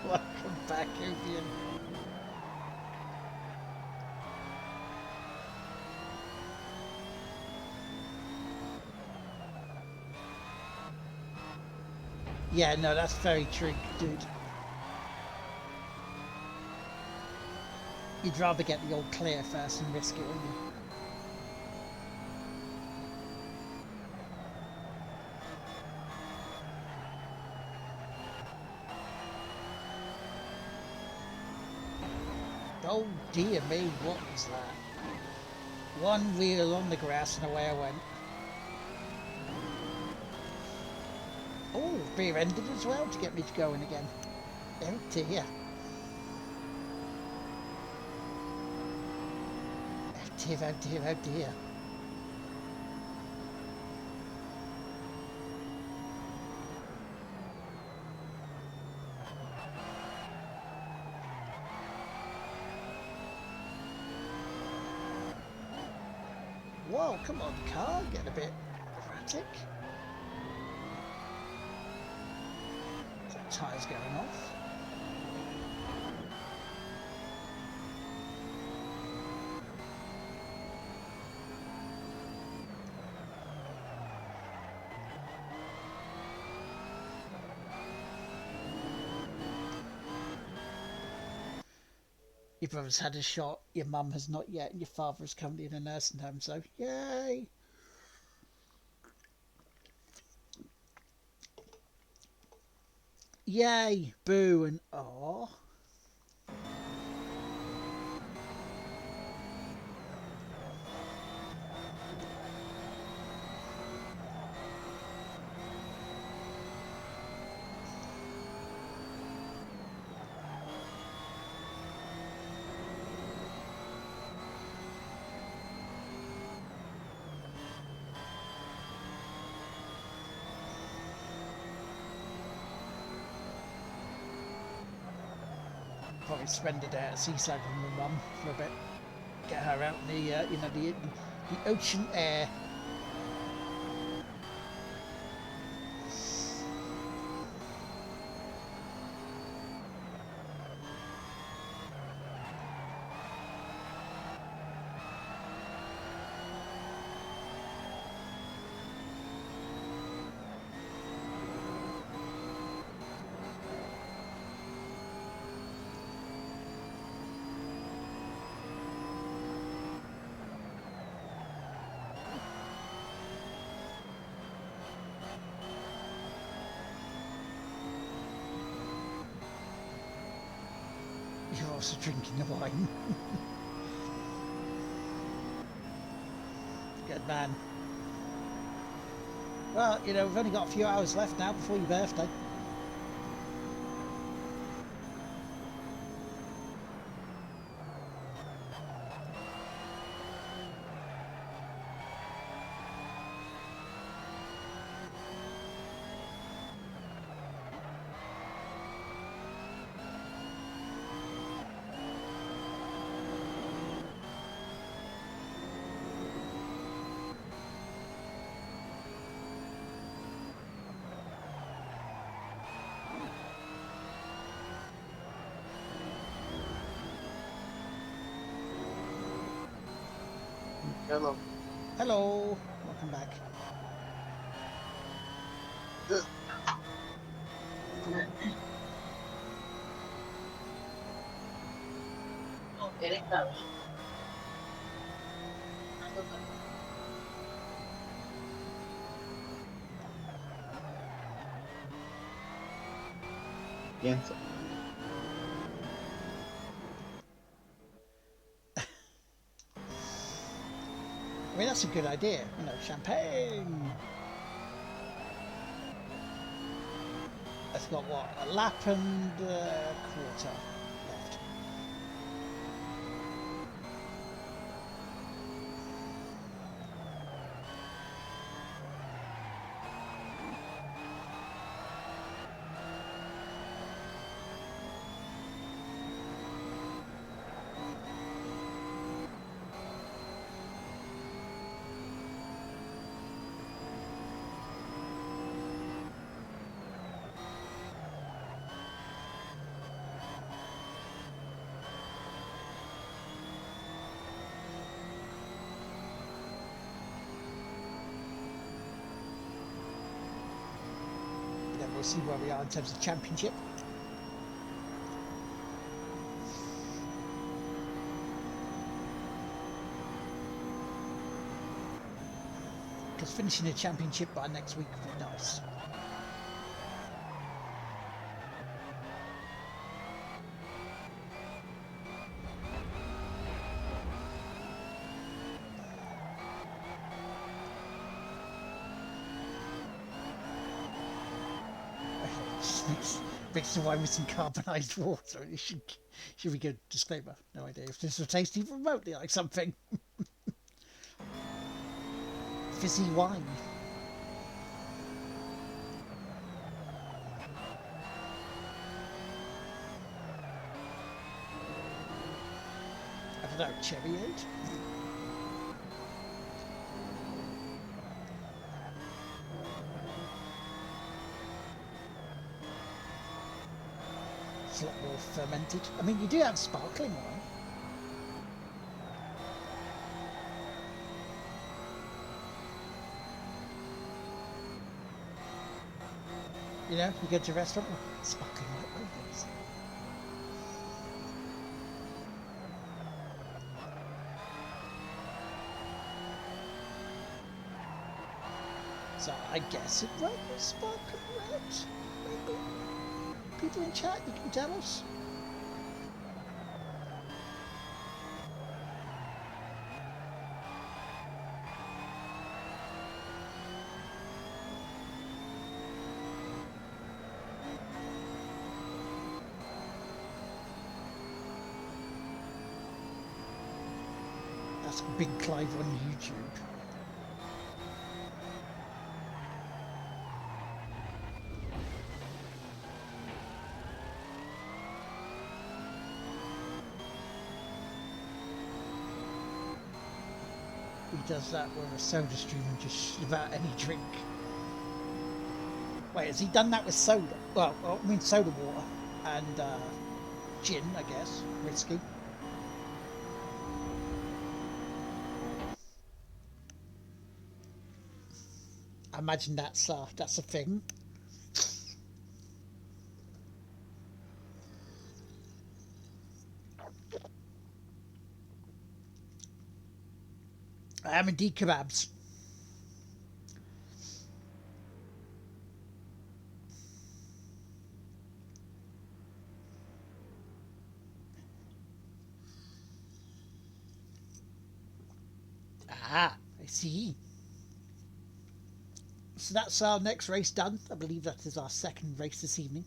Welcome back, Opium. Yeah, no, that's very true, dude. You'd rather get the all clear first and risk it, wouldn't you? Oh dear me, what was that? One wheel on the grass and away I went. Oh, rear-ended as well to get me to going again. Oh dear. Oh dear, oh dear, oh dear. Whoa, come on, car, get a bit erratic. Tyres going off. Your brother's had a shot, your mum has not yet, and your father is currently in a nursing home, so yay! Yay! Boo and aw. Probably spend a day at seaside with my mum for a bit. Get her out in the, you know, the ocean air. also drinking the wine. Good man. Well, you know, we've only got a few hours left now before your birthday. Hello. Hello, welcome back. Yes. I mean, that's a good idea. You know, champagne. It's got what, a lap and a quarter left. Then we'll see where we are in terms of championship. Because finishing a championship by next week would be nice. Mix the wine with some carbonised water. It should be good. Disclaimer. No idea if this will taste even remotely like something. Fizzy wine. I don't know, cherryade? It's a lot more fermented. I mean, you do have sparkling wine. You know, you go to a restaurant, sparkling wine, please. So I guess it might be sparkling red. Maybe. People in chat, you can tell us. That's Big Clive on YouTube. He does that with a soda stream and just about any drink. Wait, has he done that with soda? Well, I mean soda water and gin, I guess, whiskey. I imagine that's a thing. I am indeed kebabs. Ah, I see. So that's our next race done. I believe that is our second race this evening.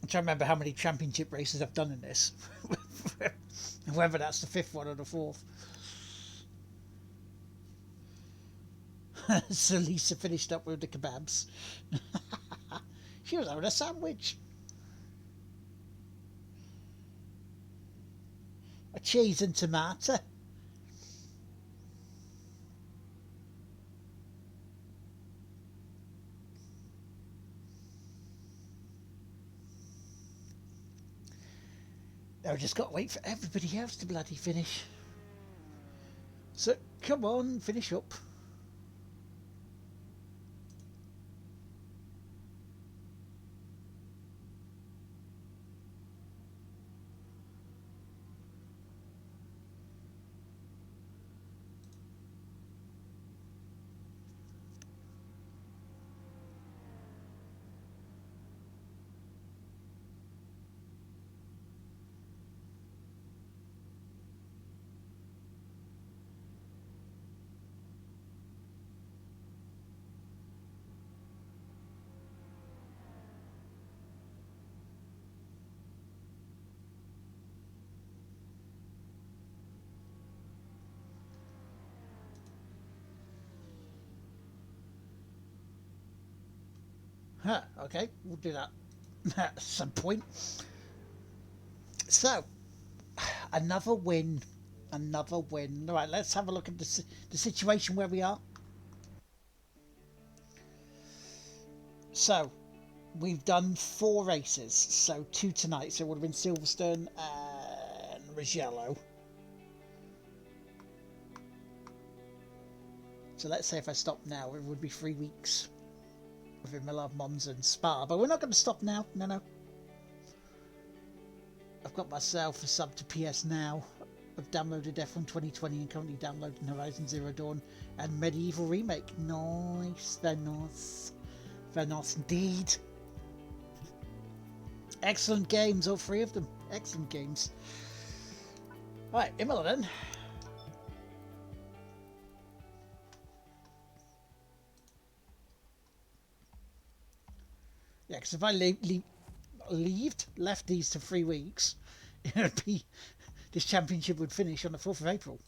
I'm trying to remember how many championship races I've done in this. Whether that's the fifth one or the fourth. So Lisa finished up with the kebabs. She was having a sandwich. A cheese and tomato. Now we just got to wait for everybody else to bloody finish. So come on, finish up. Huh, okay, we'll do that at some point. So, another win. Another win. All right, let's have a look at the situation where we are. So, we've done 4 races. So, 2 tonight. So, it would have been Silverstone and Mugello. So, let's say if I stop now, it would be 3 weeks. Within Milan, Monza and Spa. But we're not going to stop now. No. I've got myself a sub to PS Now. I've downloaded F1 2020 and currently downloading Horizon Zero Dawn and Medieval Remake. Nice, very nice. Very nice indeed. Excellent games, all 3 of them. Excellent games. Alright, Imola then. Yeah, because if I left these to 3 weeks, it would be, this championship would finish on the 4th of April.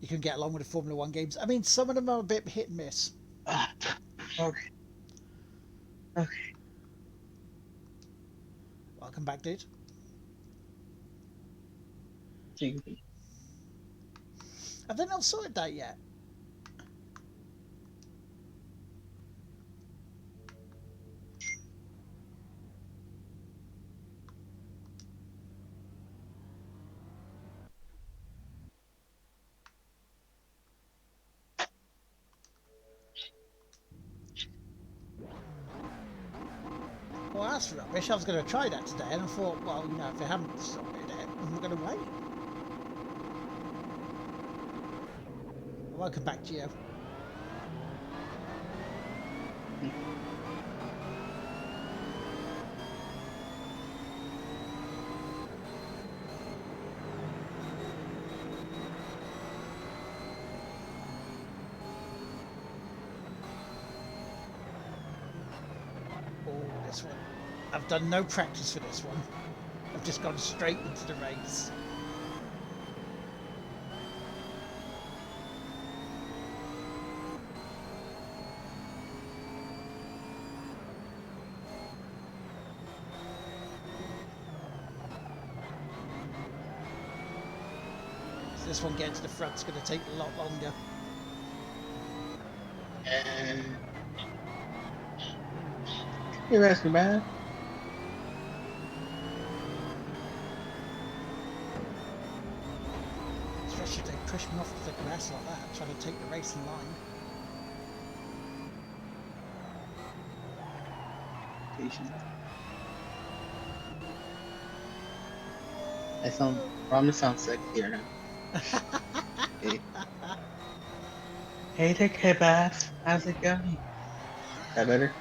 You can get along with the Formula 1 games. I mean, some of them are a bit hit and miss. Okay. Welcome back, dude. Have they not sorted that yet? Well, that's rubbish. I was going to try that today, and I thought, well, you know, if they haven't sorted it, I'm going to wait. Welcome back, Gio. Oh, this one. I've done no practice for this one. I've just gone straight into the race. So this one getting to the front's going to take a lot longer. You're asking, man. Especially if they push me off the grass like that, trying to take the race in line. Patient. I sound promise sounds sexier now. Hey there, kebabs. How's it going? That better?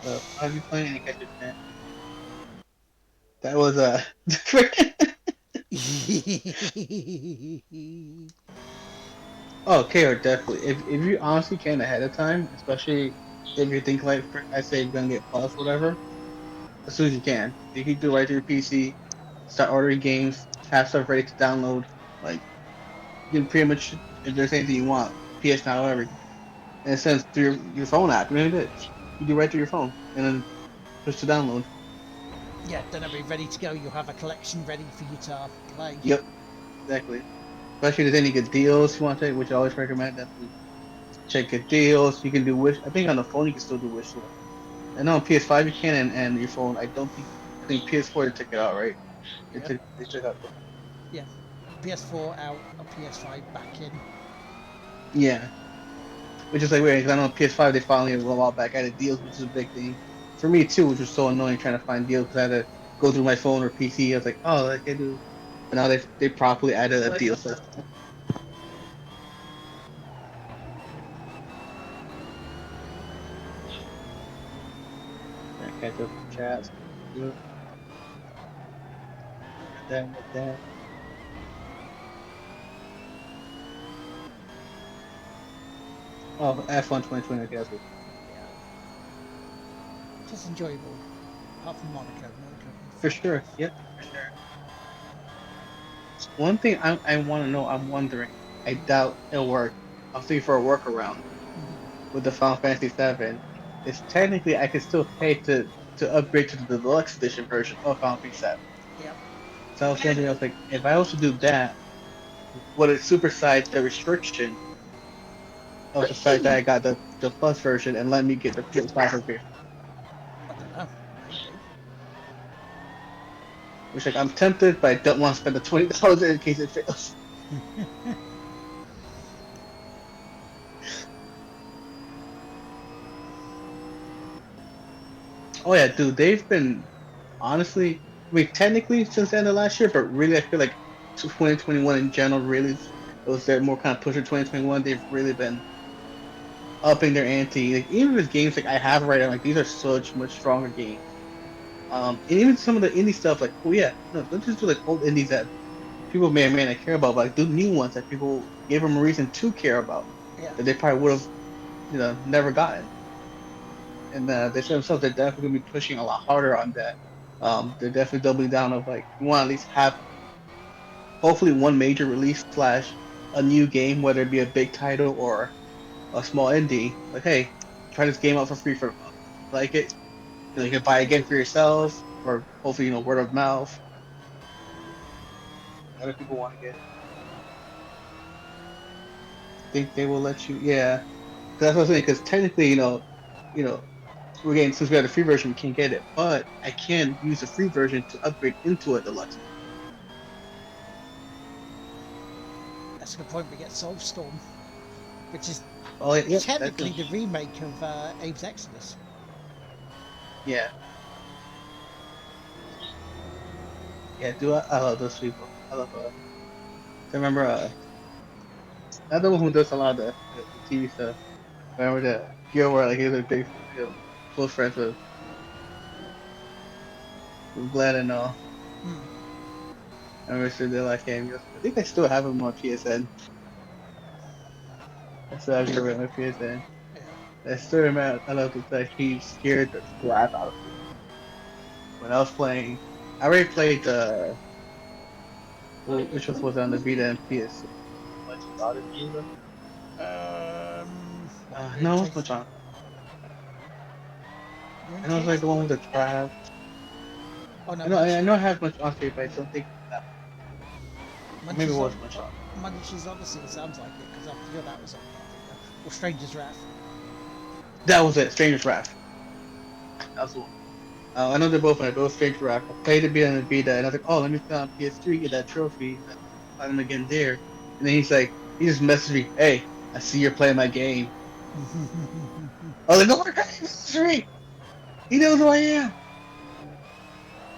I'll be playing and catch a chat. That was oh, KR definitely. If you honestly can ahead of time, especially if you think like I say you're gonna get plus whatever, as soon as you can. You can do it right to your PC, start ordering games, have stuff ready to download. Like you can pretty much if there's anything you want, PS Now, whatever, and it sends through your phone app. You know what it is. You do right through your phone and then push to download. Yeah, then it'll be ready to go. You'll have a collection ready for you to play. Yep, exactly. Especially if there's any good deals you want to take, which I always recommend. Definitely check good deals. You can do wish. I think on the phone you can still do wish list. I know on PS5 you can, and your phone. I don't think. I think PS4 they took it out, right? Yeah, They took out. yeah. PS4 out, a PS5 back in. Yeah, which is like weird because I know on PS5 they finally a while back added deals, which is a big thing for me too, which was so annoying trying to find deals because I had to go through my phone or PC. I was like, oh, I can do. But now they properly added a deal system. I catch up with chats. Good. That. Oh, F1 2020. Okay, that's good. Yeah, just enjoyable. Apart from Monaco, For sure. Yep, for sure. One thing I want to know, I'm wondering, I doubt it'll work. I'm thinking for a workaround with the Final Fantasy VII. Is technically I could still pay to upgrade to the deluxe edition version of Final Fantasy VII. Yep. So I was wondering, I was like, if I also do that, would it supersede the restriction of the fact that I got the plus version and let me get the PS5 upgrade? I don't know. Maybe. Which like I'm tempted, but I don't want to spend the $20 in case it fails. Oh yeah, dude, they've been honestly, I mean, technically since the end of last year, but really, I feel like 2021 in general, really, it was their more kind of push of 2021. They've really been upping their ante. Like, even with games like I have right now, like these are such much stronger games. And even some of the indie stuff, like, oh yeah, no, don't just do like old indies that people may not care about, but like do new ones that people gave them a reason to care about Yeah. that they probably would have, never gotten. And they said themselves they're definitely gonna be pushing a lot harder on that. They're definitely doubling down of like you want to at least have hopefully one major release slash a new game, whether it be a big title or a small indie. Like, hey, try this game out for free for a month. Like it, you can buy it again for yourself, or hopefully word of mouth. Other people want to get it. Think they will let you? Yeah, 'cause that's what I'm saying. Because technically, you know, we're getting since we have the free version, we can't get it, but I can use the free version to upgrade into a deluxe. That's a good point. We get Soulstorm, which is Oh yeah, that's technically the remake of Abe's Exodus. yeah, yeah. Do I love those people? I love. I remember another one who does a lot of the TV stuff. Remember the girl where like he was a big, close friends with Glenn and all. I remember sure they like him. I think I still have him on PSN. I still have him on my PSN. Yeah. I still remember. I love the fact he scared the crap out of me when I was playing. I already played which was on the Vita and PS. Much Odyssey. No, it was much on. I know it's like the one with the trap. Oh no, I know I have much on here, but I don't think that maybe it was much on. Munch's Odyssey sounds like it because I feel that was on there. Or Stranger's Wrath. That was it, Stranger's Wrath. That was the one. I know they're both on it, both Stranger's Wrath. I played it on the Vita, and I was like, oh, let me play on PS3, get that trophy, and find him again there. And then he just messaged me, hey, I see you're playing my game. I was like, no, what PS3? He knows who I am.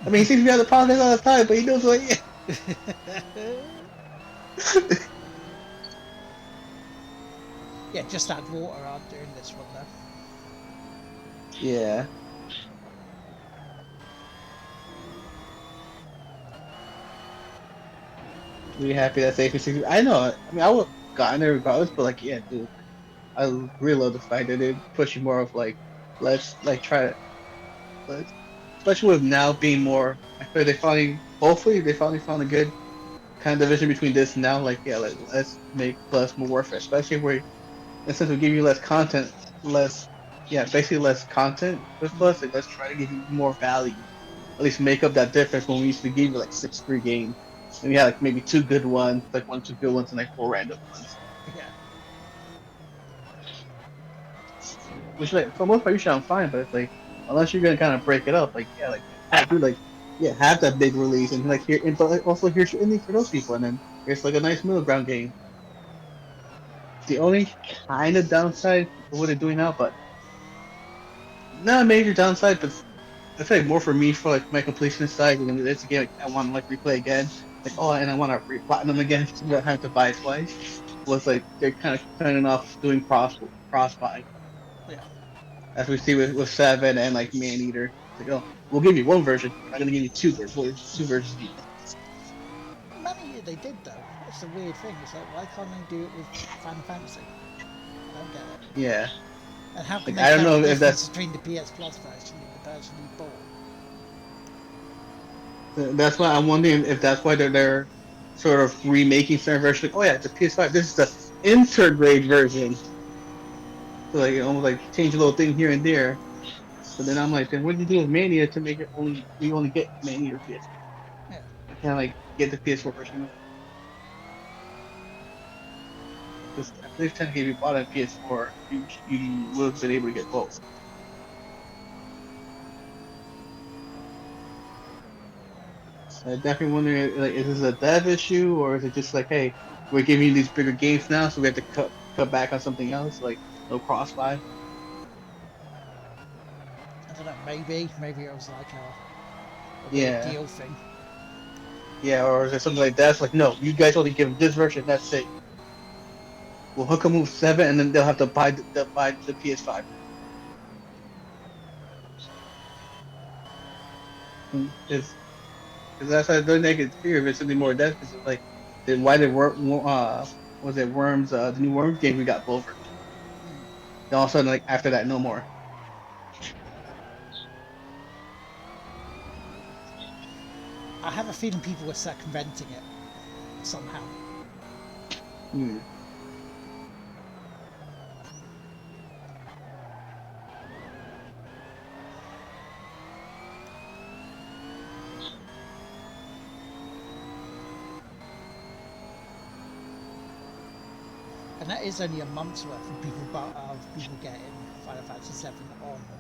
I mean, he seems to be on the podcast all the time, but he knows who I am. Yeah, just add water on during this one though. Yeah. Really happy that's AC60. I know. I mean, I would have gotten it regardless, but like, yeah, dude, I really love the fact that they're pushing more of like, let's like try to, let's, especially with now being more. I feel they finally, hopefully, they finally found a good kind of division between this and now. Like, yeah, like let's make Plus more worth it, especially where instead of giving you less content, less, yeah, basically less content with Plus. Like, let's try to give you more value. At least make up that difference when we used to give you like six free games. And we had like maybe two good ones, like one, two good ones, and like four random ones. Yeah. Which like for the most part you sound fine, but it's like unless you're gonna kind of break it up, like yeah, like do like yeah, have that big release and like here, and but like, also here's your ending for those people, and then here's like a nice middle ground game. The only kind of downside of what they're doing now, but not a major downside, but I feel like more for me for like my completionist side, and it's a game like, I want to like replay again, like oh, and I want to re-platinum again, so I don't have to buy it twice. Was like they're kind of turning off doing cross buy, Yeah. as we see with Seven and like Man Eater. It's like oh, we'll give you one version, we're not gonna give you two versions of each. Many they did though. That's the weird thing. It's like, why can't they do it with Final Fantasy? I don't get it. Yeah, And how can like they I don't tell the know if difference that's between the PS Plus version and the version you bought? that's why I'm wondering if that's why they're sort of remaking certain versions. Like oh yeah, it's a PS5. This is the intergrade version. So like almost like change a little thing here and there. But then I'm like, then what did you do with Mania to make it only you only get Mania or PS5? Yeah. I can't like get the PS4 version because I believe technically if you bought a PS4, you would have been able to get both. So I definitely wondering like is this a dev issue or is it just like hey we're giving you these bigger games now so we have to cut back on something else like no cross buy. I don't know. Maybe it was like a weird Yeah, deal thing. yeah, or is it something like that? It's like no, you guys only give them this version. That's it. We'll hook them with 7, and then they'll have to buy the PS5. Because that's how they make it clear if it's something more death. Because it's like, then why did was it Worms the new Worms game we got both versions? Then all of a sudden like after that no more. I have a feeling people were circumventing it somehow. Hmm. And that is only a month's worth of people getting Final Fantasy 7 on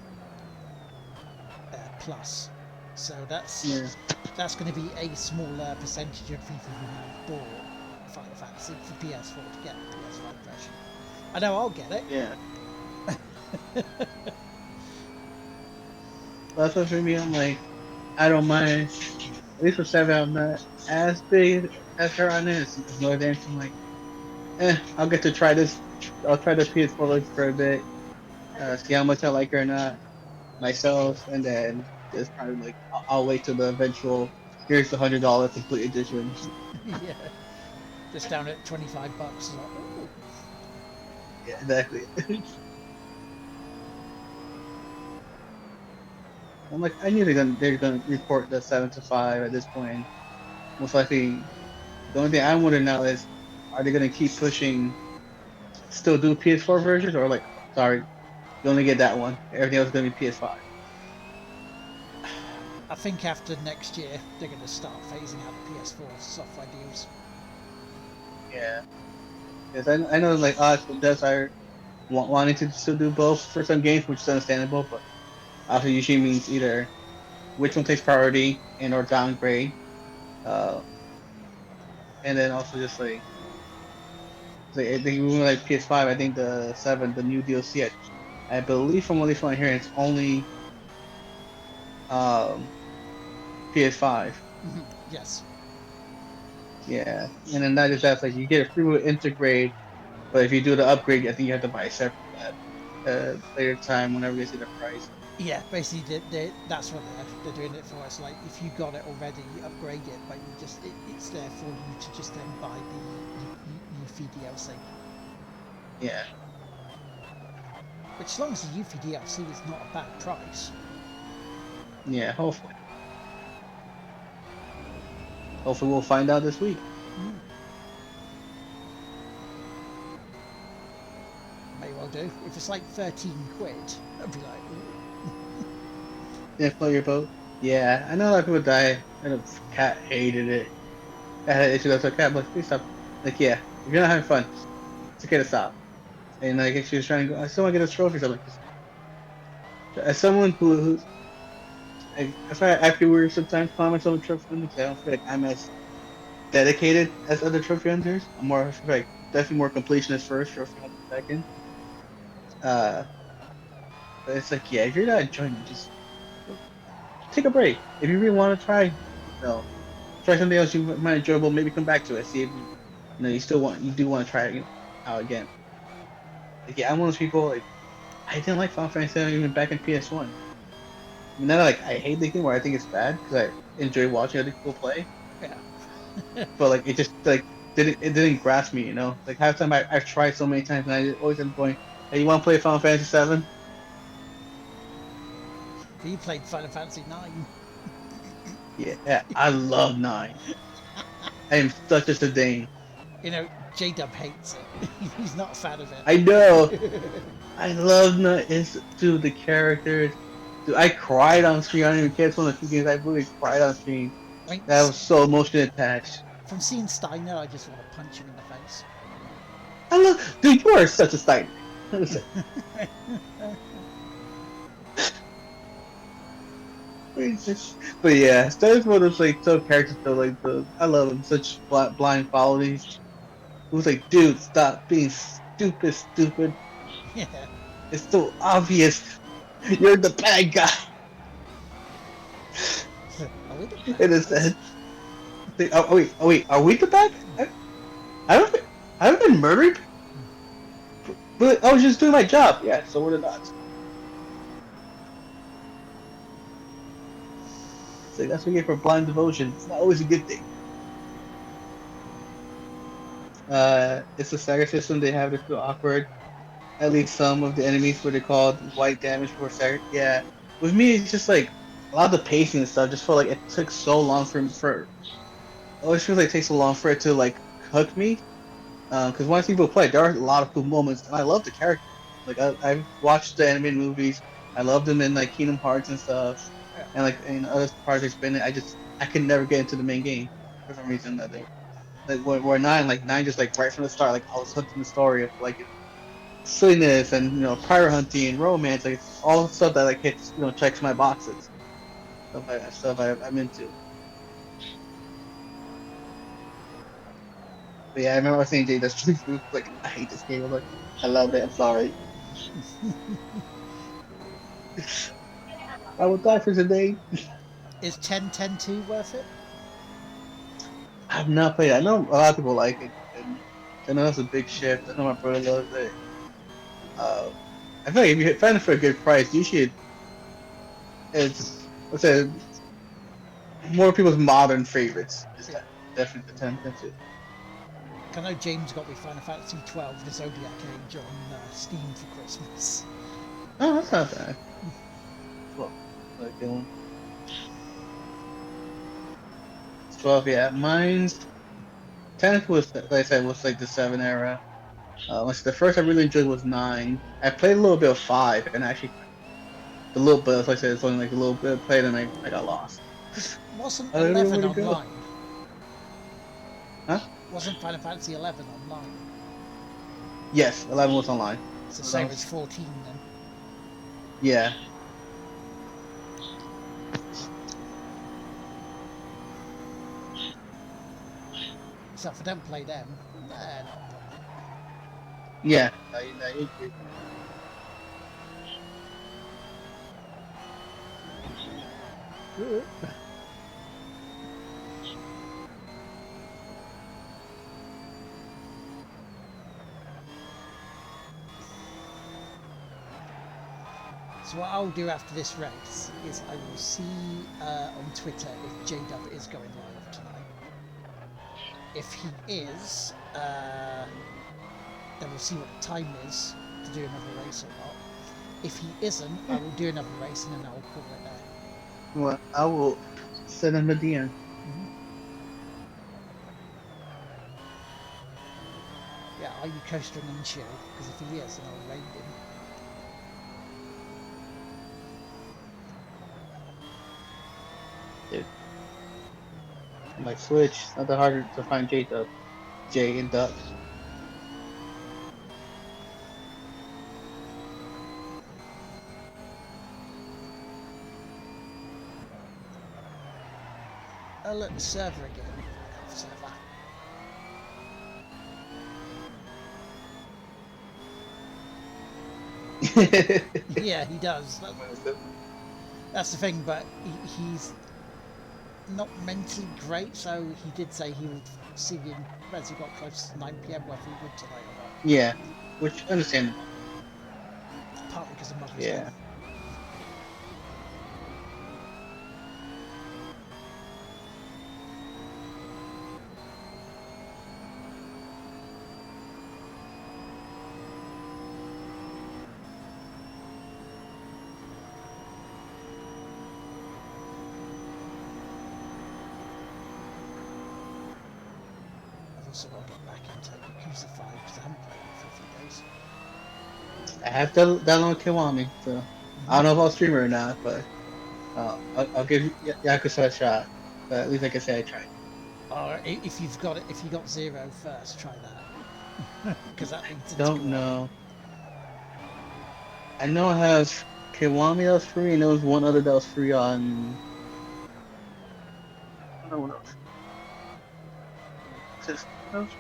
Plus. So Yeah. that's going to be a smaller percentage of people who bought Final Fantasy for PS4 to get the PS5 version. I know I'll get it. Yeah. That's what for me. I'm like, I don't mind. At least for 7, I'm not as big as her on this. No than I'm like, I'll get to try this. I'll try the PS4 version for a bit. See how much I like her or not myself, and then just probably like I'll wait till the eventual. Here's the $100 complete edition. Yeah, just down at $25. Like, ooh. Yeah, exactly. I'm like, I knew they're gonna report the 7 to 5 at this point. Most likely, the only thing I wonder now is, are they gonna keep pushing, still do PS4 versions, or like, sorry, you only get that one. Everything else is gonna be PS5. I think after next year they're going to start phasing out the PS4 software deals. Yeah, because I know like us does are wanting to still do both for some games, which is understandable, but also usually means either which one takes priority and or downgrade, uh, and then also just like I think we went like PS5. I think the 7, the new DLC. I believe from what least I'm hearing, it's only um PS5. Yes. Yeah, and then that is that like you get a free will integrate, but if you do the upgrade, I think you have to buy separate at later time whenever they see the price. Yeah, basically that's what they're doing it for. It's like if you got it already, upgrade it, but you just it's there for you to just then buy the Yuffie DLC. Yeah. Which, as long as the Yuffie DLC is not a bad price. Yeah, hopefully. Hopefully we'll find out this week. May well do. If it's like 13 quid, I'd be like, ooh. Yeah, float your boat. Yeah, I know a lot of people die. I know Cat hated it. I had issues with her Cat, but please stop. Like, yeah, if you're not having fun, it's okay to stop. And like, if she was trying to go, I still want to get a trophy. So I'm like, just, as someone who's, that's why I feel weird sometimes comments on the trophy hunting because I don't feel like I'm as dedicated as other trophy hunters. I'm more like definitely more completionist first, trophy hunter second. Uh, but it's like, yeah, if you're not enjoying it, just take a break. If you really want to try, try something else you might enjoyable. Maybe come back to it. See if you do want to try it out again. Like, yeah, I'm one of those people. Like, I didn't like Final Fantasy VII even back in PS1. I mean, not like I hate the game where I think it's bad because I enjoy watching other people play, Yeah. but like it just like didn't grasp me. Like half the time I've tried so many times and I always end up going, "Hey, you want to play Final Fantasy VII?" But you played Final Fantasy 9. Yeah, I love nine. I am such a Sedaine. You know, J-Dub hates it. He's not a fan of I know. it. I love nine. It's dude the characters. Dude, I cried on screen. I don't even care. It's one of the few games I really cried on screen. I mean, That was so emotionally attached. from seeing Steiner, I just want to punch him in the face. I love, dude. You are such a Steiner. But yeah, Steiner's one of those like so characters though. Like I love him. Such blind qualities. It was like, dude, stop being stupid. Yeah. It's so obvious. You're the bad guy. Are we the In bad a guys? sense. Like, wait. Are we the bad guy? I don't. I haven't been murdering but I was just doing my job. Yeah, so we're the nuts. It's like that's what you get for blind devotion. It's not always a good thing. It's a stagger system. They have it feel awkward. At least some of the enemies what they called white damage for stagger. Yeah, with me it's just like a lot of the pacing and stuff. Just felt like it took so long for. It always feels like it takes so long for it to like hook me. Because once people play, there are a lot of cool moments, and I love the character. Like I've watched the animated movies. I love them in like Kingdom Hearts and stuff, Yeah. and like in other projects. Been I could never get into the main game for some reason. Like where nine just like right from the start, like I was hooked in the story of like silliness and pirate hunting and romance, like all stuff that like hits checks my boxes. I'm into. But yeah, I remember I was saying Jay, that's like I hate this game. I'm like I love it. I'm sorry. I will die for today. Is 10-10-2 worth it? I've not played it. I know a lot of people like it, and I know it's a big shift. I know my brother loves it. Uh, I feel like if you find it for a good price, you should. It's let's say more people's modern favorites is Yeah. definitely the 10 10 2. I know James got me Final Fantasy 12 The Zodiac Age on Steam for Christmas. Oh, that's not bad. Well, like a good one. 12, yeah. Mine's 10 was like I said was like the 7 era. The first I really enjoyed was 9. I played a little bit of 5, and actually the little bit, like I said, it's only like a little bit played, and I got lost. Because wasn't I don't know where 11 to go. online? Huh? Wasn't Final Fantasy 11 online? Yes, 11 was online. It's the So that same was, as 14 then. yeah. So if I don't play them, nah, not a problem. Yeah. No, you agree. So what I'll do after this race is I will see on Twitter if J-Dub is going live tonight. If he is, then we'll see what the time is to do another race or not. If he isn't, I will do another race and then I'll call it there. Well, I will send him a DM. Yeah, are you coastering in chill? Because if he is, then I'll raid him. Dude. My Switch, it's not that hard to find J-Dub. J and Dub. Oh look, the server again. Off server. Yeah, he does. That's the thing, but he's not mentally great, so he did say he would see him as he got close to 9 PM whether he would tonight or not. Yeah, which understandable. Partly because of Mother's Yeah. Day. I've also got to get back into Yakuza 5 because I haven't played it for a few days. I have to download Kiwami, so I don't know if I'll stream it or not, but I'll give Yakuza a shot. But at least I can say I tried. Or if you've got it, if you got 0 first, try that. Because that leads into Don't Kiwami. know. I know it has Kiwami that was free, and there was one other that was free on. I don't know what else. What else?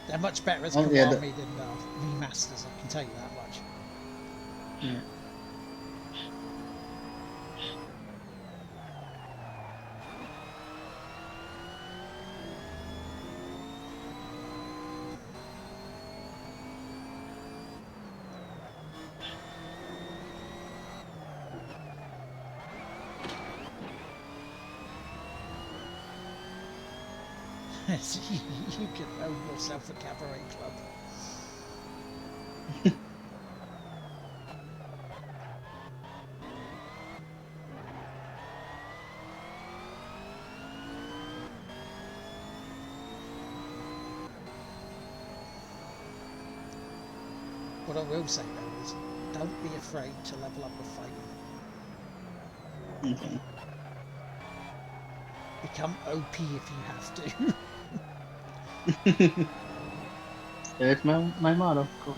They're much better as Oh, Kiwami yeah, than remasters, I can tell you that much. Yeah. So you can own yourself a cabaret club. What I will say though is, don't be afraid to level up with fighting. Okay. Become OP if you have to. There's my motto. Cool.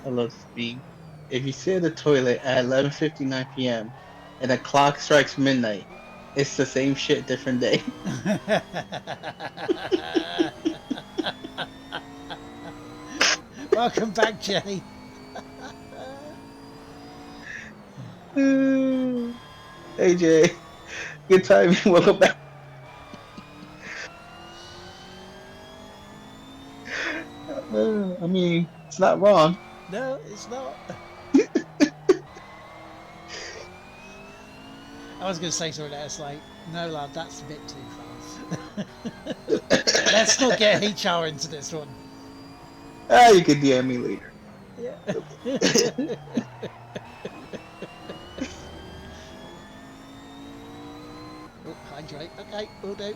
I love speed. If you sit in the toilet at 11:59 p.m. and the clock strikes midnight, it's the same shit, different day. Welcome back, Jenny. Hey Jay, good time. Welcome back. I mean, it's not wrong. No, it's not. I was going to say something else like, no lad, that's a bit too fast. Let's not get HR into this one. You can DM me later. Yeah. Oh, hydrate. Okay, we'll do.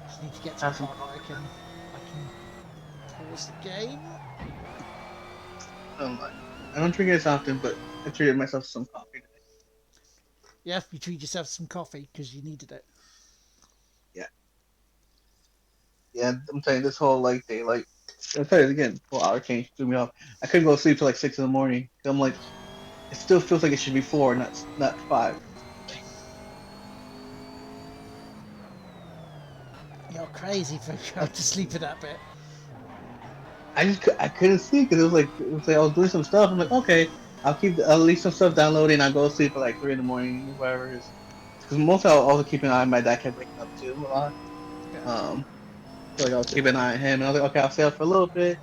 Just need to get to the part where I can pause the game. I don't drink it as often, but I treated myself to some coffee today. Yeah, you treat yourself some coffee because you needed it. Yeah, I'm telling you, this whole like day, like I'll tell you again, whole hour change threw me off. I couldn't go to sleep till like 6 in the morning. I'm like, it still feels like it should be 4, not 5. Yeah, You're crazy for going to sleep in that bit. I couldn't see because it was like I was doing some stuff. I'm like, okay, I'll leave some stuff downloading. I'll go to sleep at like 3 in the morning, whatever it is. Because mostly I'll also keep an eye on my dad kept waking up too a lot. Yeah. So like I'll keep an eye on him, and I was like, okay, I'll stay up for a little bit.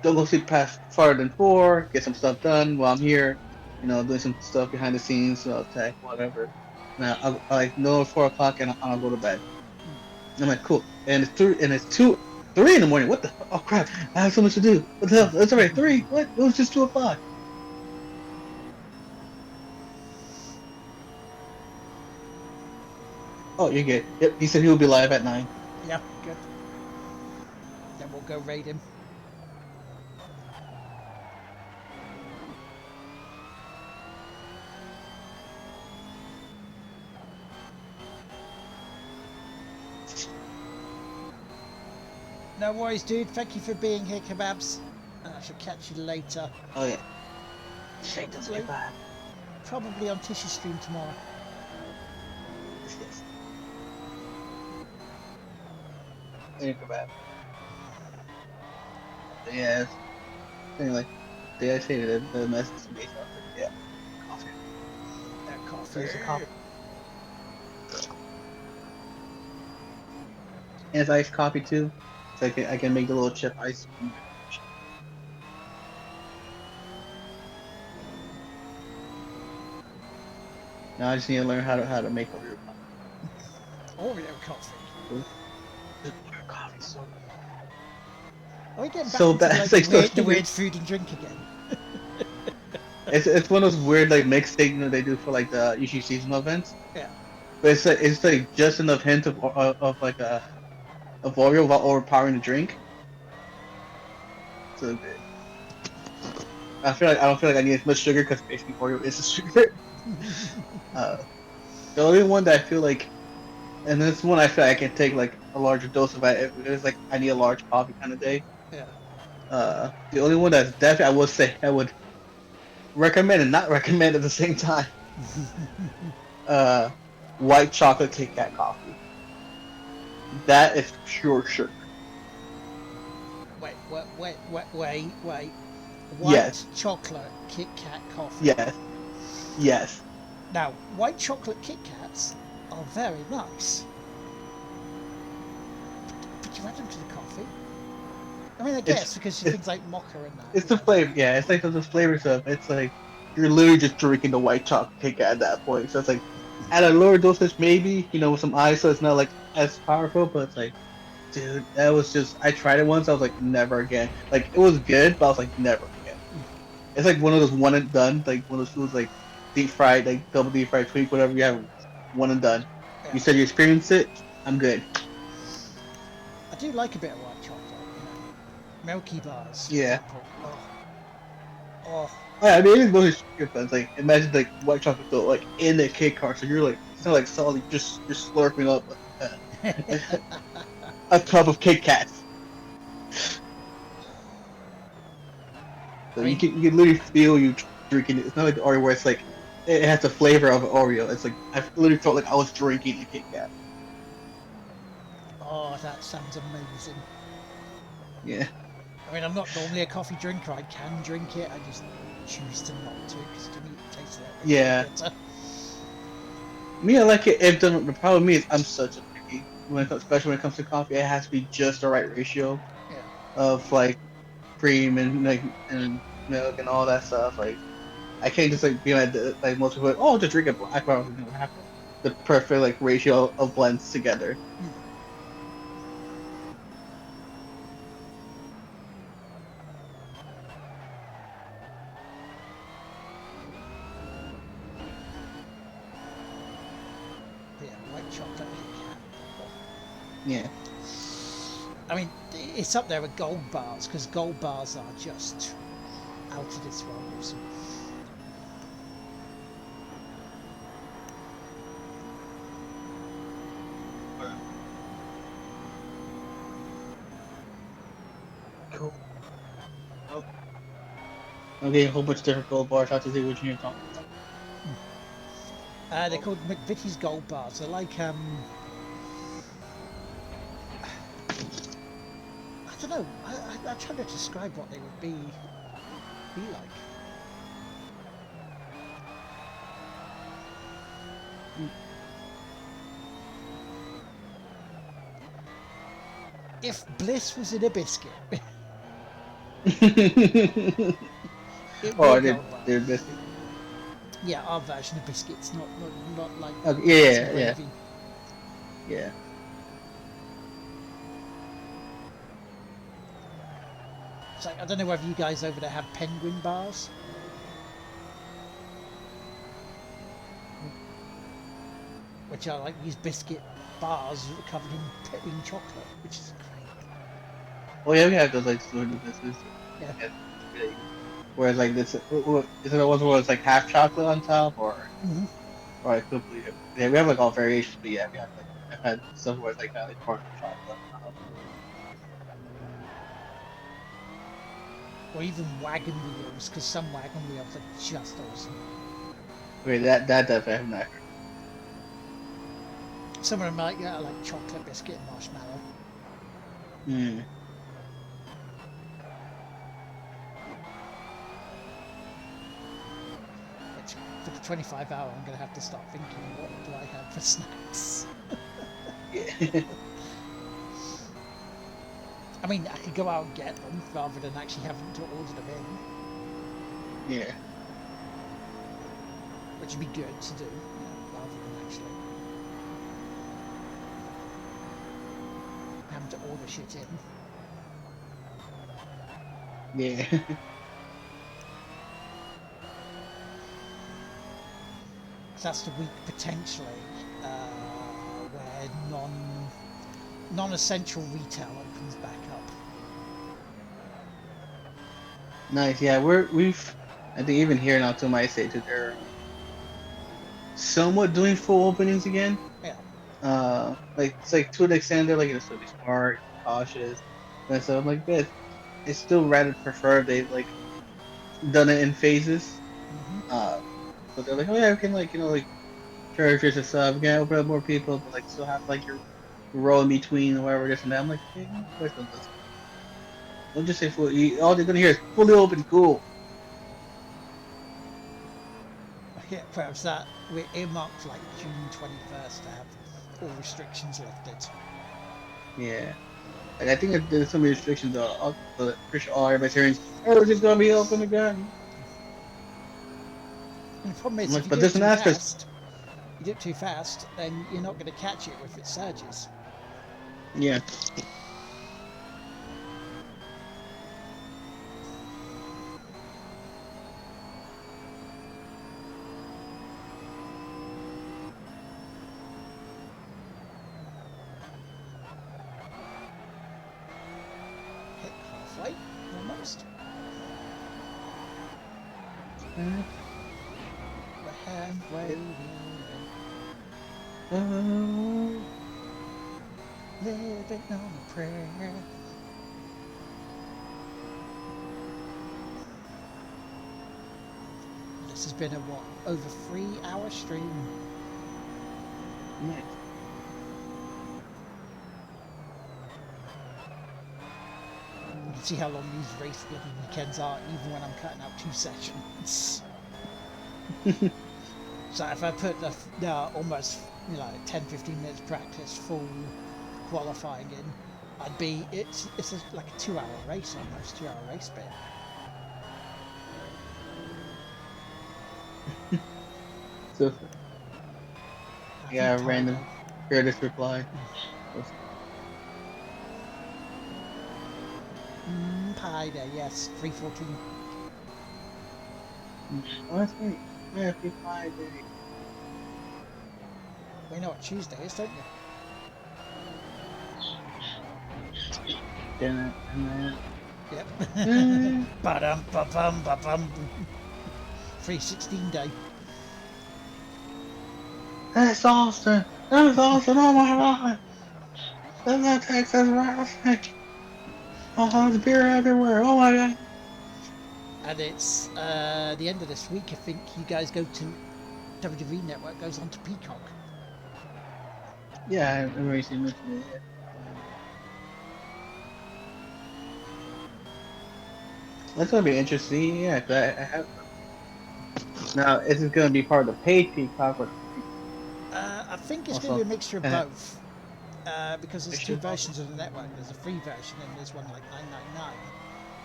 Don't go sleep past farther than 4. Get some stuff done while I'm here. Doing some stuff behind the scenes, tech, whatever. Now I like no 4 o'clock, and I'll go to bed. I'm like, cool. And it's 3 in the morning. What the? Oh crap! I have so much to do. What the hell? It's already 3. What? It was just 2 o'clock. Oh, you're good. Yep. He said he will be live at 9. Yeah, good. Then we'll go raid him. No worries, dude. Thank you for being here, Kebabs. And I shall catch you later. Oh yeah. Shake doesn't get bad. Probably on Tissue Stream tomorrow. Yes. Think about. Yes. Anyway, I say the message to me. So I was like, yeah, coffee. That coffee. There's a coffee. And it's iced coffee too, so I can make the little chip ice. Now I just need to learn how to make Oreo coffee. Oreo coffee. Oreo coffee so Are we getting back So into bad. like, It's like so the stupid. weird food and drink again? It's one of those weird like mix things they do for like the usually seasonal events. Yeah. But it's like just enough hint of like of Oreo without overpowering the drink. So good. I don't feel like I need as much sugar because basically Oreo is a sugar. The only one that I feel like, and this one I feel like I can take like a larger dose of it. It's like I need a large coffee kind of day. Yeah. The only one that's definitely I would say I would recommend and not recommend at the same time. White chocolate Kit Kat coffee. That is pure sugar. Wait. White Yes. chocolate Kit Kat coffee. Yes. Now, white chocolate Kit Kats are very nice. But you add them to the coffee? I mean, I guess because things like mocha and that. It's the flavor. Yeah, it's like the flavor stuff. It's like you're literally just drinking the white chocolate Kit Kat at that point. So it's like at a lower dosage, maybe with some ice, so it's not like as powerful. But it's like, dude, that was just. I tried it once. I was like, never again. Like it was good, but I was like, never again. It's like one of those one and done, like one of those foods like deep fried, like double deep fried tweak, whatever you have, one and done. Yeah. You said you experienced it. I'm good. I do like a bit of white chocolate. Milky bars. For Yeah. example. Oh. I mean, it's mostly sugar, but it's like imagine like white chocolate though, like in the cake car, so you're like it's not like solid, just slurping up a cup of Kit Kats. So you can literally feel you drinking it. It's not like the Oreo where it's like it has the flavor of an Oreo. It's like I literally felt like I was drinking a Kit Kat. Oh, that sounds amazing. Yeah. I mean, I'm not normally a coffee drinker. I can drink it. I just choose to not to because to me it tastes like bitter. Me, I like it if done. The problem is I'm such a picky especially when it comes to coffee. It has to be just the right ratio of like cream and like and milk and all that stuff. Like I can't just like be like most people. Like, oh, just drink it black. I don't have the perfect like ratio of blends together. Yeah. I mean, it's up there with gold bars because gold bars are just out of this world awesome. Cool. Oh. I'm getting a whole bunch of different gold bars. How to see which you're talking about. They're called McVitie's gold bars. They're like don't know. I try to describe what they would be like. If bliss was in a biscuit, it Oh, would go well. they're biscuit. Yeah, our version of biscuits, not like Okay, biscuits and yeah. gravy. Yeah. It's like, I don't know whether you guys over there have penguin bars. Which are like these biscuit bars covered in chocolate, which is great. Oh yeah, we have those like sort of biscuits. Yeah. Yeah. Whereas like this, is it the ones where it's like half chocolate on top, or Mm-hmm. or like complete? Yeah, we have like all variations, but yeah, we have like I've had some where it's like kind of like partial chocolate on top. Or even wagon wheels, because some wagon wheels are just awesome. Wait, that definitely I've not heard. Some of them are like chocolate biscuit and marshmallow. Hmm. Which, for the 25 hour, I'm going to have to start thinking, what do I have for snacks? Yeah. I mean, I could go out and get them rather than actually having to order them in, Yeah. which would be good to do, rather than actually having to order shit in. Yeah. 'Cause that's the week potentially where non-essential retail opens back up. Nice. Yeah, we've I think even here now to my estate that they're somewhat doing full openings again. Yeah. Like it's like to an extent they're like still be smart, cautious, and so I'm like, but it's still rather prefer if they like done it in phases. Mm-hmm. So they're like, oh yeah, we can like like churches and stuff, we can open up more people, but like still have like your row in between or whatever this and that. I'm like, okay, wait, don't just say full. All they're gonna hear is fully open, cool. Yeah, perhaps that we're earmarked for like June 21st to have all restrictions lifted. Yeah. Like I think that there's so many restrictions but pretty sure all everybody's hearing is, everything's gonna be open again. And the problem I'm is, if like, you but do it there's an too aspect. fast, then you're not going to catch it if it surges. Yeah. Hit halfway, almost. We're halfway there. Oh. Living on a prayer. This has been a over 3-hour stream. Nice. You can see how long these race bloody weekends are, even when I'm cutting out 2 sessions. So if I put the almost 10-15 minutes practice full qualifying in, it's like a 2-hour race, almost 2-hour race bit. So yeah, random fearless reply. Pi Day, yes, 314. Oh, that's right. Yeah, Happy Pi Day. We know what Tuesday is, don't you? Yep. Ba-dum, ba-bum, ba-bum. 316 day. That's awesome. That's awesome. Oh my god. That Texas traffic. Oh, there's beer everywhere. Oh my god. And it's the end of this week. I think you guys go to WWE Network, goes on to Peacock. Yeah, I've already seen mentioned it. That's gonna be interesting. Yeah, 'cause I have. Now, is it gonna be part of the paid Peacock or the free? I think it's going to Also, be a mixture of and it, both. Because there's two pictures also. versions of the network. There's a free version and there's one like 9.99.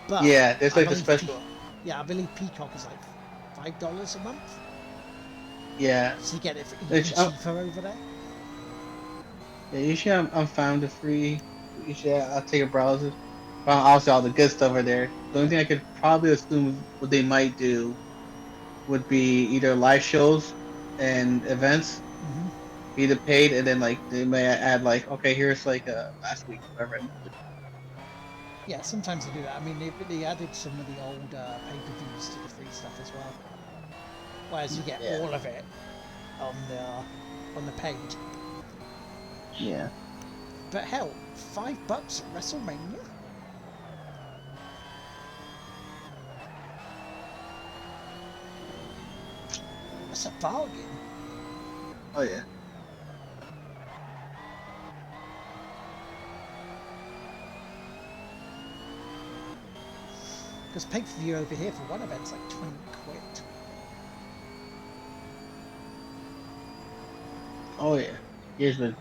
But Yeah, there's I like the believe, special. yeah, I believe Peacock is like $5 a month, Yeah, so you get it for even which cheaper over there. yeah, usually I'm fine with the free. Usually I'll take a browser. But obviously all the good stuff are there. The only thing I could probably assume what they might do would be either live shows and events, Hmm. be the paid, and then like they may add like, okay, here's like last week, whatever. Yeah, sometimes they do that. I mean, they added some of the old pay-per-views to the free stuff as well, whereas you get Yeah, all of it on the paid. yeah. But hell, $5 at WrestleMania? That's a bargain. Oh yeah. Because pay-per-view over here for one event's like 20 quid. Oh yeah. Here's been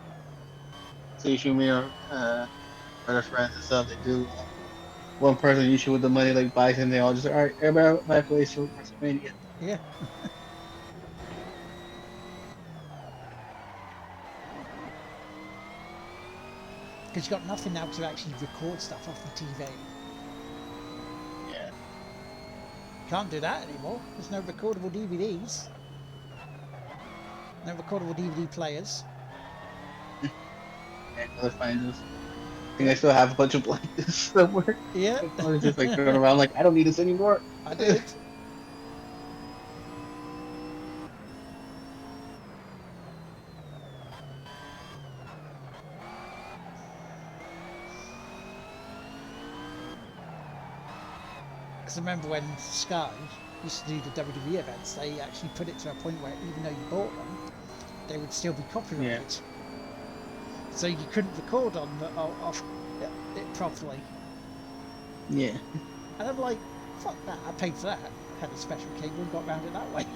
social media, other friends and stuff. They do. One person usually with the money like buys and they all just all right, everybody buy a place for WrestleMania. Yeah, because you've got nothing now to actually record stuff off the TV. Yeah. Can't do that anymore. There's no recordable DVDs, no recordable DVD players. And other find those. I think I Yep. still have a bunch of blankets somewhere. Yeah, I was just like throwing around like I don't need this anymore. I did. Because I remember when Sky used to do the WWE events, they actually put it to a point where even though you bought them, they would still be Yeah. copyrighted. So you couldn't record on the off it properly. Yeah. And I'm like, fuck that! I paid for that. Had a special cable and got around it that way.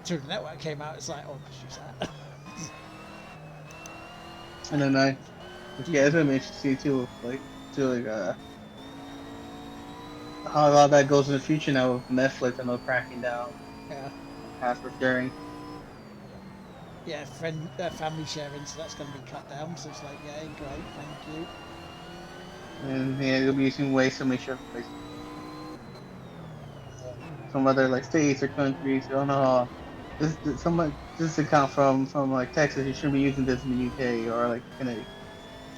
Until the network came out, it's like, oh, just use that. And then yeah, it's gonna be interesting too, like how a lot of that goes in the future now with Netflix and they're cracking down Yeah, on password sharing. yeah, family sharing, so that's going to be cut down. So it's like, yeah, great, thank you. And yeah, you'll be using ways to make sure like some other like states or countries. You don't know this account from like Texas. You shouldn't be using this in the UK or like Connecticut.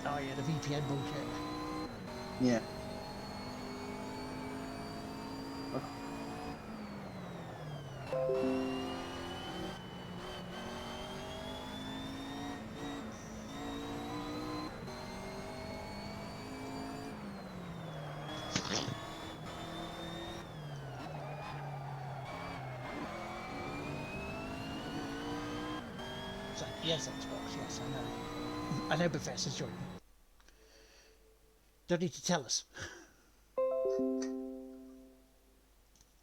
Oh yeah, the VPN bullshit. Yeah. It's like, yes, Xbox, yes, I know. I know Bethesda's joining. Don't need to tell us.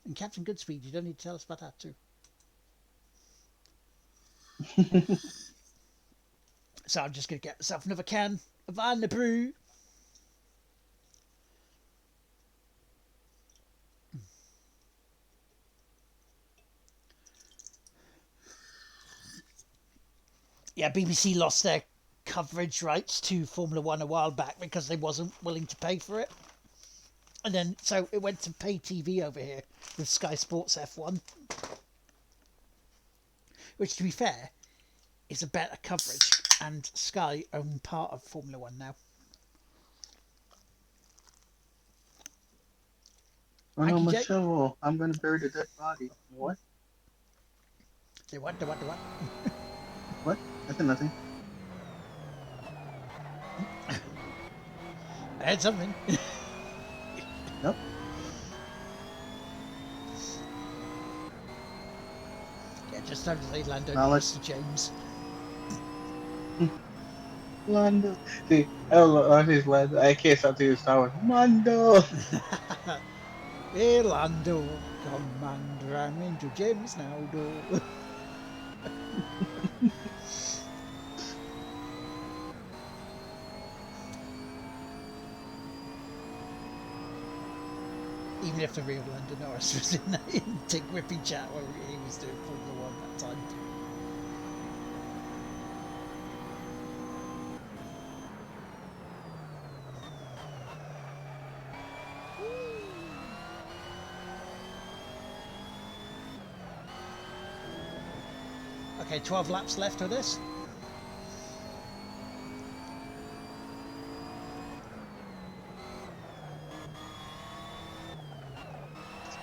And Captain Goodspeed, you don't need to tell us about that too. So I'm just going to get myself another can of Anna Brew. Yeah, BBC lost their coverage rights to Formula One a while back because they wasn't willing to pay for it. And then, so it went to pay TV over here with Sky Sports F1. Which, to be fair, is a better coverage. And Sky own part of Formula One now. Oh no, Hanky my Jake. shovel. I'm gonna bury the dead body. What? Say what, the what, the what? What? I said nothing. I had something. Nope. Yeah, just don't say Lando Now Norris to James. Lando. See, I don't know. I just Lando. I can't stop thinking Star Wars. Lando. Hey Lando, Commander, I'm into James now, do. Even if the real Lando Norris was in Dick Whippy chat where he was doing Formula One that time. Okay, 12 laps left of this.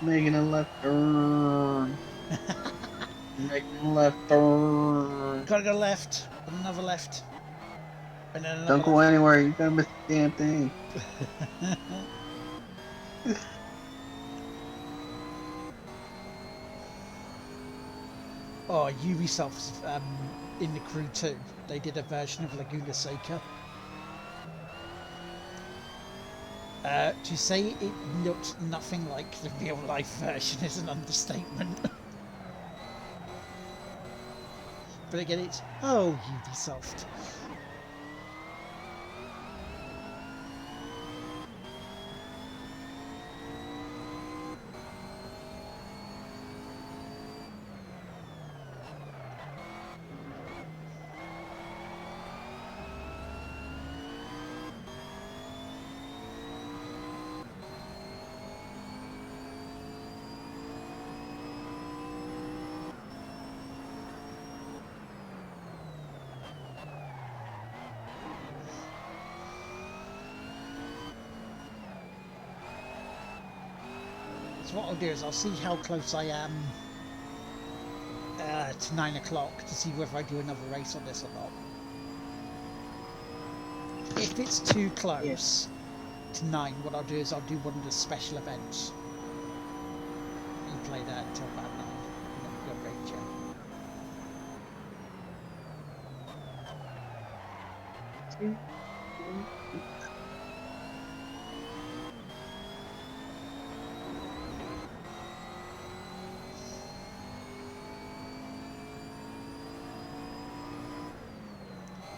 Making a left turn. Making a left turn. Gotta go left, and another left, and then another Don't go left. anywhere. You gotta miss the damn thing. Oh, Ubisoft's in the crew too. They did a version of Laguna Seca. To say it looked nothing like the real life version is an understatement. But again, it's Ubisoft. So what I'll do is I'll see how close I am to 9 o'clock to see whether I do another race on this or not. If it's too close to 9, what I'll do is I'll do one of the special events and play that until about 9 and then go raid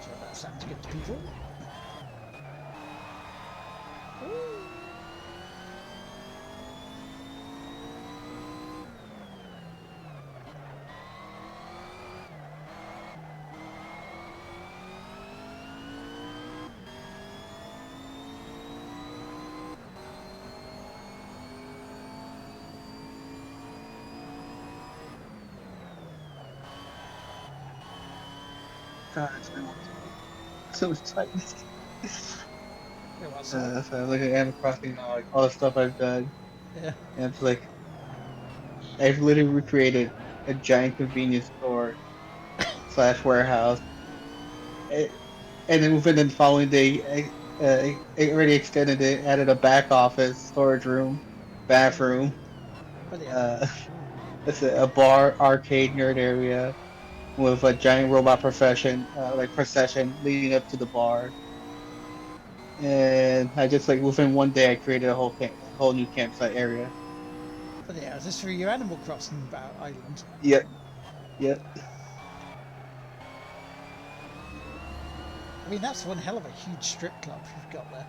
so that sounds good to people. God, it's been so much time. Yeah, well, So I look at Animal Crossing, like all the stuff I've done, yeah. and it's like I've literally recreated a giant convenience store slash warehouse, and then within the following day, I already extended it, added a back office, storage room, bathroom, But yeah, uh, that's a bar, arcade, nerd area with a giant robot procession leading up to the bar. And I just like within one day, I created a whole new campsite area. but yeah, is this for your Animal Crossing island? Yep, yep. I mean, that's one hell of a huge strip club you've got there.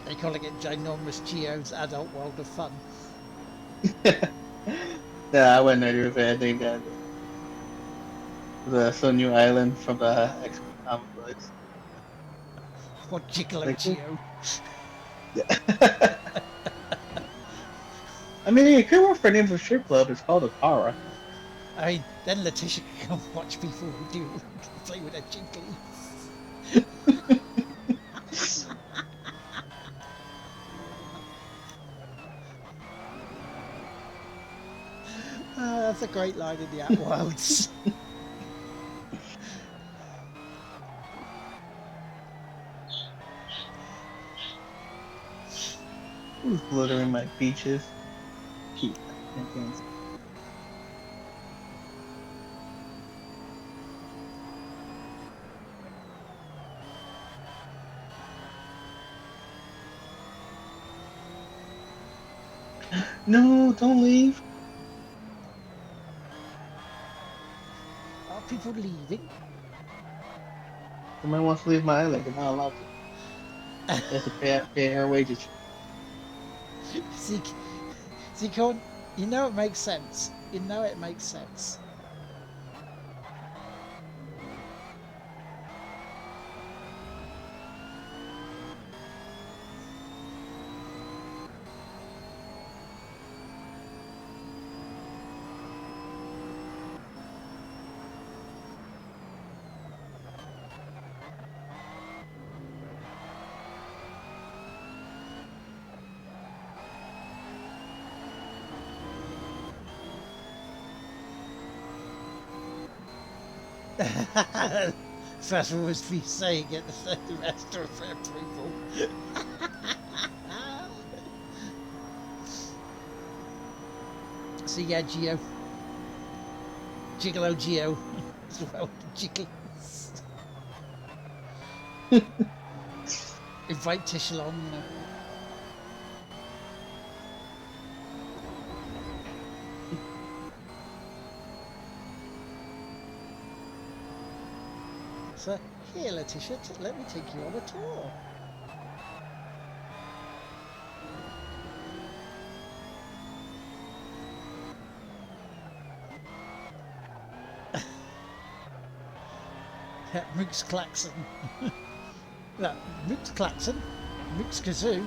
They calling it Ginormous Geo's Adult World of Fun. Yeah, I went there with it. I think that the some new island from the X-Men comic books. What Gigolo Like, Geo? yeah. I mean, it could work for a name of a strip club. It's called a Kara. I mean, then Letitia can come watch people who do play with their jiggly. That's a great line in the Outworlds. Who's littering my beaches? cancel. No, don't leave. Are people leaving? Somebody wants to leave my island. They're not allowed to. They have to pay her wages. Zeke, Zeke, you know it makes sense. You know it makes sense. First one was me saying it, the rest are for approval. So yeah, Geo. Gigolo Geo. As well, Jiggles. Invite Tish along, you know. So, here, Letitia, let me take you on a tour. Mook's Klaxon. No, Mook's Klaxon. Mook's Kazoo.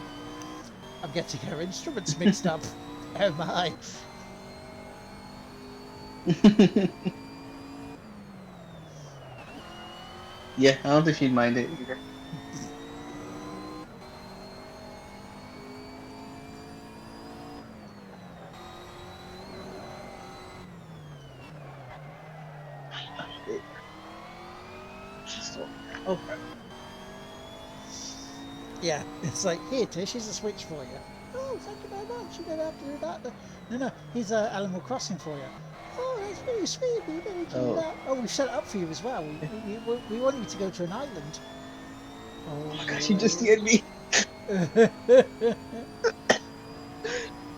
I'm getting her instruments mixed up. Oh my. Yeah, I don't think she'd mind it either. Oh crap. Yeah, it's like, here, Tish, here's a switch for you. Oh, thank you very much. You don't have to do that. No, here's Animal Crossing for you. Oh, that's really sweet. We don't need to do that. Oh, we set it up for you as well. We want you to go to an island. Oh my god, she just DM'd me.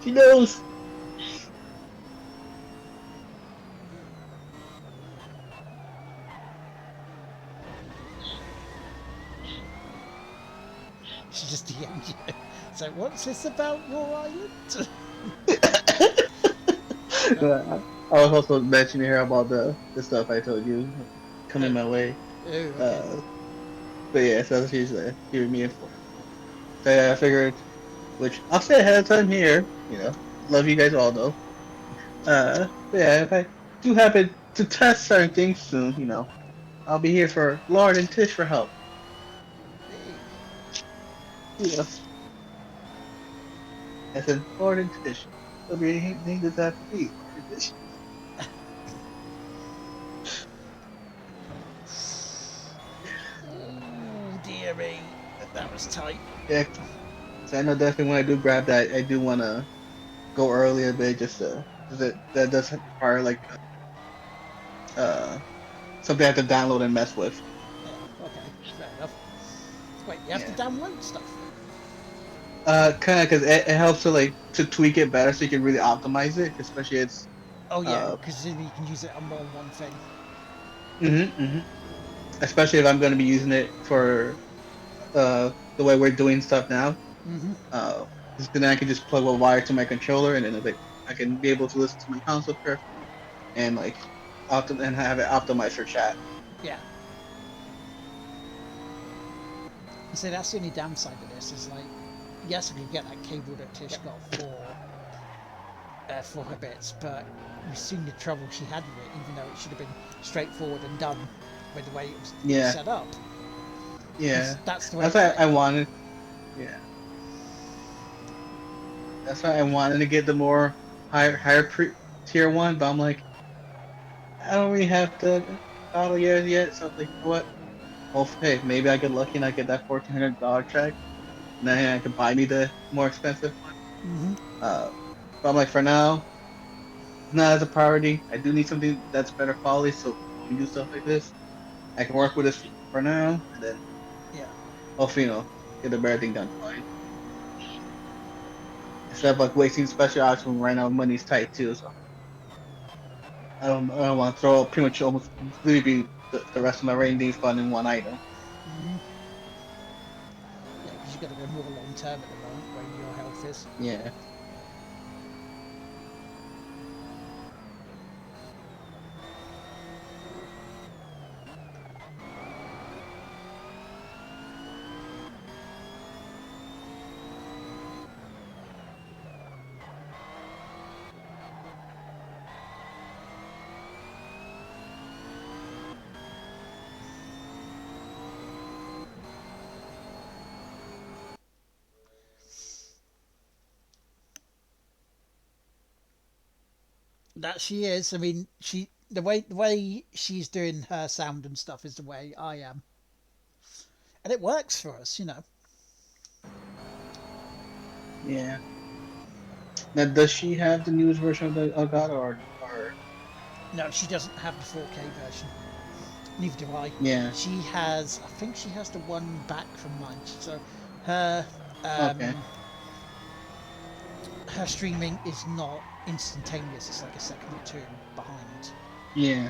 She knows. She just DM'd you. So what's this about your island? I was also mentioning here about the stuff I told you coming my way. Oh, okay. But yeah, so she's giving me info. So yeah, I figured, which I'll say ahead of time here, you know, love you guys all though. But yeah, if I do happen to test certain things soon, you know, I'll be here for Lord and Tish for help. Yeah. I said Lord and Tish. There'll be anything that's have to be. Lord and Tish. Oh, dear me. That was tight. Yeah. So I know definitely when I do grab that, I do want to go early a bit, just because that does require like something I have to download and mess with. Yeah, okay, fair enough. Wait, you have to download stuff? Kind of because it helps to tweak it better, so you can really optimize it, especially it's. Oh yeah, because then you can use it on more than one thing. Especially if I'm going to be using it for the way we're doing stuff now. Because then I can just plug a wire to my controller, and then I can be able to listen to my console perfectly, and and have it optimized for chat. Yeah. So that's the only downside of this is like, yes, I could get that cable that Tish got for her bits, but we've seen the trouble she had with it, even though it should have been straightforward and done with the way it was set up. Yeah. That's the way. That's why I wanted. Yeah. That's why I wanted to get the more higher tier one, but I'm like, I don't really have the battle gears yet, so I'm like, you know what? Well, hey, maybe I get lucky and I get that $1,400 check, and then I can buy me the more expensive one. But I'm like, for now, not as a priority. I do need something that's better quality, so when we do stuff like this, I can work with this for now, and then Yeah. hopefully, get a better thing done fine. Instead of like wasting special options when right now money's tight too, so I don't want to throw pretty much almost completely the rest of my rainy fund in one item. Hmm. Yeah, because you've got to go more long term at the moment where your health is. Yeah. That she is. I mean, the way she's doing her sound and stuff is the way I am, and it works for us. Yeah. Now, does she have the newest version of the Elgato or No, she doesn't have the 4K version. Neither do I. yeah? She has. I think she has the one back from mine. So her Okay. um, her streaming is not instantaneous. It's like a second or two behind. Yeah.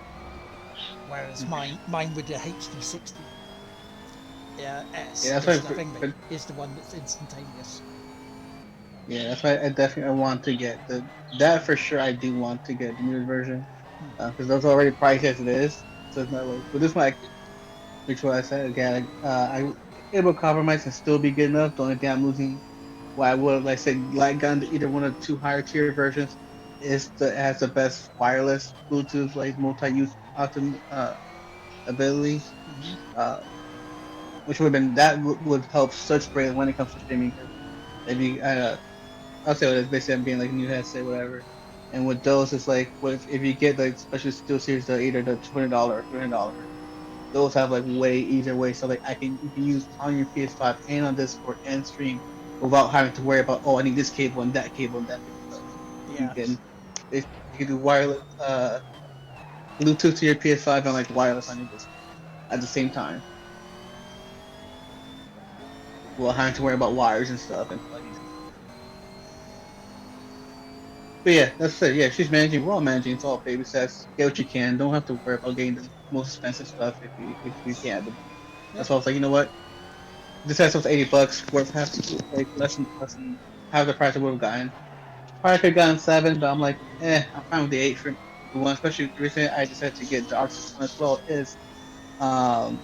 Whereas Okay. mine with the HD60 Yeah, S that's is why. the thing that is the one that's instantaneous. Yeah, that's why I definitely I want to get that for sure. I do want to get the newest version because those are already priced as it is. So it's not like, but this one I could make sure I said again. I able to compromise and still be good enough. The only thing I'm losing, why I would like say like gun either one of the two higher tier versions is it has the best wireless Bluetooth like multi-use abilities. Hmm. Uh, which would have been that would help such great when it comes to streaming because maybe I'll say what it is. Basically, I'm being like a new headset, whatever. And with those, it's like, what if you get like especially Steel Series, either the $200 or $300, those have like way easier ways. So like you can use on your PS5 and on Discord and stream without having to worry about I need this cable and that cable and that cable. So you Yeah. can you can do wireless Bluetooth to your PS5 and like wireless on your Discord at the same time, without having to worry about wires and stuff and plugins. But yeah, that's it. Yeah, she's managing. We're all managing. It's all baby steps. Get what you can. Don't have to worry about getting the most expensive stuff if you can at the moment. Yeah. That's why I was like, you know what? This headset's $80. Worth half like less than half the price I would have gotten. Probably could have gotten 7, but I'm like, I'm fine with the 8 for the one. Especially the reason I decided to get the Arctic one as well is um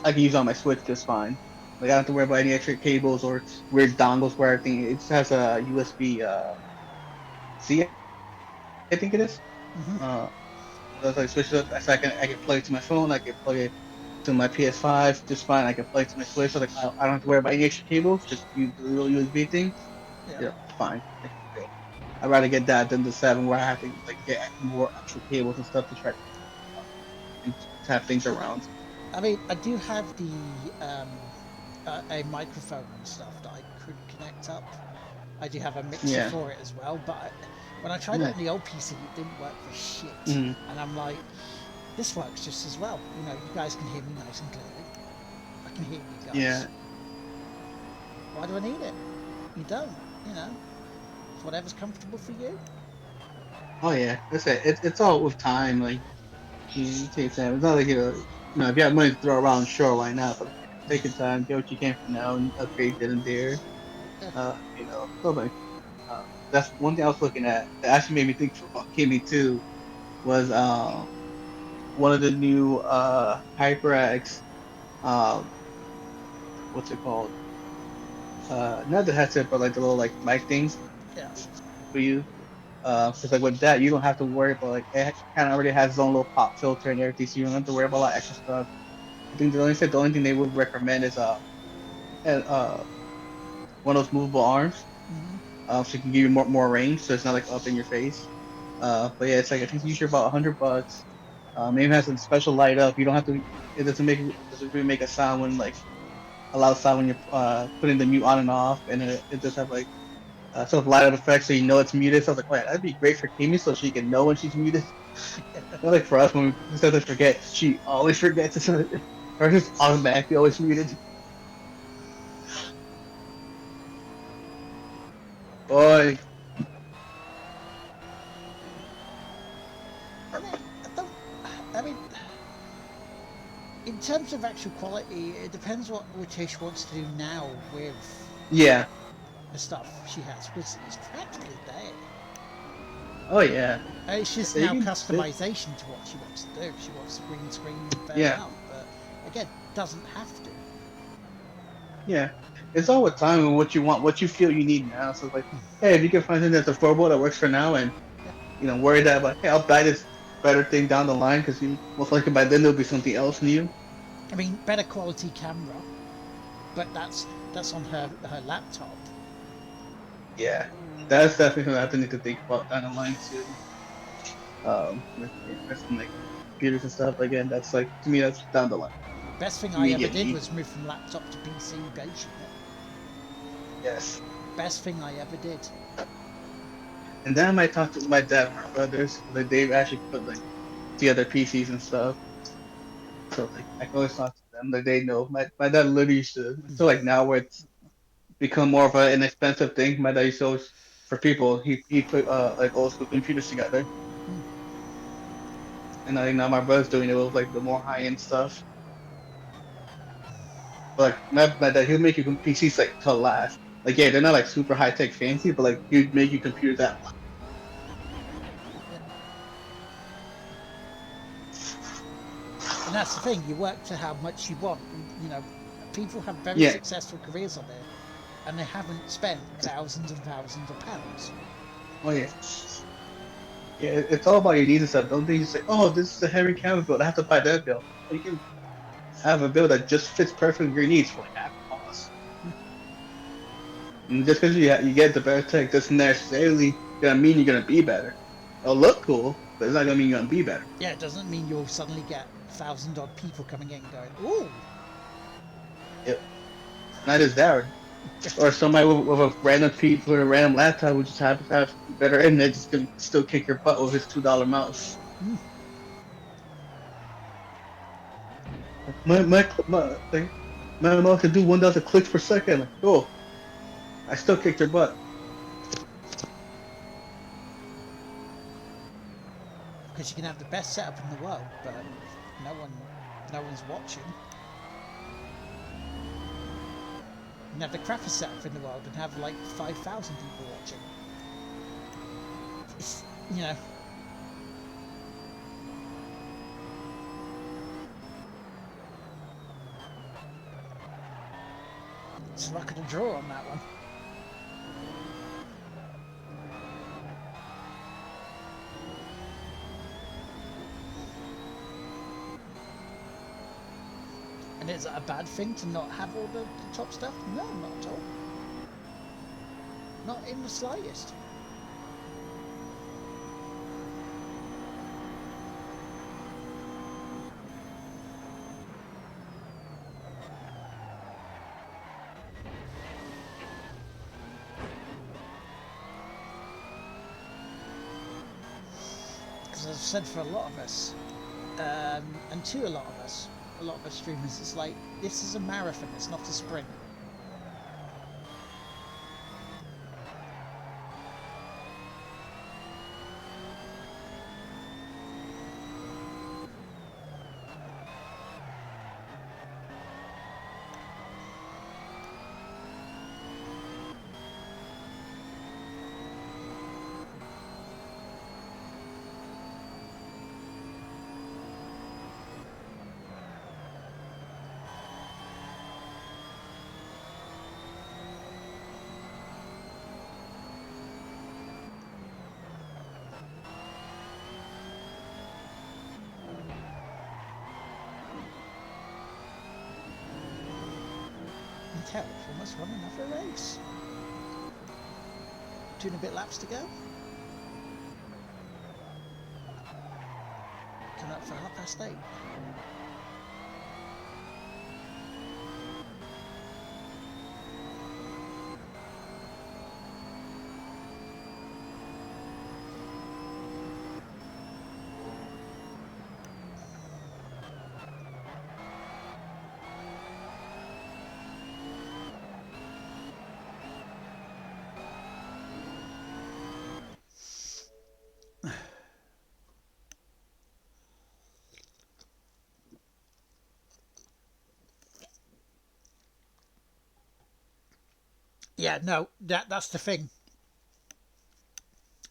I can use it on my Switch just fine. Like I don't have to worry about any extra cables or weird dongles where everything. It just has a USB C, I think it is. Hmm. Uh, That's like switch it up. So I can plug it to my phone. I can plug it to my PS5 just fine. I can plug it to my Switch. So like I don't have to worry about any extra cables. Just use the little USB thing. Yeah. Yeah, fine. Like, great. I'd rather get that than the 7 where I have to like get more actual cables and stuff to try to and tap things around. I mean, I do have um, a microphone and stuff that I could connect up. I do have a mixer Yeah. for it as well, but when I tried it Yeah. on the old PC, it didn't work for shit. Mm, And I'm like, this works just as well. You guys can hear me nice and clearly. I can hear you guys. yeah. Why do I need it? You don't. You know, it's whatever's comfortable for you. Oh yeah. That's it. It's all with time. Like you take time. It's not like if you have money to throw around, sure, why not? But take your time, get what you can for now, and upgrade then and there. Yeah. So like that's one thing I was looking at that actually made me think about Kimmy too was one of the new HyperX um what's it called not the headset but like the little like mic things Yeah. for you because like with that you don't have to worry about like it kind of already has its own little pop filter and everything so you don't have to worry about a lot of extra stuff. I think the only thing they would recommend is uh one of those movable arms Hmm. so it can give you more range so it's not like up in your face. But yeah, it's like I think it's usually about $100. Maybe it has a special light up. You don't have to. It doesn't really make a sound when like a loud sound when you're putting the mute on and off, and it does have like Sort of light up effect so you know it's muted. So I was like, oh yeah, that'd be great for Kimi so she can know when she's muted. Not like for us when we sometimes forget. She always forgets. It's or just automatically always muted. Boy, I mean, I mean, in terms of actual quality, it depends what Tish wants to do now with yeah. the stuff she has, because it's practically there. Oh yeah. It's just You now can, customization to what she wants to do. If she wants the green screen, fair yeah. enough. But again, doesn't have to. Yeah, it's all with time and what you want, what you feel you need now. So it's like, hey, if you can find something that's affordable that works for now, and Yeah. worry that like, hey, I'll buy this better thing down the line because you most likely by then there'll be something else new. I mean, better quality camera, but that's on her laptop. Yeah, that's definitely something I have to need to think about down the line too. With like computers and stuff. Again, that's like to me that's down the line. Best thing I ever Immediate did need. was move from laptop to PC basically. Yes, Best thing I ever did. and then I might talk to my dad and my brothers. Like they've actually put like together PCs and stuff. So like I can always talk to them. Like they know. My dad literally used to. So like now where it's become more of an inexpensive thing. My dad used to always for people. He put like old school computers together, and I think now my brother's doing it with like the more high end stuff. But like my dad, he'll make you PCs like to last. Like yeah, they're not like super high tech fancy, but like he'd make you computers that last. And that's the thing, you work to how much you want. You know, people have very Yeah, successful careers on there, and they haven't spent thousands and thousands of pounds. oh yeah. Yeah, it's all about your needs and stuff. Don't think you say, "Oh, this is a Henry Cavill build. I have to buy that build." You can have a build that just fits perfectly with your needs for like half the cost. And just because you get the better tech doesn't necessarily gonna mean you're gonna be better. It'll look cool, but it's not gonna mean you're gonna be better. Yeah, it doesn't mean you'll suddenly get 1,000 odd people coming in going, ooh. Yep. Not just that, or somebody with a random with a random laptop who just happens to have better internet just gonna still kick your butt with his $2 mouse. My mouse can do 1,000 clicks per second. Like, oh, I still kicked your butt. Because you can have the best setup in the world, but no one, no one's watching. You can have the crappiest setup in the world and have like 5,000 people watching. It's, you know. It's luck of the draw on that one. And is it a bad thing to not have all the top stuff? No, not at all. Not in the slightest. Because as I've said for a lot of us, and to a lot of us streamers, it's like, this is a marathon, it's not a sprint. And hell, we've almost run another race. 2 and a bit laps to go. Coming up for 8:30. Yeah, no, that's the thing.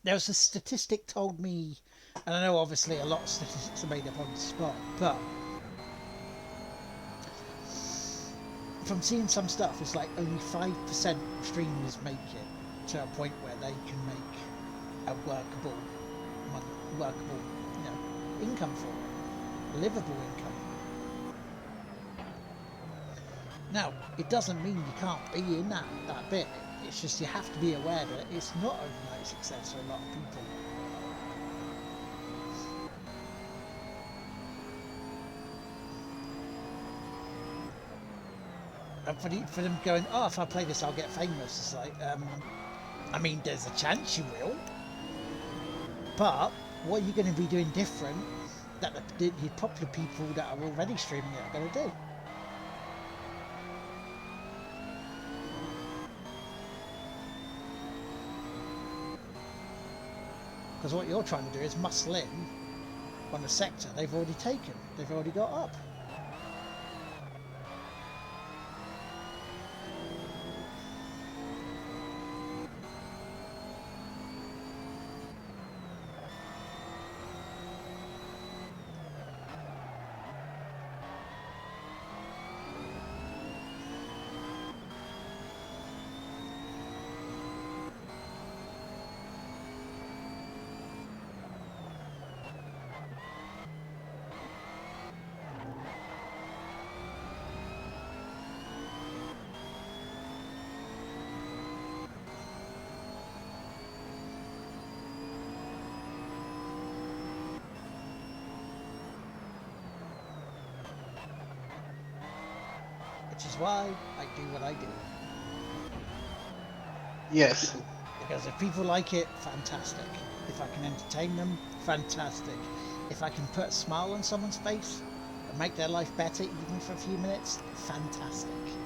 There was a statistic told me, and I know obviously a lot of statistics are made up on the spot, but from seeing some stuff, it's like only 5% of streamers make it to a point where they can make a workable, income for it, a livable income. Now, it doesn't mean you can't be in that bit. It's just you have to be aware that it's not overnight success for a lot of people. And for them going, oh, if I play this, I'll get famous. It's like, I mean, there's a chance you will, but what are you going to be doing different that the popular people that are already streaming it are going to do? Because what you're trying to do is muscle in on a sector they've already taken, they've already got up. Which is why I do what I do. Yes. Because if people like it, fantastic. If I can entertain them, fantastic. If I can put a smile on someone's face and make their life better even for a few minutes, fantastic.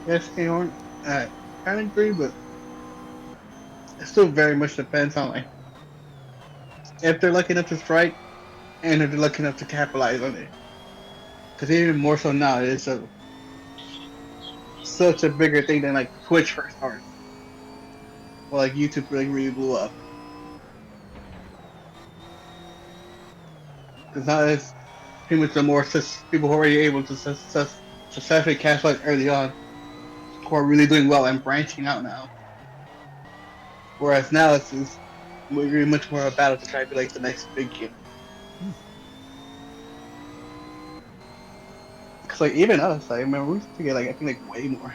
Yes, Aorn. I kind of agree, but it still very much depends on like if they're lucky enough to strike and if they're lucky enough to capitalize on it. Because even more so now, it's such a bigger thing than like Twitch first started, or like YouTube really blew up. Because now it's pretty much the more people who are already able to successfully capitalize early on, who are really doing well and branching out now. Whereas now it's really much more a battle to try to be like the next big kid. Because like even us, I remember we used to get like I think like way more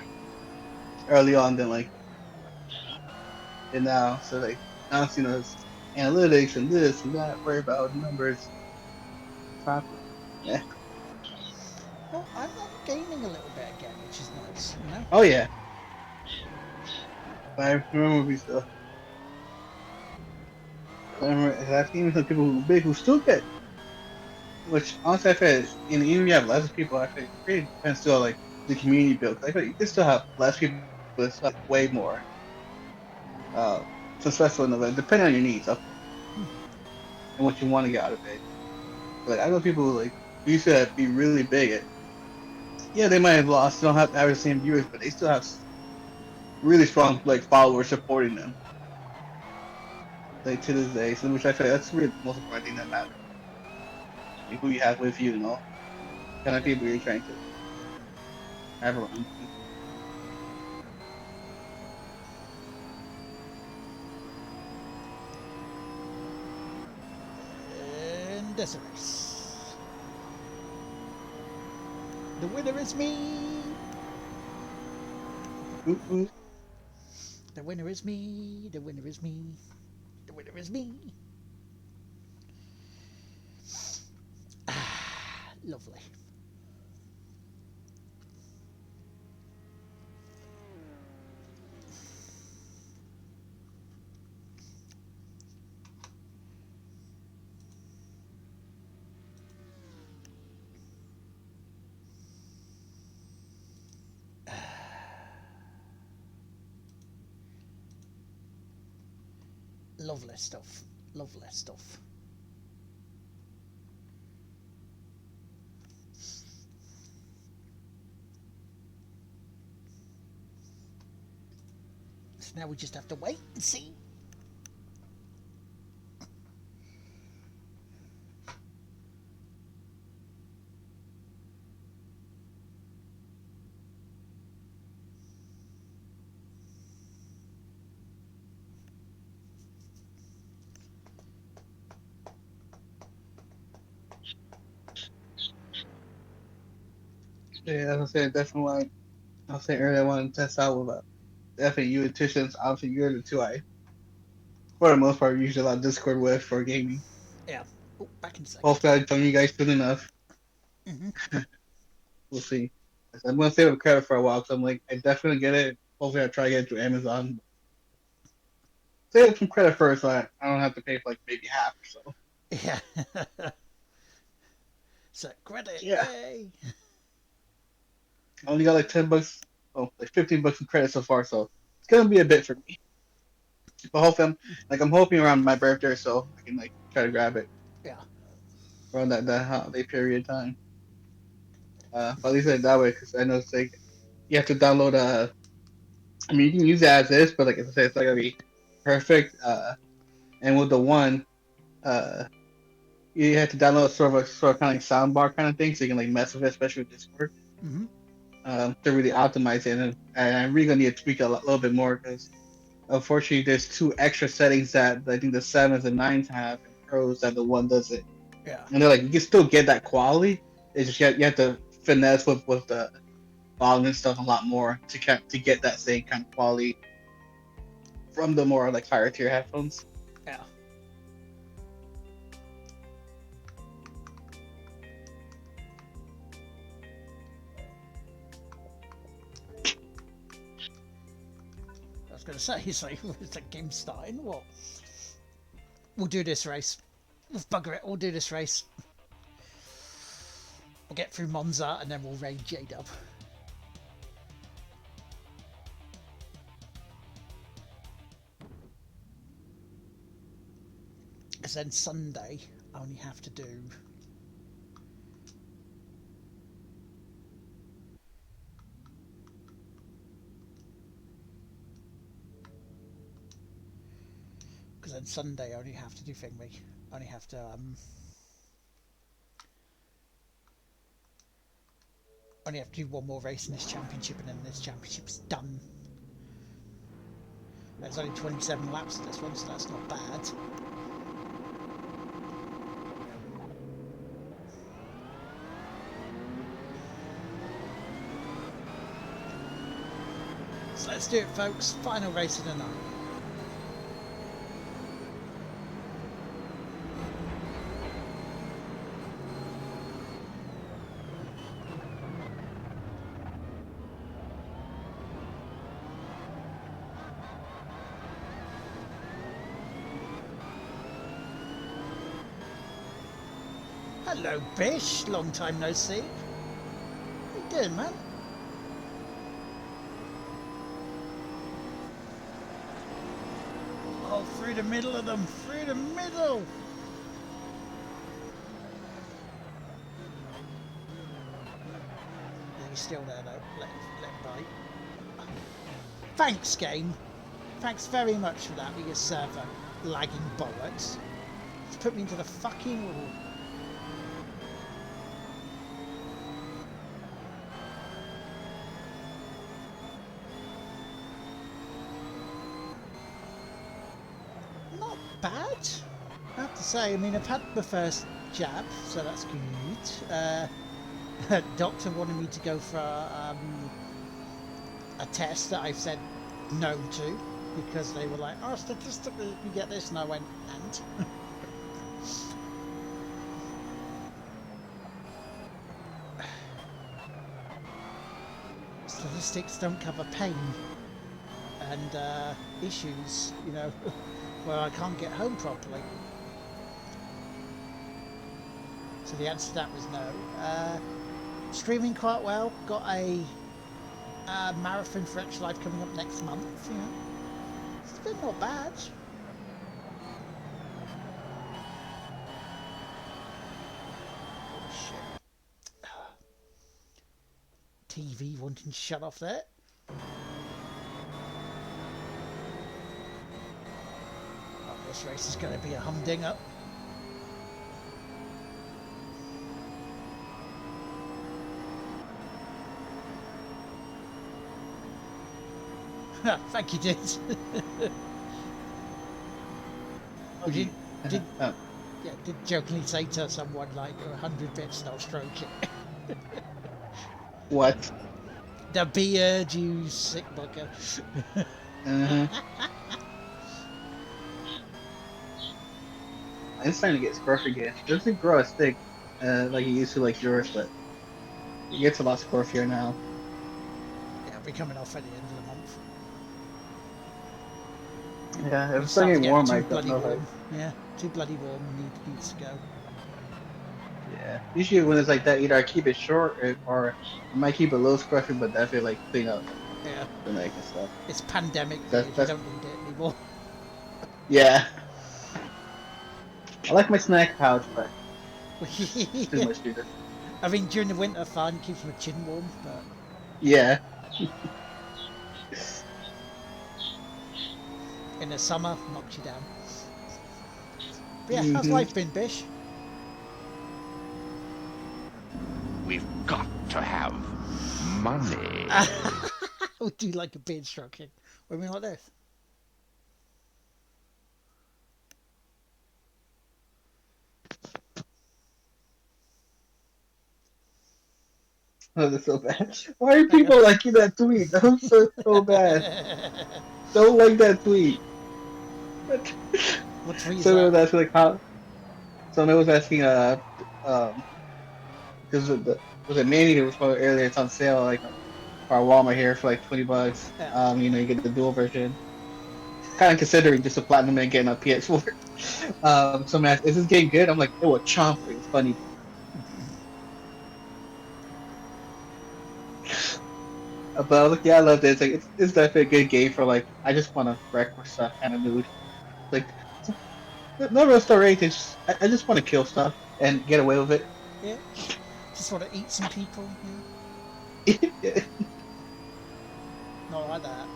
early on than like and now. So like now it's it's analytics and this and that, worry about numbers, profit. Yeah. Well, I'm gaining a little bit again, which is nice, you know? Oh yeah. But I remember we still. I remember I've seen some people who big who still get. Which honestly, I feel in even if you have less people, I feel it really depends still like the community build. 'Cause I feel you can still have less people, but still have way more uh successful in the depending on your needs and what you want to get out of it. Like I know people who, like who used to be really big at yeah, they might have lost, don't have the same viewers, but they still have really strong like followers supporting them. Like to this day, so which I feel that's really the most important thing that matters. Like, who you have with you, kind of Yep. people you're trying to have around you. And there's a race. The winner is me! Ooh, ooh. The winner is me! The winner is me! The winner is me! Lovely. Lovely stuff. Lovely stuff. So now we just have to wait and see. Yeah, as I said, definitely. I was saying earlier, I want to test out with definitely you and Tishans. Obviously, you're the two I, for the most part, usually a lot of Discord with for gaming. Yeah. Oh, back in a second. Hopefully, I join you guys soon enough. Hmm. We'll see. I'm gonna save up credit for a while because I'm like, I definitely get it. Hopefully, I try to get it through Amazon. Save up some credit first, so I don't have to pay for like maybe half or so. Yeah. So credit, Yeah, yay! I only got like $10, oh, like $15 in credit so far, so it's gonna be a bit for me. But hopefully, I'm hoping around my birthday, so I can like try to grab it Yeah. around that holiday period time. But at least like that way, because I know it's like you have to download I mean, you can use it as is, but like I said, it's not gonna be perfect. And with the one, uh, you have to download sort of kind of like soundbar kind of thing, so you can like mess with it, especially with Discord, Hmm. to really optimize it. And I'm really gonna need to tweak it little bit more because unfortunately, there's two extra settings that I think the sevens and nines have, and pros that the one doesn't. Yeah. And they're like, you can still get that quality. It's just you have to finesse with the volume and stuff a lot more to get that same kind of quality from the more like higher tier headphones. Yeah. I was going to say, so is the game starting? What? We'll do this race. We'll bugger it. We'll do this race. We'll get through Monza and then we'll raid J-Dub. Because then Sunday, I only have to do... Because then Sunday, I only have to do Thingy. I only have to... only have to do one more race in this championship and then this championship's done. There's only 27 laps in this one, so that's not bad. So let's do it, folks. Final race of the night. Hello, Bish. Long time no see. How you doing, man? Oh, through the middle of them. Through the middle. He's still there, though. Let him bite. Thanks, game. Thanks very much for that with your server lagging bollocks. It's put me into the fucking wall. Not bad, I have to say. I mean, I've had my first jab, so that's good. Doctor wanted me to go for a test that I've said no to because they were like, oh, statistically you get this, and I went, and? Statistics don't cover pain and issues, you know, where I can't get home properly. So the answer to that was no. Streaming quite well. Got a marathon for Extra Life coming up next month. You know, it's been not bad. Shit. TV wanting to shut off there. This race is going to be a humdinger. Thank you, did. did, did, Oh. yeah, did jokingly say to someone like 100 bits, no stroke it. What? The beard, you sick bugger. Uh-huh. I'm starting to get scruffy again. It doesn't grow as thick like it used to, like yours, but it gets a lot scruffier now. Yeah, I'll be coming off at the end of the month. Yeah, if It's it's starting to get warm, too I don't bloody know if I. warm. Yeah, too bloody warm. Needs to go. Yeah. Usually when it's like that, either I keep it short or I might keep it a little scruffy, but definitely like clean up Yeah, the neck and stuff. it's pandemic That's beard. You that's don't need it anymore. yeah. I like my snack pouch, but it's too Yeah. much to do. I mean, during the winter, fine, keeps my chin warm, but Yeah. in the summer, knocks you down. But yeah, how's Hmm. life been, Bish? We've got to have money. Would do like a beard stroking. What do you mean like this? Oh, that's so bad. Why are people liking that tweet? That was so bad. Don't like that tweet. What tweet is Someone that? was asking like how. Someone was asking because was it Manny was probably earlier. It's on sale like our Walmart here for like $20. Yeah. You get the dual version. Kind of considering just a platinum and getting a PS4. Someone asked, "Is this game good?" I'm like, "It will chomp it. It's funny." But I was like, "Yeah, I love this. Like, it's definitely a good game for like I just want to wreck or stuff kind of mood. Like, no real story. I just want to kill stuff and get away with it." Yeah. Just want to eat some people. Yeah. Not like that.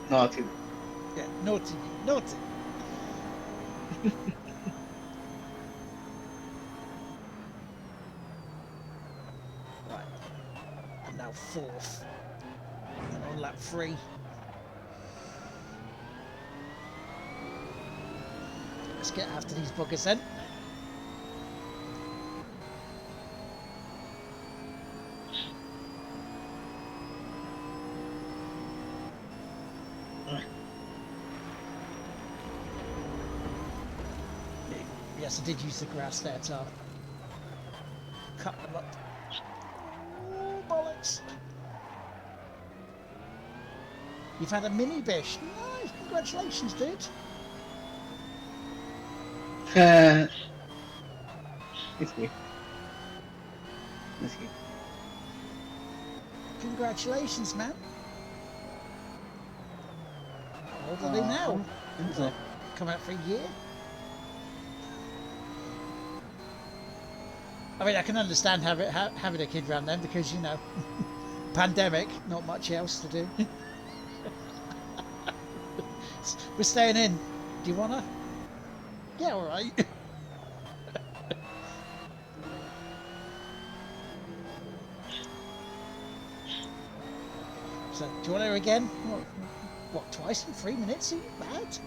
Naughty. Yeah, naughty, naughty. Right. I'm now fourth. And on lap 3. Let's get after these buggers then. Yes, I did use the grass there to cut them up. Oh, bollocks. You've had a mini bish. Nice, congratulations, dude. It's good. It's good. Congratulations, man. How old are they now? Is it coming out for a year? I mean, I can understand having a kid around then because, pandemic, not much else to do. We're staying in. Do you wanna? Yeah, all right. So, do you want her again? What, twice in 3 minutes? Are you mad?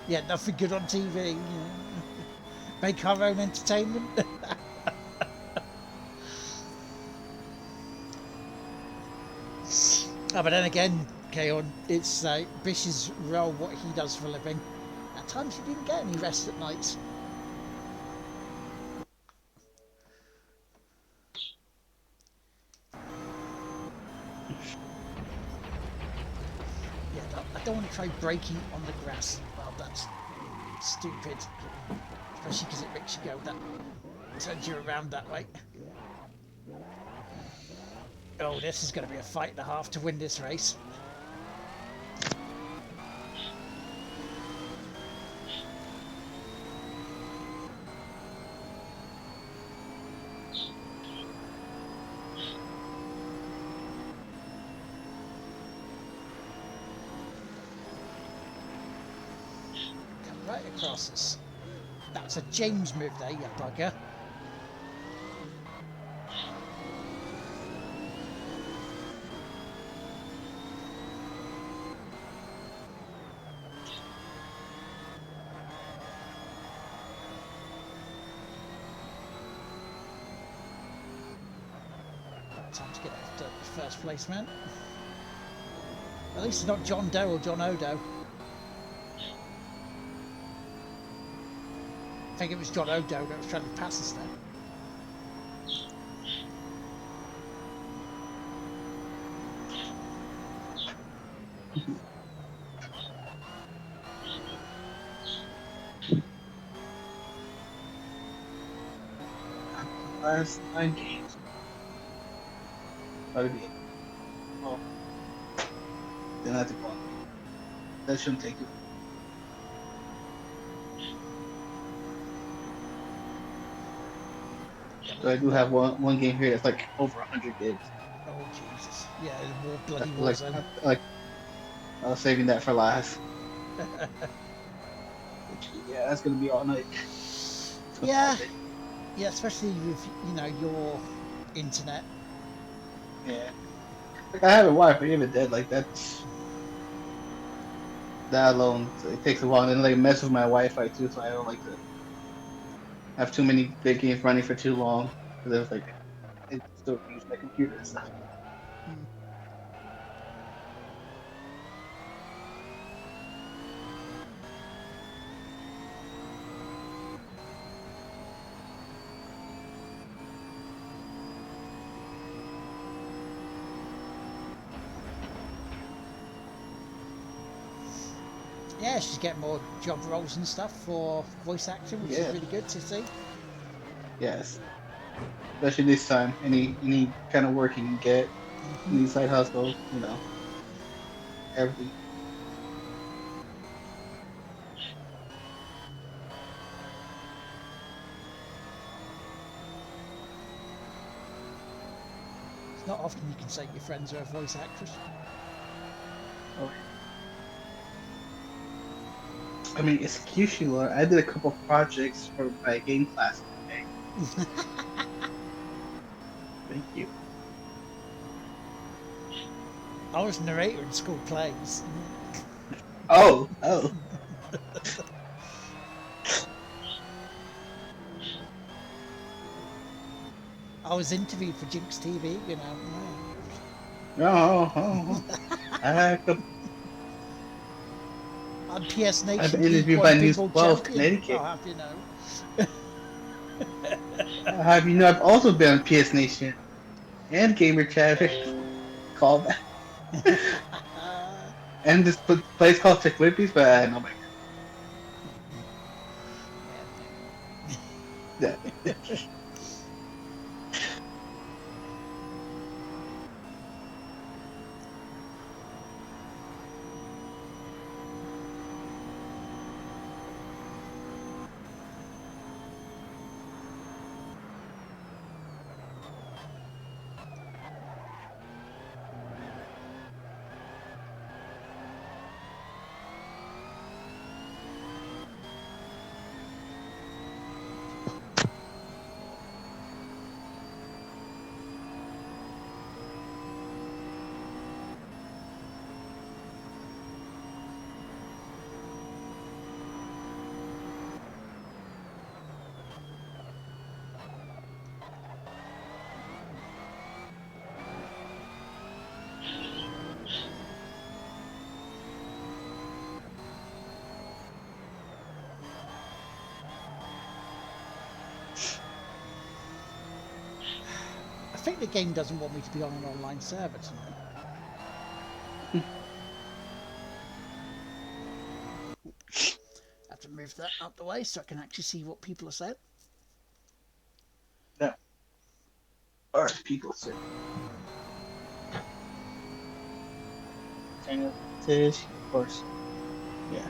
Yeah, nothing good on TV. Make our own entertainment. Oh, but then again, Kaon, it's Bish's role, what he does for a living. At times he didn't get any rest at night. Yeah, I don't want to try braking on the grass. Well, that's stupid. Especially because it makes you go that, turns you around that way. Oh, this is going to be a fight and a half to win this race. Come right across us. That's a James move there, you bugger. Time to get after the first placement. At least it's not John Doe or John Odo. I think it was John Odo that was trying to pass us there. Last 9 games. Probably be. Oh. Then I have to go on. That shouldn't take it. So I do have one game here that's like over 100 gigs. Oh Jesus! Yeah, the war bloody war Like, zone. like I was saving that for last. Yeah, that's gonna be all night. Yeah, yeah, especially with your internet. Yeah. Like I have a Wi-Fi even dead. Like that alone, so it takes a while. And then like mess with my Wi-Fi too, so I don't like to have too many big games running for too long. Because it's like it still use my computer and stuff. Hmm. Yeah, she's getting more job roles and stuff for voice acting, which is Yeah. really good to see. Yes. Especially this time, any kind of work you can get, any side hustle, everything. It's not often you can say your friends are a voice actress. Oh. I mean, excuse you, Laura. I did a couple projects for my game class today. Thank you. I was narrator in school plays. Oh. I was interviewed for Jinx TV, Oh. I had a couple. I'm PS I've Nation been League interviewed 1 by News Pinball 12 Champion. Connecticut. I'll have you know. Have you know I've also been on PS Nation and Gamer Chatter callback. And this place called Chick Whippies, but I know my yeah. I think the game doesn't want me to be on an online server tonight. I have to move that out the way so I can actually see what people are saying. No. Or people say. kind of fish, of course. Yeah.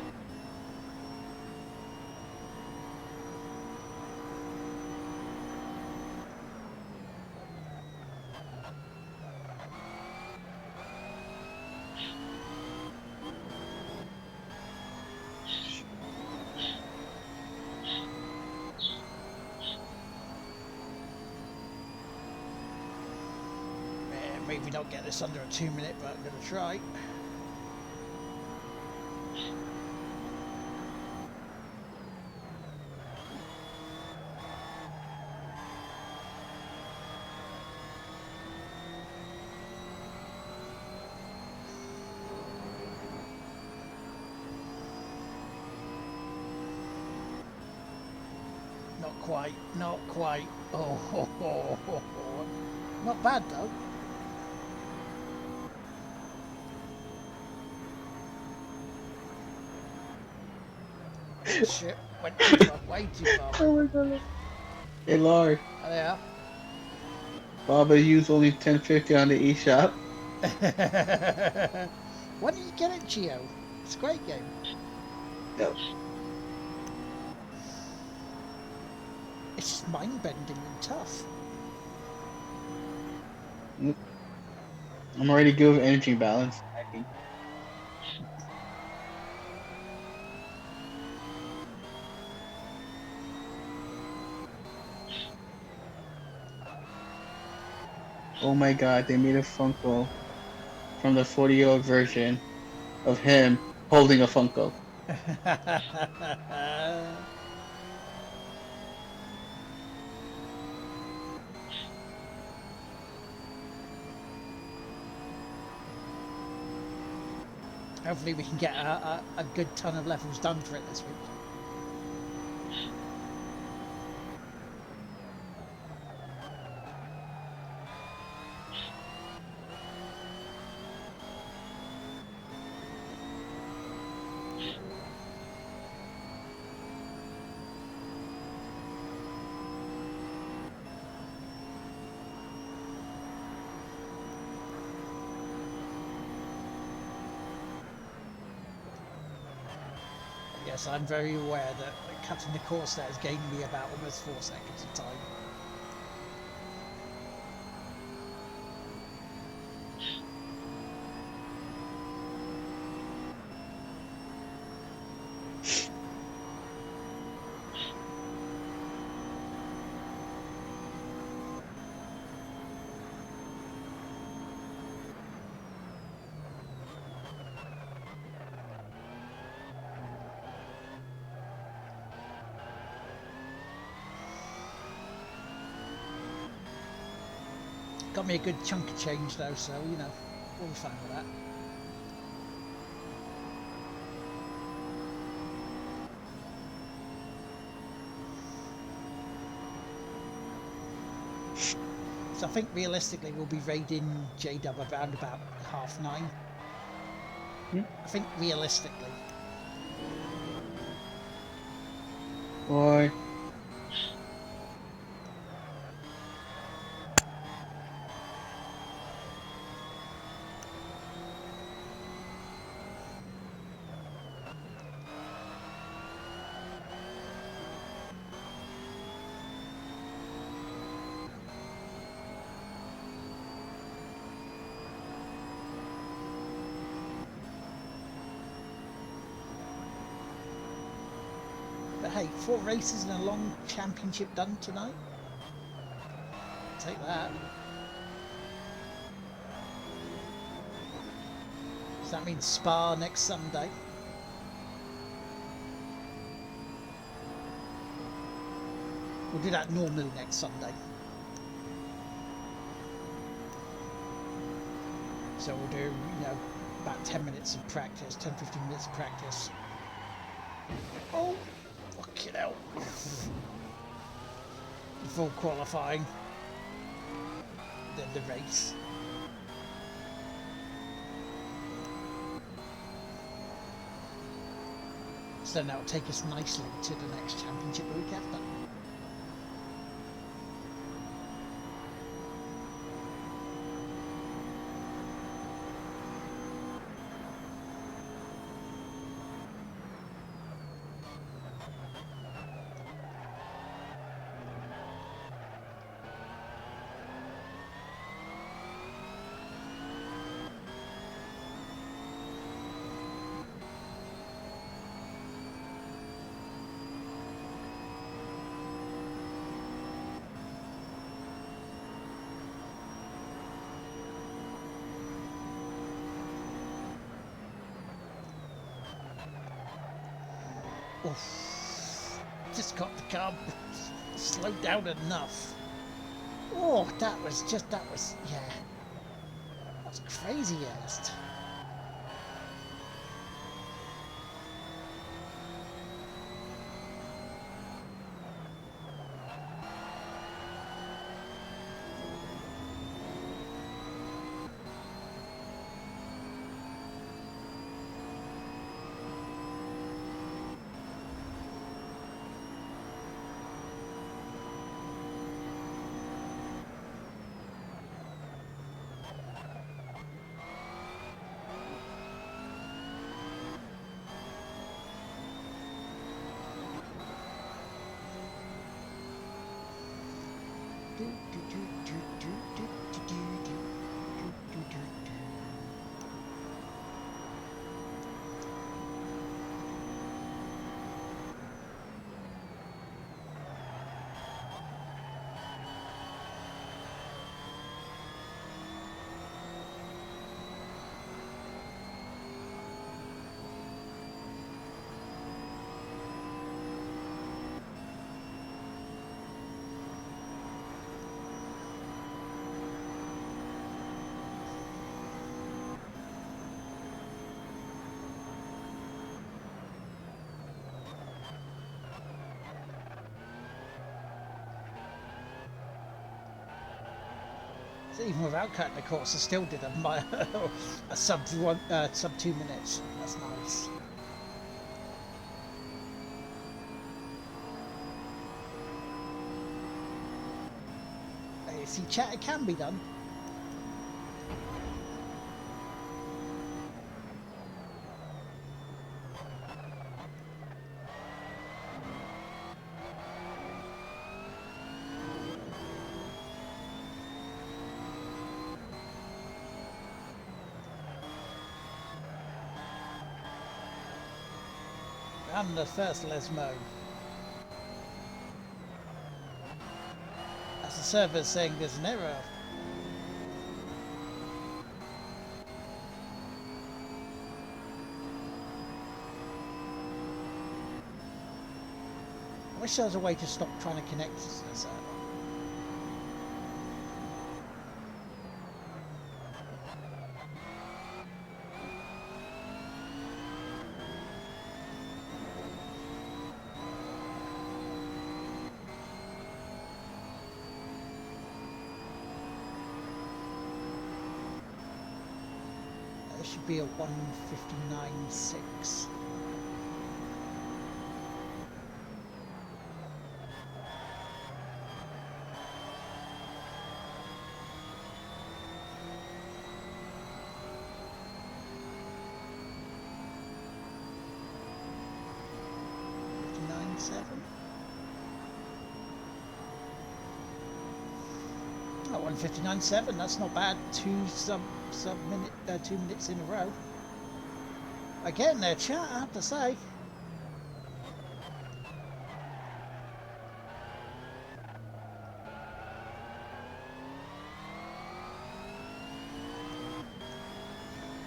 Maybe not get this under a 2 minute, but I'm gonna try. Not quite, not quite. Oh. Not bad though. Oh shit, went too far, way too far. Oh my god. Hey, Lord. Oh, there. Baba used only 1050 on the eShop. Why don't you get it, Geo? It's a great game. Yep. It's just mind-bending and tough. I'm already good with energy balance. I think. Oh my god, they made a Funko from the 40-year-old version of him holding a Funko. Hopefully we can get a good ton of levels done for it this week. Yes, I'm very aware that cutting the course there has gained me about almost 4 seconds of time. Got me a good chunk of change though, so you know, we'll be fine with that. So I think realistically we'll be raiding J-Dub around about 9:30. I think realistically. Boy. But hey, 4 races and a long championship done tonight. Take that. So that means Spa next Sunday. We'll do that normally next Sunday. So we'll do, you know, about 10 minutes of practice, 10-15 minutes of practice. Oh, fucking hell. Before qualifying. Then the race. So then that'll take us nicely to the next championship the week after. Oof. Just got the car slowed down enough. Oh, that was, yeah. That was craziest. So even without cutting the course, I still did a sub 2 minutes. That's nice. Hey, see, chat, it can be done. And the first Lesmo. As the server's saying there's an error. I wish there was a way to stop trying to connect to the server. There should be a 1:59.6. Oh, 1:59.7. That's not bad. 2 minutes in a row. Again, there, chat. I have to say.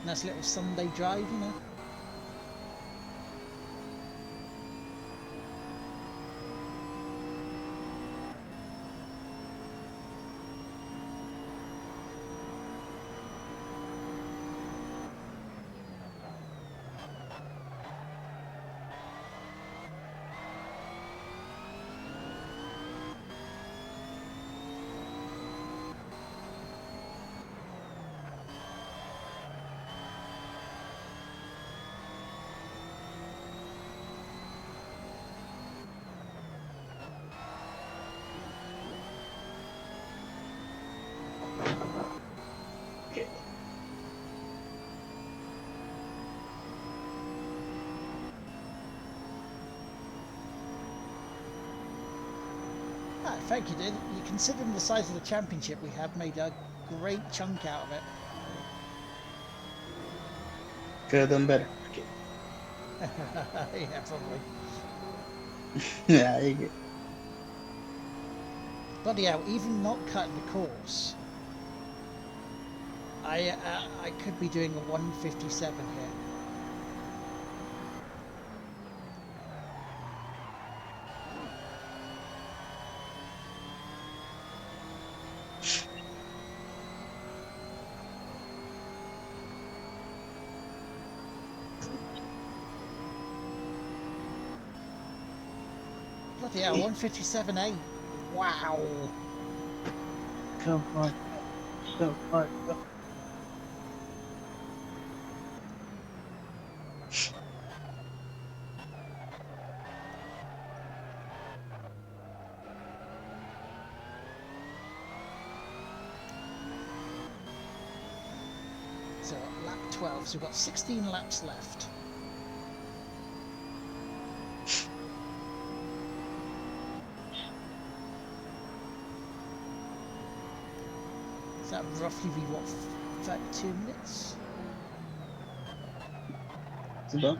Nice little Sunday drive, you know. Ah, thank you, dude. You considering the size of the championship we have, made a great chunk out of it. Could have done better. Okay. Yeah, probably. Yeah, I get. Bloody hell, even not cutting the course, I could be doing a 1:57 here. Bloody hell, 157.8. Wow. Come on. Come on. Come. So lap 12, so we've got 16 laps left. So that would roughly be what, 32 minutes? It's about.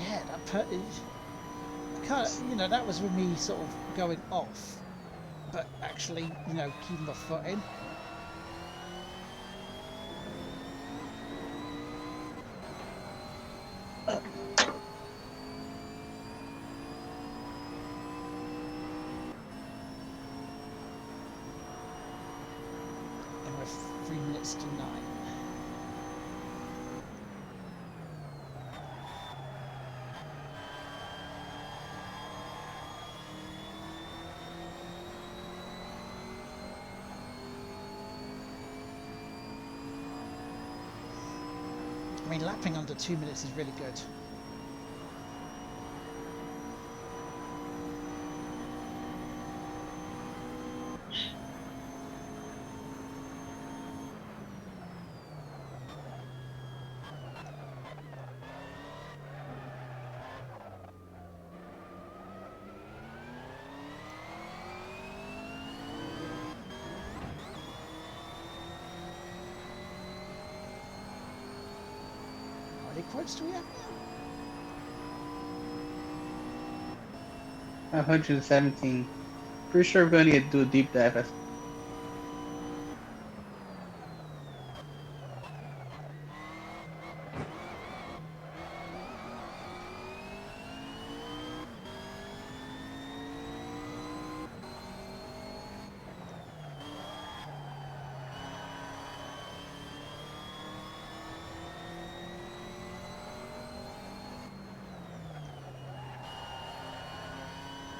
Yeah, I can't, you know, that was with me sort of going off, but actually, you know, keeping my foot in. And we're 3 minutes to 9. I mean, lapping under 2 minutes is really good. How many quotes do we have now? 117. Pretty sure we're gonna need to do a deep dive. I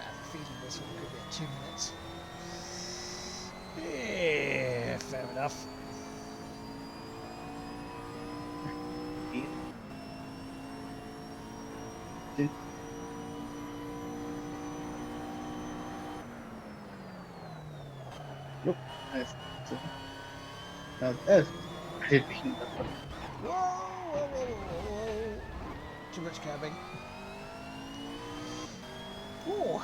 have a feeling this one could be at 2 minutes. Yeah, fair enough. Nope. Nice. Now that's pretty big. Whoa, whoa, whoa, whoa, whoa. Too much cabbing. Oh.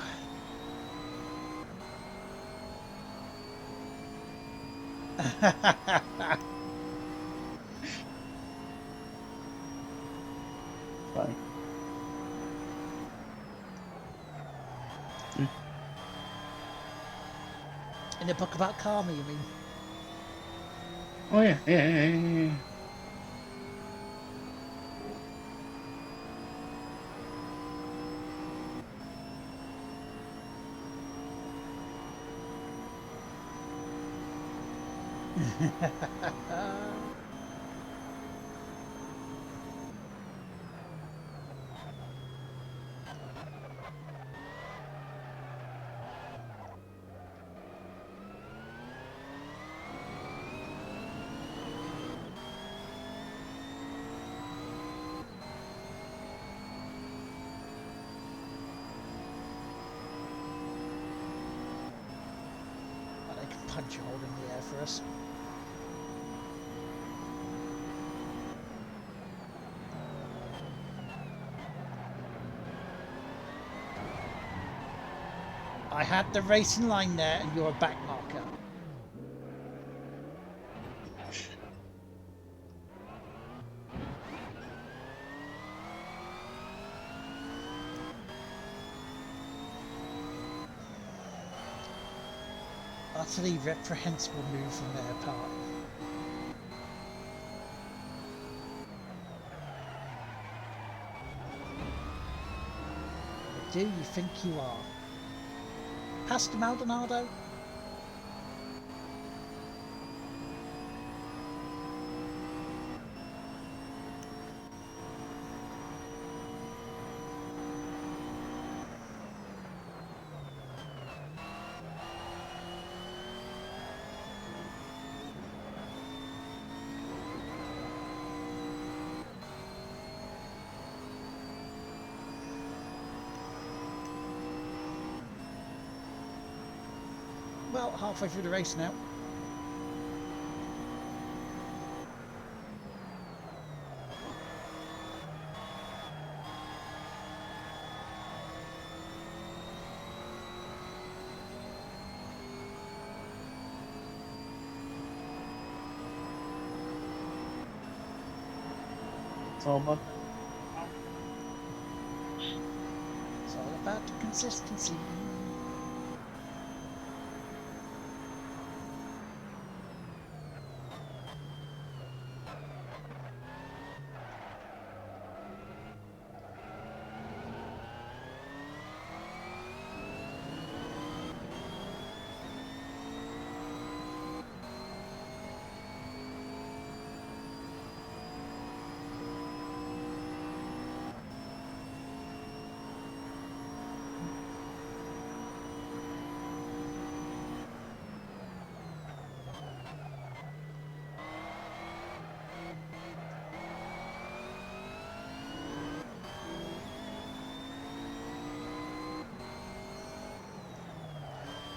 Fine. In a book about karma, you mean? Oh yeah, yeah. Well, they can punch a hole in the air for us. I had the racing line there and you're a back marker. utterly reprehensible move from their part. Do you think you are? Pastor Maldonado? Well, halfway through the race now. It's all about It's all about the consistency.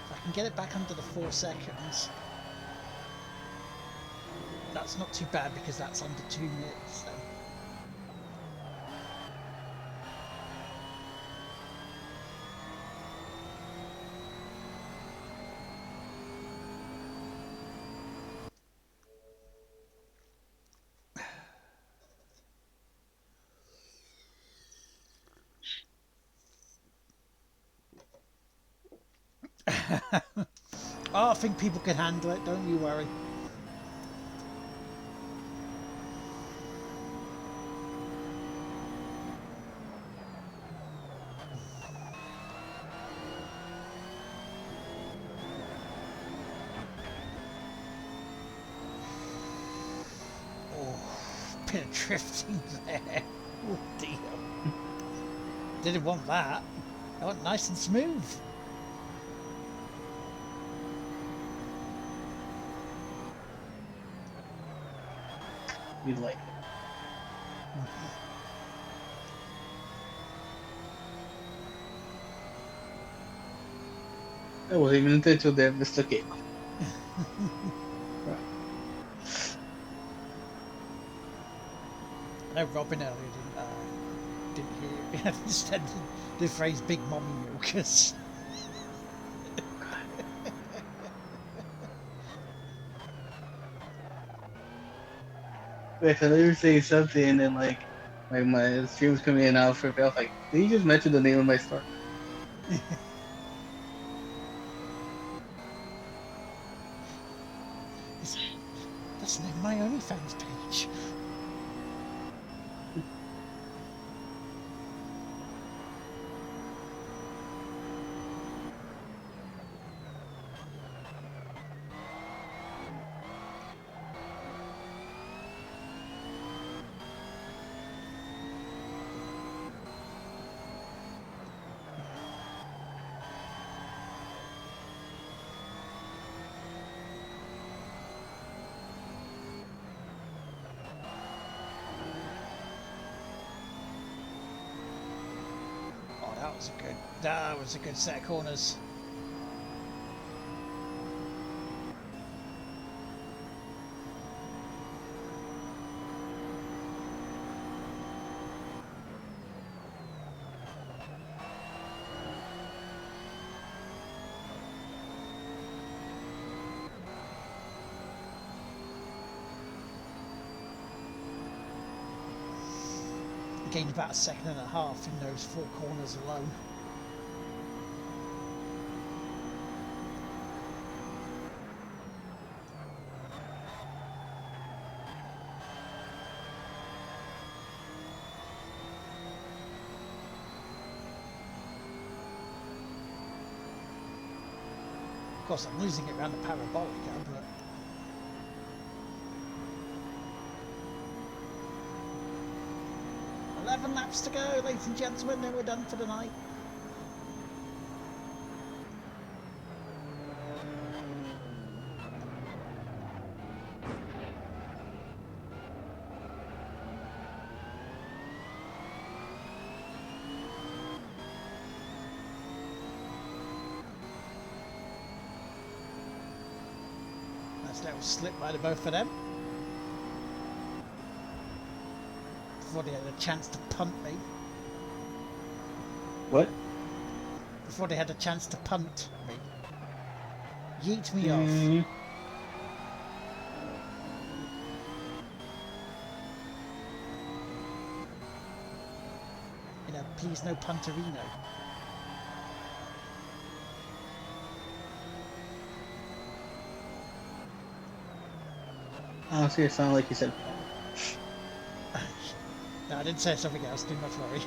If I can get it back under the 4 seconds, that's not too bad because that's under 2 minutes. So. Oh, I think people can handle it, don't you worry. Oh, bit of drifting there. Oh dear. Didn't want that. I want nice and smooth. we like it. That wasn't even intentional there, Mr. K. I know Robin earlier didn't hear understand the phrase "big mommy milkers." Wait, I know you were saying something, and then like my stream was coming in and out for a bit. I was like, did you just mention the name of my store? That's the name of my OnlyFans page. Oh, that was a good set of corners. Gained about 1.5 seconds in those 4 corners alone. course, I'm losing it around the parabolica, but 11 laps to go, ladies and gentlemen, then we're done for the night. Nice little slip by the both of them. Before they had a chance to punt me. What? Before they had a chance to punt me. Yeet me off. You know, please no punterino. Oh, see, it sounded like you said. No, I didn't say something else, do not worry.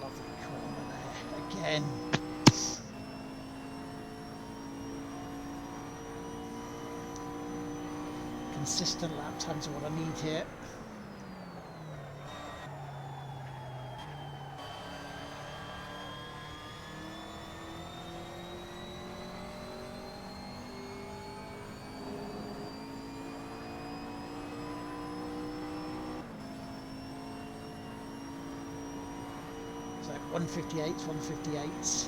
Lovely corner there, again. Consistent lap times are what I need here. So 158s, 158s.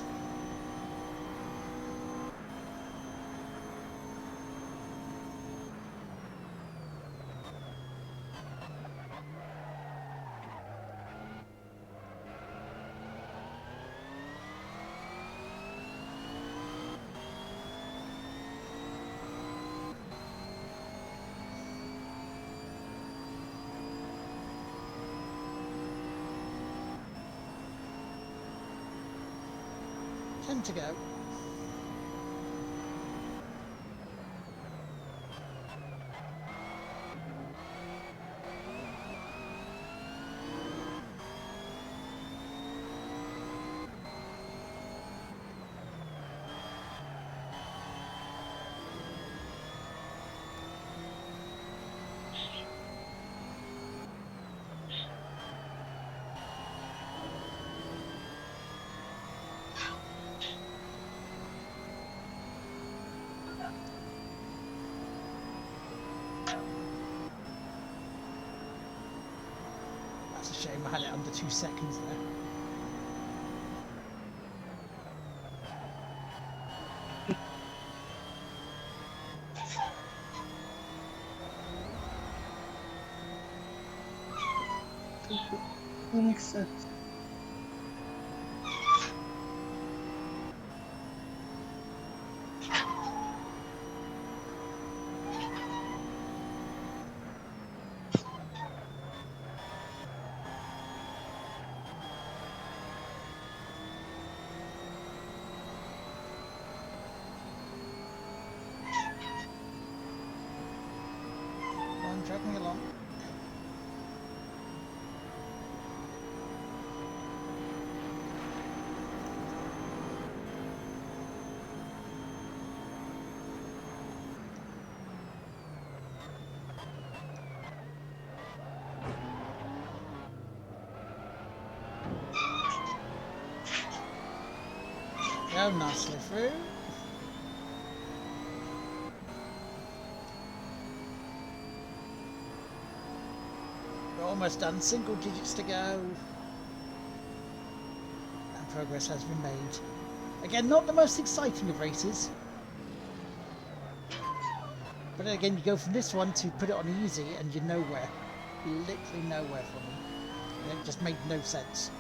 To go. That's a shame I had it under 2 seconds there. That makes sense. Come on, drag me along. Go nicely through. We're almost done, single digits to go. And progress has been made. Again, not the most exciting of races. But then again, you go from this one to put it on easy and you're nowhere. You're literally nowhere from them. And it just made no sense.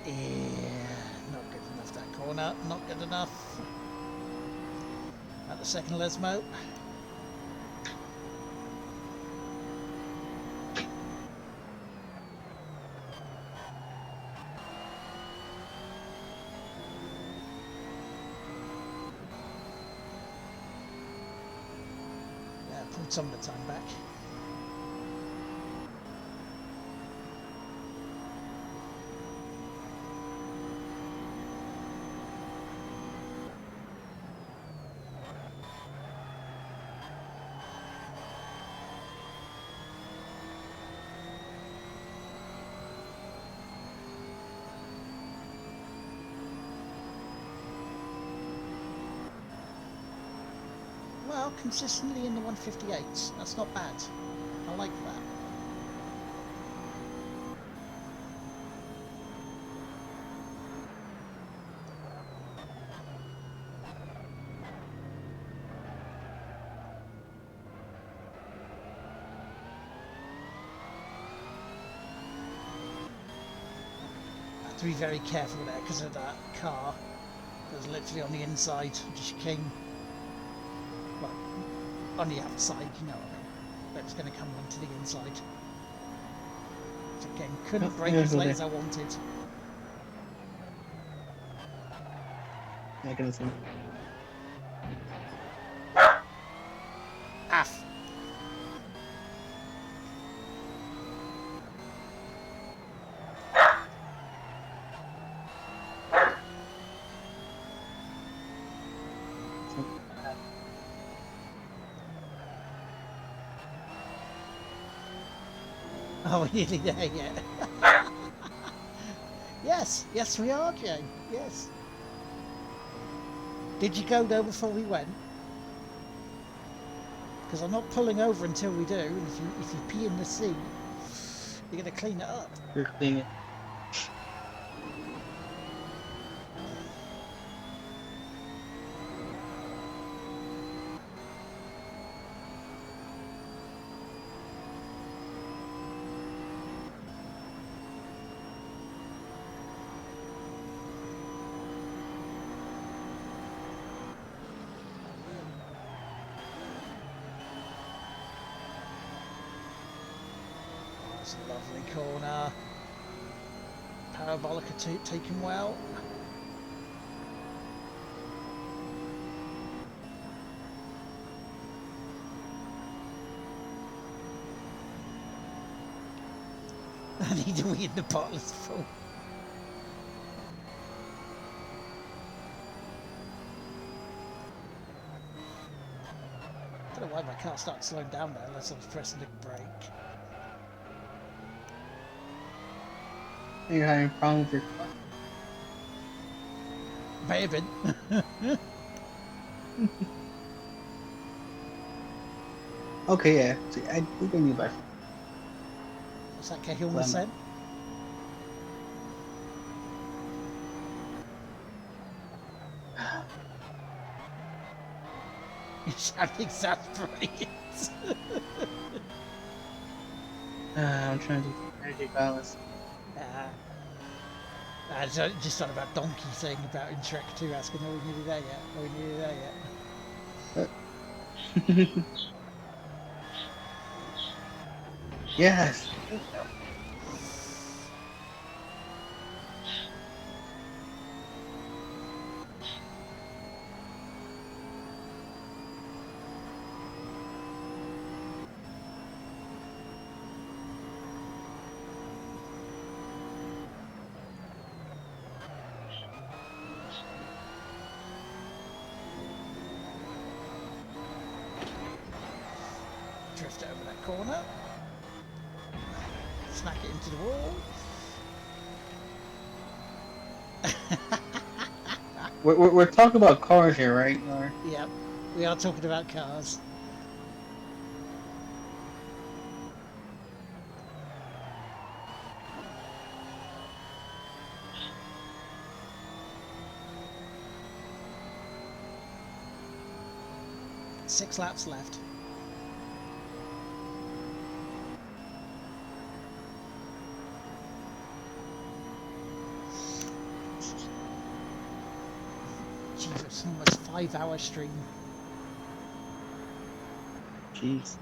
Yeah, not good enough that corner. Not good enough. At the second Lesmo. Yeah, pulled some of the time back. Well, consistently in the 158s. That's not bad. I like that. I have to be very careful there because of that car that was literally on the inside. Just came, well, on the outside, you know what I mean. But it's going to come onto the inside. Which again, couldn't brake as late as I wanted. I can see. Aff. Oh, we're nearly there yet. Yes, we are, Jay. Yes. Did you go though before we went? Because I'm not pulling over until we do. And if you pee in the sea, you're gonna clean it up. You're cleaning. It's a lovely corner. Parabolic taken well. I need to wee in the bottle is full. I don't know why my car started slowing down there unless I was pressing the brake. You're having problems with your car. May have been. Okay, yeah. See, we can use that. What's that Cahill said? You sound exasperated. I'm trying to do energy balance. I just thought about Donkey saying about in Shrek 2 asking, are we nearly there yet? Are we nearly there yet? Yes. Drift over that corner. Smack it into the wall. We're talking about cars here, right? Yep, we are talking about cars. Six laps left. Jesus, almost 5-hour stream. Jeez.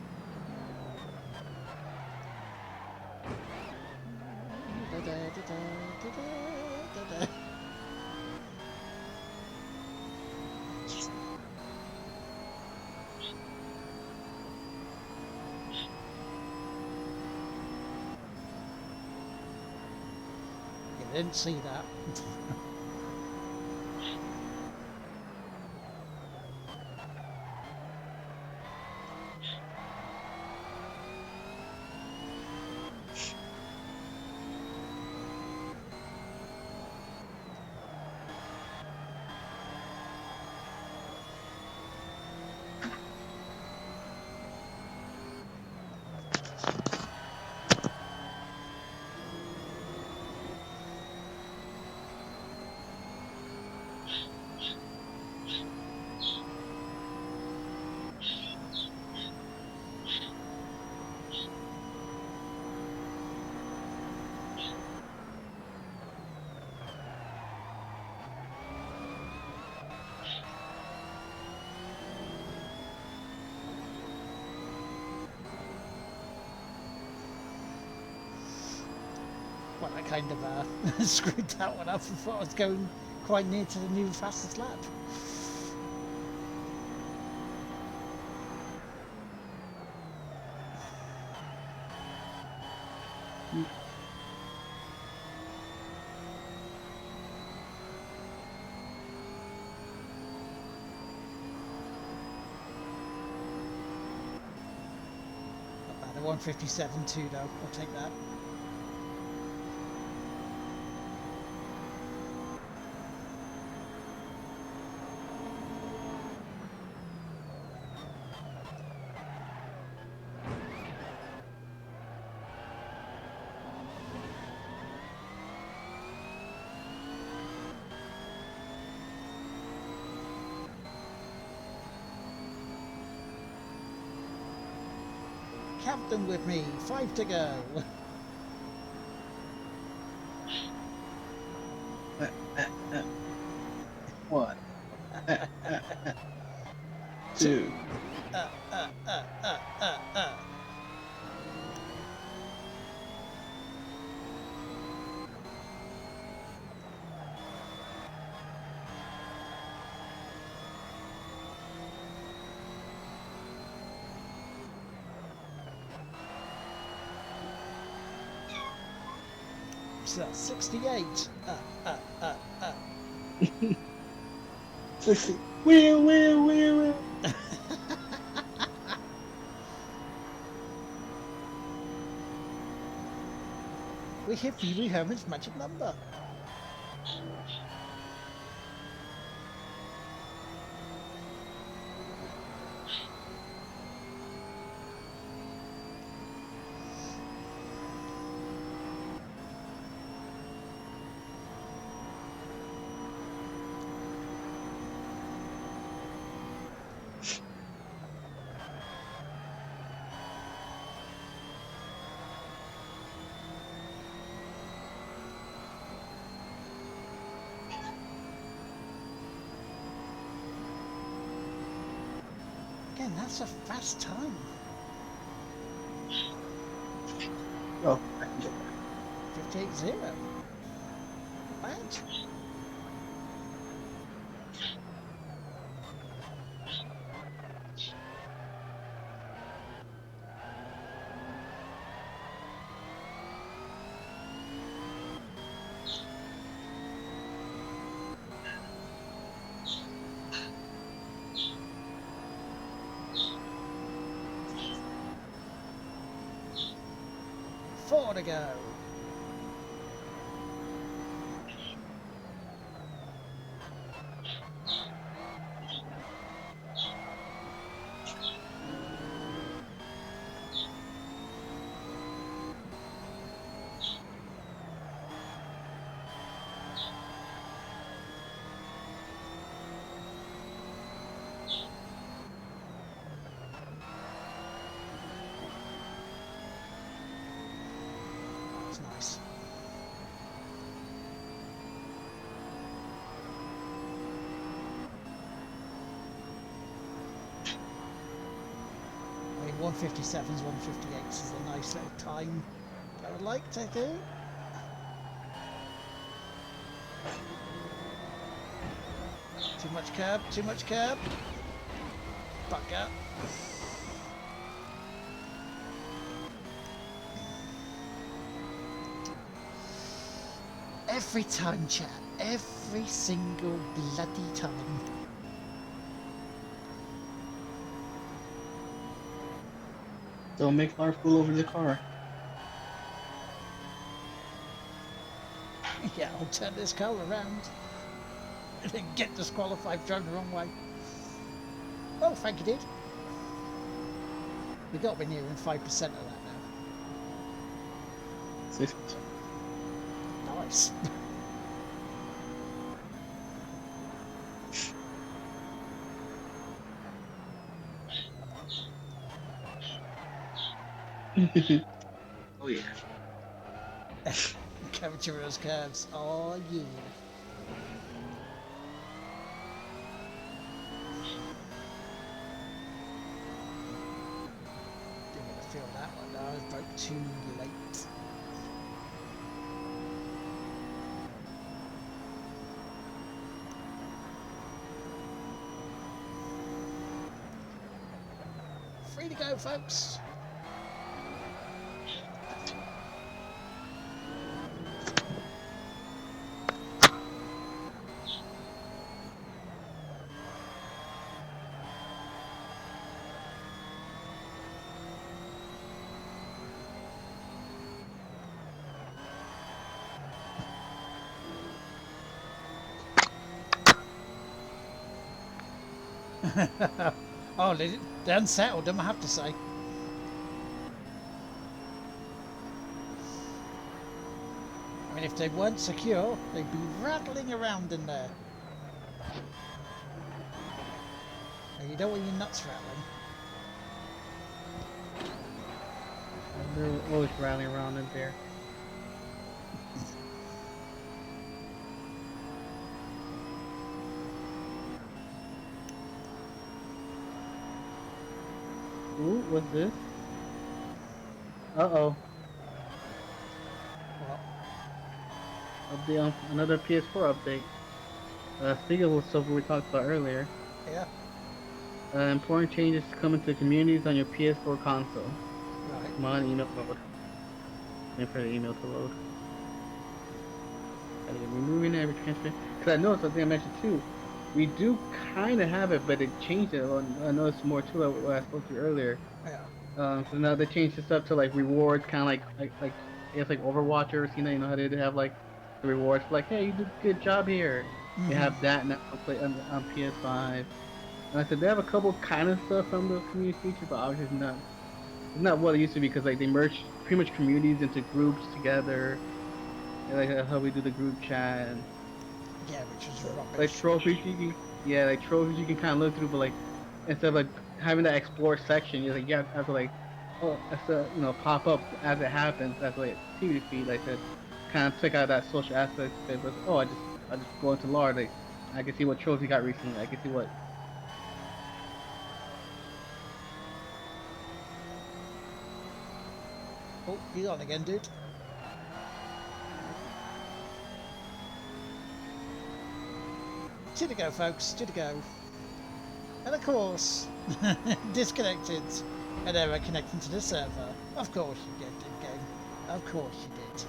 You didn't see that. Well, I kind of screwed that one up. I thought I was going quite near to the new fastest lap. Not bad. A 157 too, though. I'll take that. Count them with me. 5 to go. One. Two. So 68. 60. Wheel. We hit Phoebe Herman's magic number. Again, that's a fast time. Oh, I can get that. 58.0. Bad. Four to go. That's nice. 157s, 158s is a nice little time I would like to do. Too much curb, too much curb. Bugger. Every time, chat. Every single bloody time. Don't make our fool over the car. Yeah, I'll turn this car around. And then get disqualified driving the wrong way. Oh, thank you, dude. We got to be nearing 5% of that now. 6. Nice. Oh yeah. Cavachuro's curves. Oh, yeah. Didn't get to feel that one. No, I was broke too late. Free to go, folks. Oh, they unsettled them, I have to say. I mean, if they weren't secure, they'd be rattling around in there. And you don't want your nuts rattling. They're always rallying around in there. Ooh, what's this? Uh-oh. What? Update on another PS4 update. Speaking of stuff we talked about earlier, Yeah, important changes coming to communities on your PS4 console. right. Come on, email mode. Wait for the email to load. Gotta get removing every transfer. Because I noticed something I mentioned too. We do kind of have it, but they changed it. I noticed more too, like what I spoke to earlier. Yeah. So now they changed the stuff to like rewards, kind of like I guess like Overwatchers. You know how they have like the rewards, like hey, you did a good job here. They have that now on PS5. And I said they have a couple kind of stuff from the community feature, but obviously it's not what it used to be because like they merged pretty much communities into groups together. And, like how we do the group chat and Yeah, which is like rubbish. trophies like trophies you can kind of look through, but like instead of like having that explore section, you have to like it's pop up as it happens as like activity feed, like to kind of take out that social aspect of it. But I just go into Lard, like I can see what trophies you got recently. I can see what. Oh, you on again, dude. Two to go, folks. Two to go. And of course, disconnected. And error connecting to the server. Of course you did, game. Of course you did.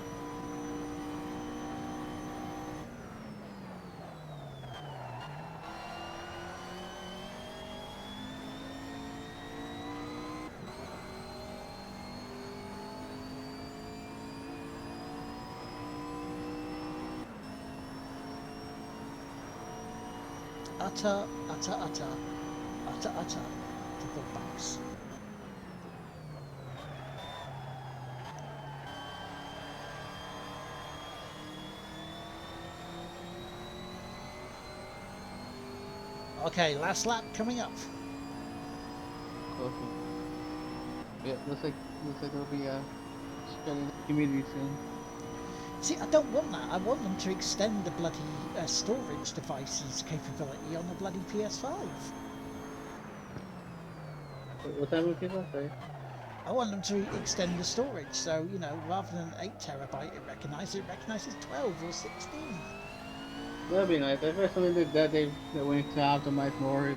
Utter, utter, utter, utter, utter, triple bucks. Okay, last lap coming up. Okay. Yeah, looks like there'll be spreading the community soon. See, I don't want that. I want them to extend the bloody storage devices capability on the bloody PS5. What time was it? Sorry. I want them to extend the storage, so you know, rather than 8 TB it recognizes 12 or 16. That'd be nice. If there's something that they're willing to optimize more,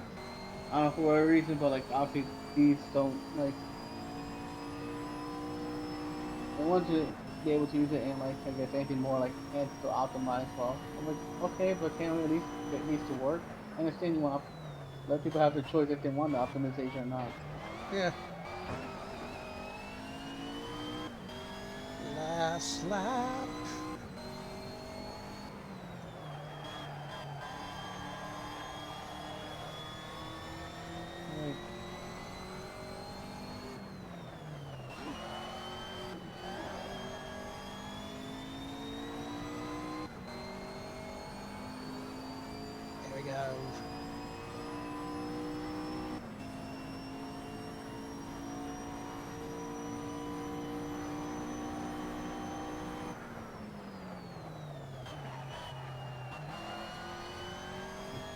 I don't know for what reason, but like obviously these don't like. They want to be able to use it in like I guess anything more like and to optimize. Well, I'm like okay, but can we at least get these to work? I understand you want to let people have the choice if they want the optimization or not. Yeah. Last lap. Like, Here we go.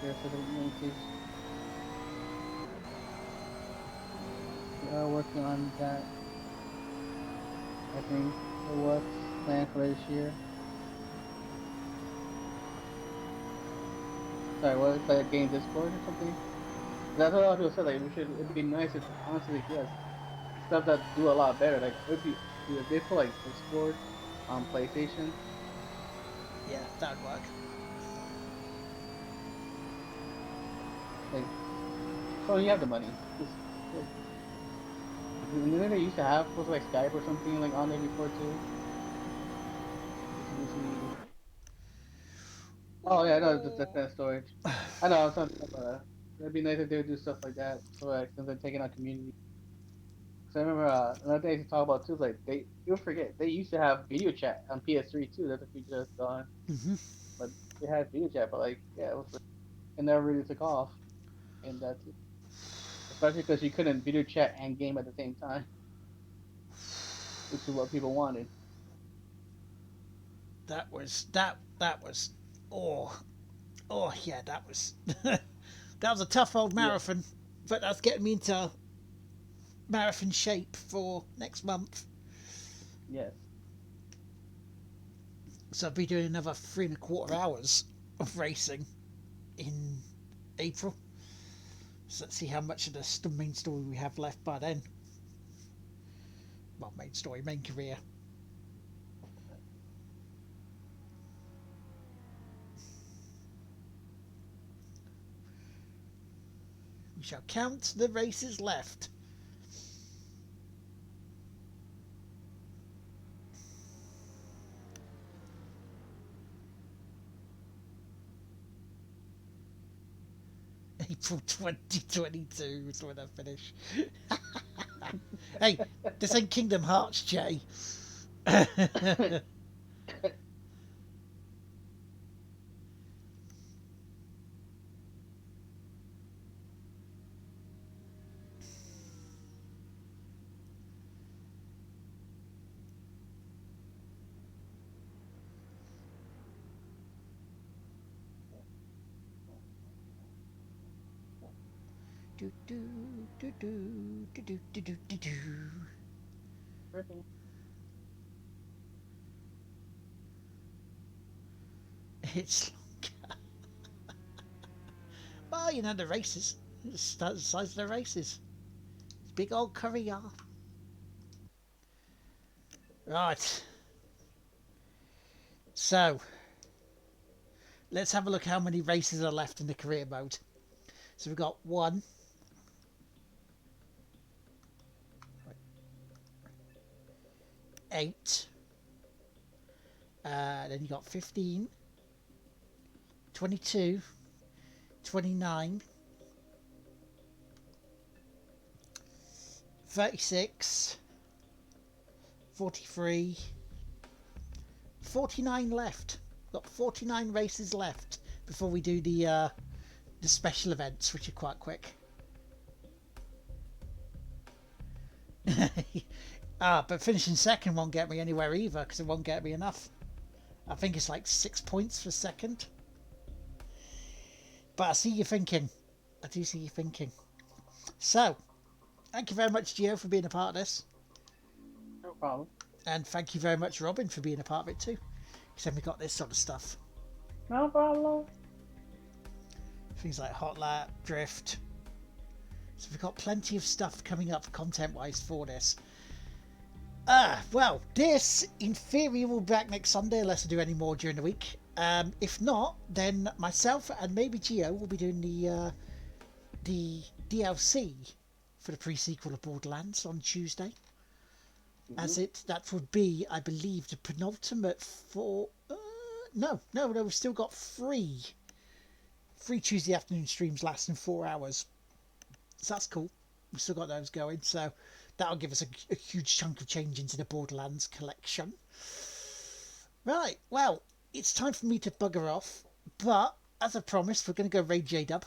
here for the notice. We are working on that. I think for what's planned for this year. Sorry, what? It's like a game Discord or something? That's what a lot of people said. Like, we should. It'd be nice if, honestly, yes, stuff that do a lot better. Like, it'd be if they put like Discord on PlayStation. Yeah, that would work. Like, so you have the money. Just, like, and then they used to have was like Skype or something like on there before too. Oh yeah, no, that's that kind of storage. I know. It's not, it'd be nice if they would do stuff like that. So like, since they're taking on community. Cause I remember another thing to talk about too is like you'll forget they used to have video chat on PS3 too. That's a feature that's gone. Mm-hmm. But they had video chat, but like yeah, it never really took off. And that's especially because you couldn't video chat and game at the same time, which is what people wanted. That was oh yeah, that was that was a tough old Yeah. marathon, but that's getting me into marathon shape for next month. Yes. So I'll be doing another 3.25 hours of racing in April. So let's see how much of the main story we have left by then. Well, main career. We shall count the races left. April 2022 is when I finish. Hey, this ain't Kingdom Hearts, Jay. do do do do do do do do do do. It's well, you know the races. It's the size of the races. It's big old career. Right. So let's have a look how many races are left in the career mode. So we've got 1, 8, then you got 15, 22, 29, 36, 43, 49 left. Got 49 races left before we do the special events, which are quite quick. But finishing second won't get me anywhere either, because it won't get me enough. I think it's like 6 points for second. But I see you thinking. I do see you thinking. So, thank you very much, Gio, for being a part of this. problem. And thank you very much, Robin, for being a part of it too. Because then we got this sort of stuff. No problem. Things like Hot Lap, Drift. So we've got plenty of stuff coming up content-wise for this. Well, this in theory will be back next Sunday unless I do any more during the week. If not, then myself and maybe Gio will be doing the DLC for the pre-sequel of Borderlands on Tuesday. As that would be, I believe, the penultimate for... No, we've still got three Tuesday afternoon streams lasting 4 hours. So that's cool. We've still got those going, so that'll give us a huge chunk of change into the Borderlands collection. Right, well, it's time for me to bugger off, but as I promised, we're going to go raid J-Dub.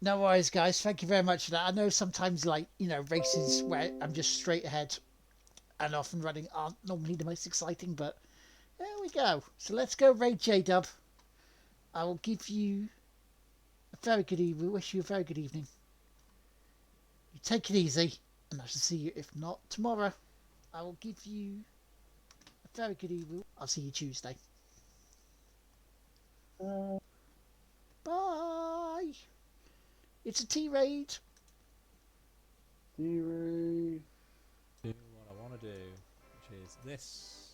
No worries, guys. Thank you very much for that. I know sometimes, like, you know, races where I'm just straight ahead and off and running aren't normally the most exciting, but there we go. So let's go raid J-Dub. I will give you a very good evening. Wish you a very good evening. You take it easy, and I shall see you, if not tomorrow. I will give you a very good evening. I'll see you Tuesday. Bye. It's a T-raid. T-raid. Do what I want to do, which is this.